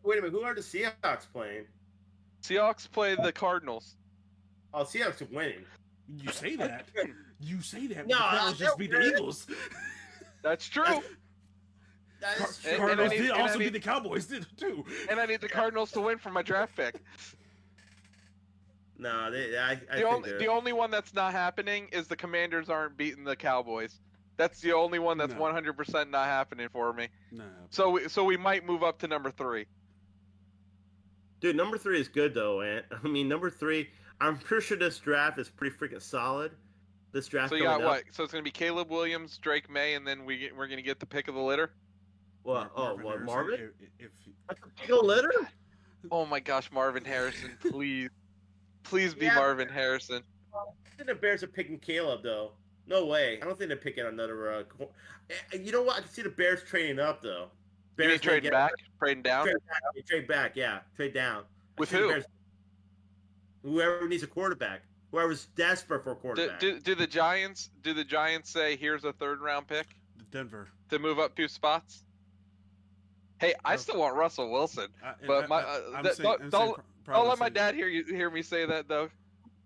Wait a minute, who are the Seahawks playing? Seahawks play the Cardinals. Oh, Seahawks are winning. You say that. You say that. No, but the Cardinals just beat the they're- Eagles. That's true. That is true. And Cardinals I need- did and I also need- beat the Cowboys did too. And I need the Cardinals to win for my draft pick. No, I think The only one that's not happening is the Commanders aren't beating the Cowboys. That's the only one that's No. 100% not happening for me. No. So we might move up to number 3. Dude, number 3 is good though, Ant. I mean, number 3. I'm pretty sure this draft is pretty freaking solid. This draft. So you got coming up. what? So it's gonna be Caleb Williams, Drake May, and then we're gonna get the pick of the litter. What? Harrison, Marvin? If Go litter? Oh my gosh, Marvin Harrison, please be Yeah. Marvin Harrison. I think the Bears are picking Caleb though. No way. I don't think they're picking another. You know what? I can see the Bears trading up though. You mean may trading get- back, trading down? Trade back, yeah. Trade down. I With see the who? Bears- whoever needs a quarterback. whoever's desperate for a quarterback. Do the Giants say here's a 3rd round pick Denver. to move up 2 spots? Hey, I No. still want Russell Wilson, but don't let my dad hear me say that though.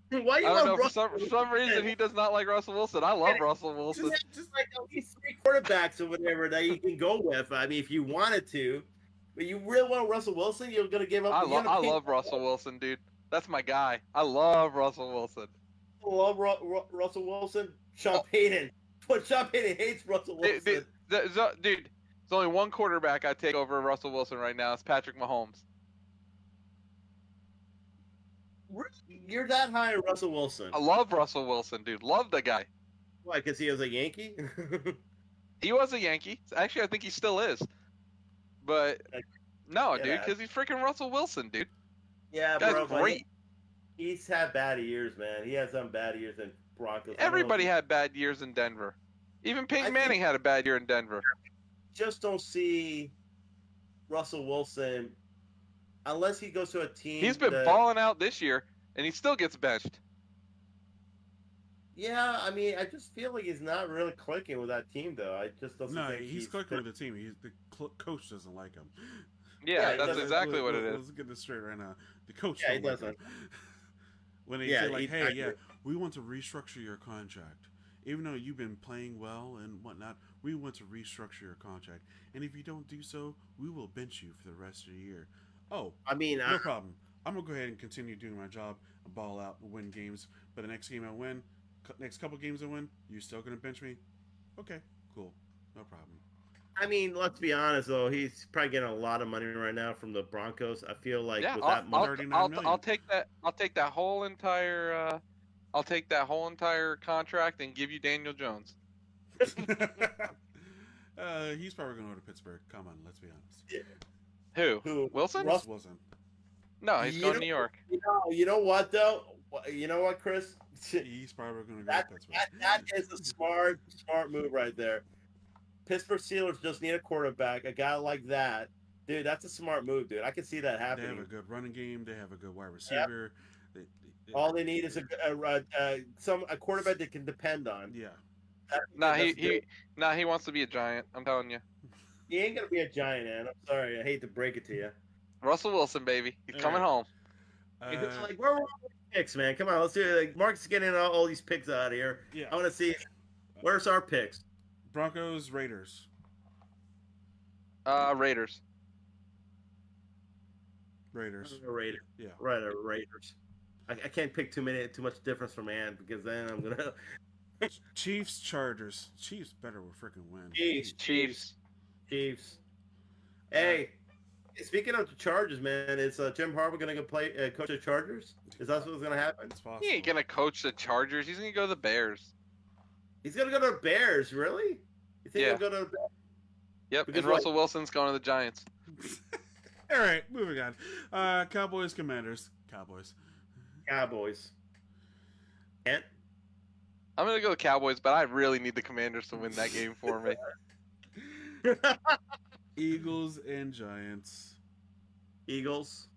Why you I don't love know, Russell for some reason he does not like Russell Wilson. I love Russell Wilson. Just like at least 3 quarterbacks or whatever that you can go with. I mean, if you wanted to, but you really want Russell Wilson, you're gonna give up. I love Russell Wilson, dude. That's my guy. I love Russell Wilson. Love Russell Wilson. Sean Payton. But Sean Payton hates Russell Wilson. Dude, there's only one quarterback I take over Russell Wilson right now. It's Patrick Mahomes. You're that high on Russell Wilson. I love Russell Wilson, dude. Love the guy. Why? Because he was a Yankee? He was a Yankee. Actually, I think he still is. But no, dude, because he's freaking Russell Wilson, dude. Yeah, guy's bro. Great. He's had bad years, man. He had some bad years in Broncos. Everybody had bad years in Denver. Even Peyton Manning had a bad year in Denver. Just don't see Russell Wilson unless he goes to a team. He's been balling out this year, and he still gets benched. Yeah, I mean, I just feel like he's not really clicking with that team, though. I just don't think he's clicking with the team. The coach doesn't like him. Yeah, that's exactly what it is. Let's get this straight right now. The coach he doesn't. When they say, like, hey, we want to restructure your contract. Even though you've been playing well and whatnot, we want to restructure your contract. And if you don't do so, we will bench you for the rest of the year. Oh, I mean, no problem. I'm going to go ahead and continue doing my job, ball out, win games. But the next game I win, next couple games I win, you still going to bench me? Okay, cool. No problem. I mean, let's be honest, though. He's probably getting a lot of money right now from the Broncos. I feel like with that money, I'll take that. I'll take that whole entire. I'll take that whole entire contract and give you Daniel Jones. He's probably going to go to Pittsburgh. Come on, let's be honest. Yeah. Who? Wilson? Wilson. No, he's going to New York. You know what, though? You know what, Chris? He's probably going to go to Pittsburgh. That is a smart move right there. Pittsburgh Steelers just need a quarterback, a guy like that. Dude, that's a smart move, dude. I can see that happening. They have a good running game. They have a good wide receiver. Yep. All they need is a quarterback they can depend on. Yeah. He wants to be a Giant. I'm telling you. He ain't gonna be a Giant, man. I'm sorry. I hate to break it to you. Russell Wilson, baby. He's coming home. Like, where are all these picks, man? Come on, let's do it. Like, Mark's getting all these picks out of here. Yeah. I want to see. Where's our picks? Broncos, Raiders. Raiders. Raiders. Yeah. Right, Raiders. I can't pick too much difference from Ann because then I'm gonna. Chiefs, Chargers. Chiefs better will freaking win. Chiefs. Hey, speaking of the Chargers, man, is Jim Harbaugh gonna go play coach the Chargers? Is that what's gonna happen? It's possible. He ain't gonna coach the Chargers. He's gonna go to the Bears. He's gonna go to the Bears, really? You think he'll go to the Bears? Yep, because and Russell Wilson's going to the Giants. All right, moving on. Cowboys, Commanders. Cowboys. And I'm gonna go with Cowboys, but I really need the Commanders to win that game for me. Eagles and Giants. Eagles.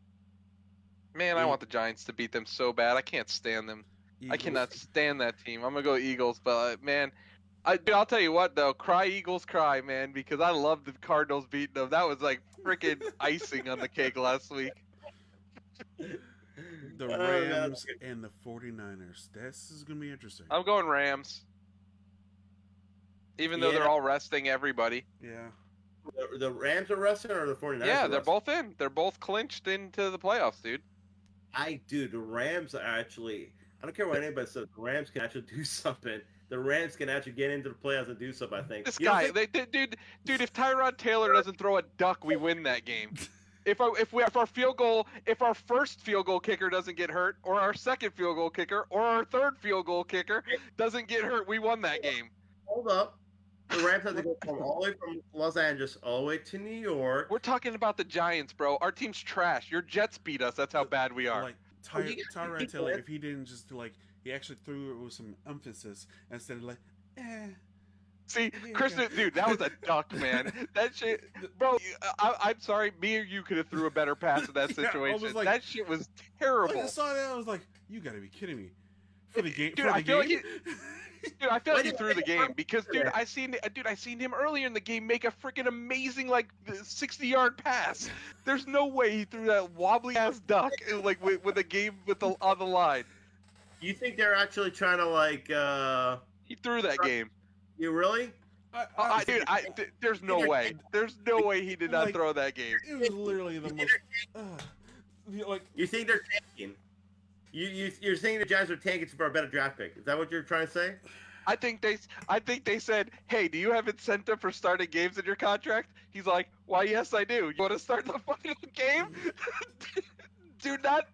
Man, I want the Giants to beat them so bad. I can't stand them. Eagles. I cannot stand that team. I'm gonna go Eagles, but man, I'll tell you what though, cry Eagles cry, man, because I love the Cardinals beating them. That was like freaking icing on the cake last week. The Rams and the 49ers. This is gonna be interesting. I'm going Rams. Even though they're all resting everybody. Yeah. The Rams are resting or the 49ers? Yeah, they're both in. They're both clinched into the playoffs, dude. The Rams are actually. I don't care what anybody says. The Rams can actually do something. The Rams can actually get into the playoffs and do something. I think. This guy, dude. If Tyrod Taylor doesn't throw a duck, we win that game. If our first field goal kicker doesn't get hurt, or our second field goal kicker, or our third field goal kicker doesn't get hurt, we won that game. Hold up. The Rams have to go all the way from Los Angeles all the way to New York. We're talking about the Giants, bro. Our team's trash. Your Jets beat us. That's how bad we are. Like Tyrod Taylor, if he didn't just he actually threw it with some emphasis instead of See, Chris, dude, that was a duck, man. That shit, bro. I'm sorry, me or you could have threw a better pass in that situation. That shit was terrible. When I saw that, I was like, "You got to be kidding me!" for the game. Dude, for the I feel game? like he threw the game because, I seen him earlier in the game make a freaking amazing 60-yard pass. There's no way he threw that wobbly ass duck with a game on the line. You think they're actually trying to He threw that game. You really? There's no way. There's no way he did not throw that game. It was literally the most. You think they're tanking? You're saying the Giants are tanking for a better draft pick? Is that what you're trying to say? I think they said, "Hey, do you have incentive for starting games in your contract?" He's like, "Why, yes, I do. You want to start the fucking game? do not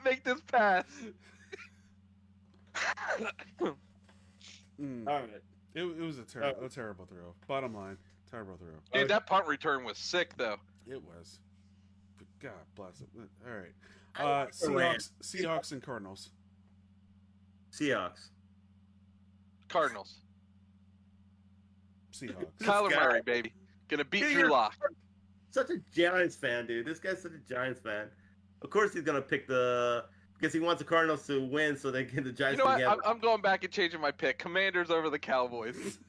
make this pass." All right. It was a terrible throw. Bottom line, terrible throw. Dude, that punt return was sick, though. It was. God bless it. All right. Seahawks and Cardinals. Seahawks. Cardinals. Seahawks. Kyler Murray, baby. Gonna beat Drew Lock. Such a Giants fan, dude. This guy's such a Giants fan. Of course he's gonna pick because he wants the Cardinals to win so they get the Giants together. Together. I'm going back and changing my pick. Commanders over the Cowboys.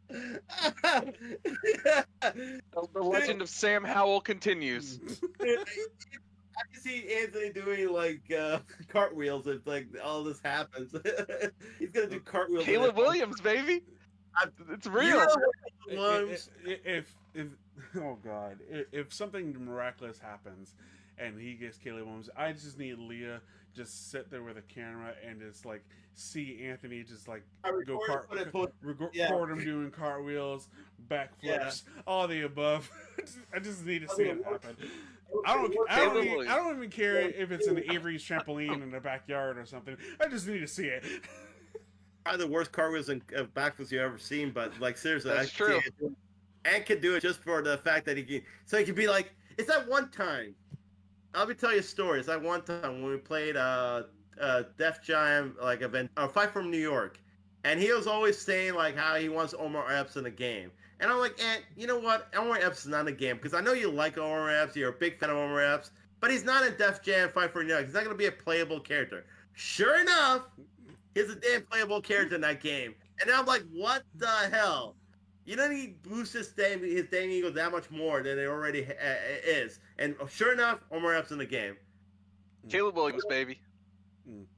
The legend of Sam Howell continues. I can see Anthony doing cartwheels if all this happens. He's gonna do cartwheels. Caleb Williams, baby. It's real. If something miraculous happens and he gets Caleb Williams, I just need Leah just sit there with a camera and just see Anthony just record him doing cartwheels, backflips, all the above. I just need to see it happen. I don't even care if it's an Avery's trampoline in the backyard or something. I just need to see it. Probably the worst cartwheels and backflips you've ever seen, but seriously, that's true. And can do it just for the fact that he can be like, it's that one time. Let me tell you a story. It's that one time when we played Def Jam event, Fight from New York, and he was always saying how he wants Omar Epps in the game, and I'm like, you know what? Omar Epps is not in the game because I know you like Omar Epps, you're a big fan of Omar Epps, but he's not in Def Jam Fight for New York. He's not going to be a playable character. Sure enough, he's a damn playable character in that game, and I'm like, what the hell? You don't need to boost his dang ego that much more than it already is. And sure enough, Omar Epps in the game. Caleb Williams, baby.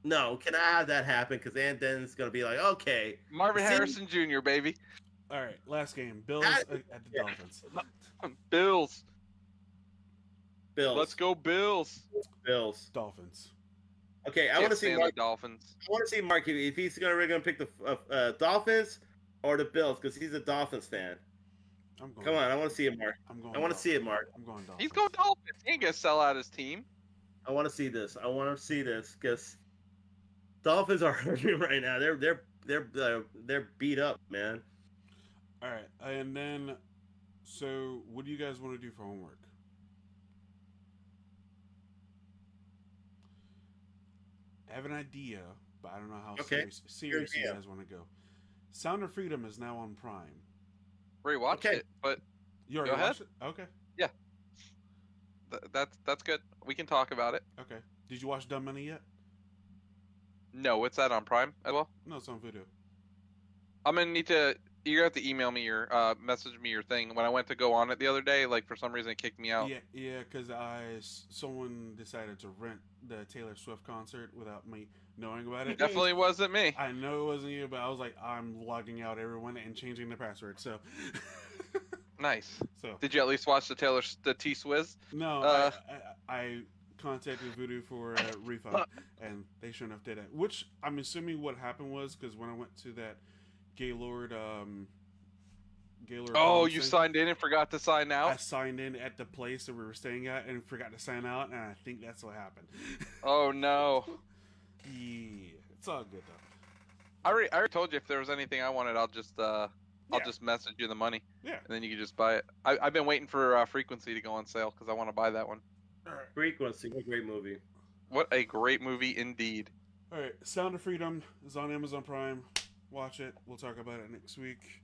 No, can I have that happen? Because then it's going to be like, okay. Marvin Harrison Jr., baby. All right, last game. Bills at the Dolphins. Bills. Bills. Let's go, Bills. Bills. Dolphins. Okay, I want to see Mark. The Dolphins. I want to see Mark if he's going to pick the Dolphins or the Bills because he's a Dolphins fan. Come on, I want to see it, Mark. I want to see it, Mark. I'm going Dolphins. He's going Dolphins. He ain't gonna sell out his team. I want to see this. I want to see this because Dolphins are hurting right now. They're beat up, man. All right, and then, so what do you guys want to do for homework? I have an idea, but I don't know how serious you guys want to go. Sound of Freedom is now on Prime. We watched it, but you already watched it? Okay. Yeah. That's good. We can talk about it. Okay. Did you watch Dumb Money yet? No, what's that on Prime as well? No, it's on Vudu. I'm gonna need to. You're gonna have to email me your message me your thing. When I went to go on it the other day, for some reason it kicked me out. Yeah, because someone decided to rent the Taylor Swift concert without me knowing about it. Definitely wasn't me. I know it wasn't you, but I was like, I'm logging out everyone and changing the password. So nice. So did you at least watch the T Swizz? No, I contacted Vudu for a refund, and they sure enough did it. Which I'm assuming what happened was because when I went to that Gaylord. Oh, you signed in and forgot to sign out? I signed in at the place that we were staying at and forgot to sign out, and I think that's what happened. Oh no. Yeah, it's all good though. I already told you if there was anything I wanted, I'll just message you the money. Yeah. And then you can just buy it. I've been waiting for Frequency to go on sale because I want to buy that one. All right. Frequency, what a great movie. What a great movie indeed. All right, Sound of Freedom is on Amazon Prime. Watch it. We'll talk about it next week.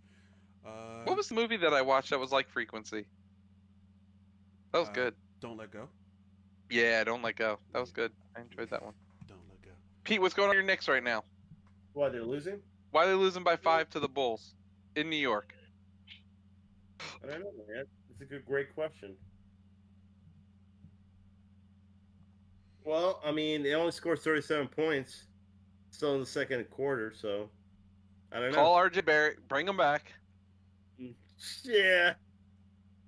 What was the movie that I watched that was like Frequency? That was good. Don't Let Go. Yeah, don't let go. That was good. I enjoyed that one. Don't let go. Pete, what's going on with your Knicks right now? Why, they're losing? Why are they losing by 5 to the Bulls in New York? I don't know, man. It's a great question. Well, I mean, they only scored 37 points still in the second quarter, so I don't know. Call RJ Barrett, bring him back. Yeah.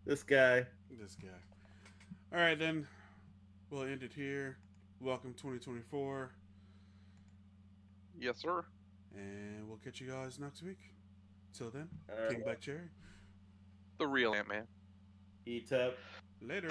This guy. This guy. All right, then. We'll end it here. Welcome 2024. Yes, sir. And we'll catch you guys next week. Till then, King Black Cherry. The real Ant-Man. E-Tep. Later.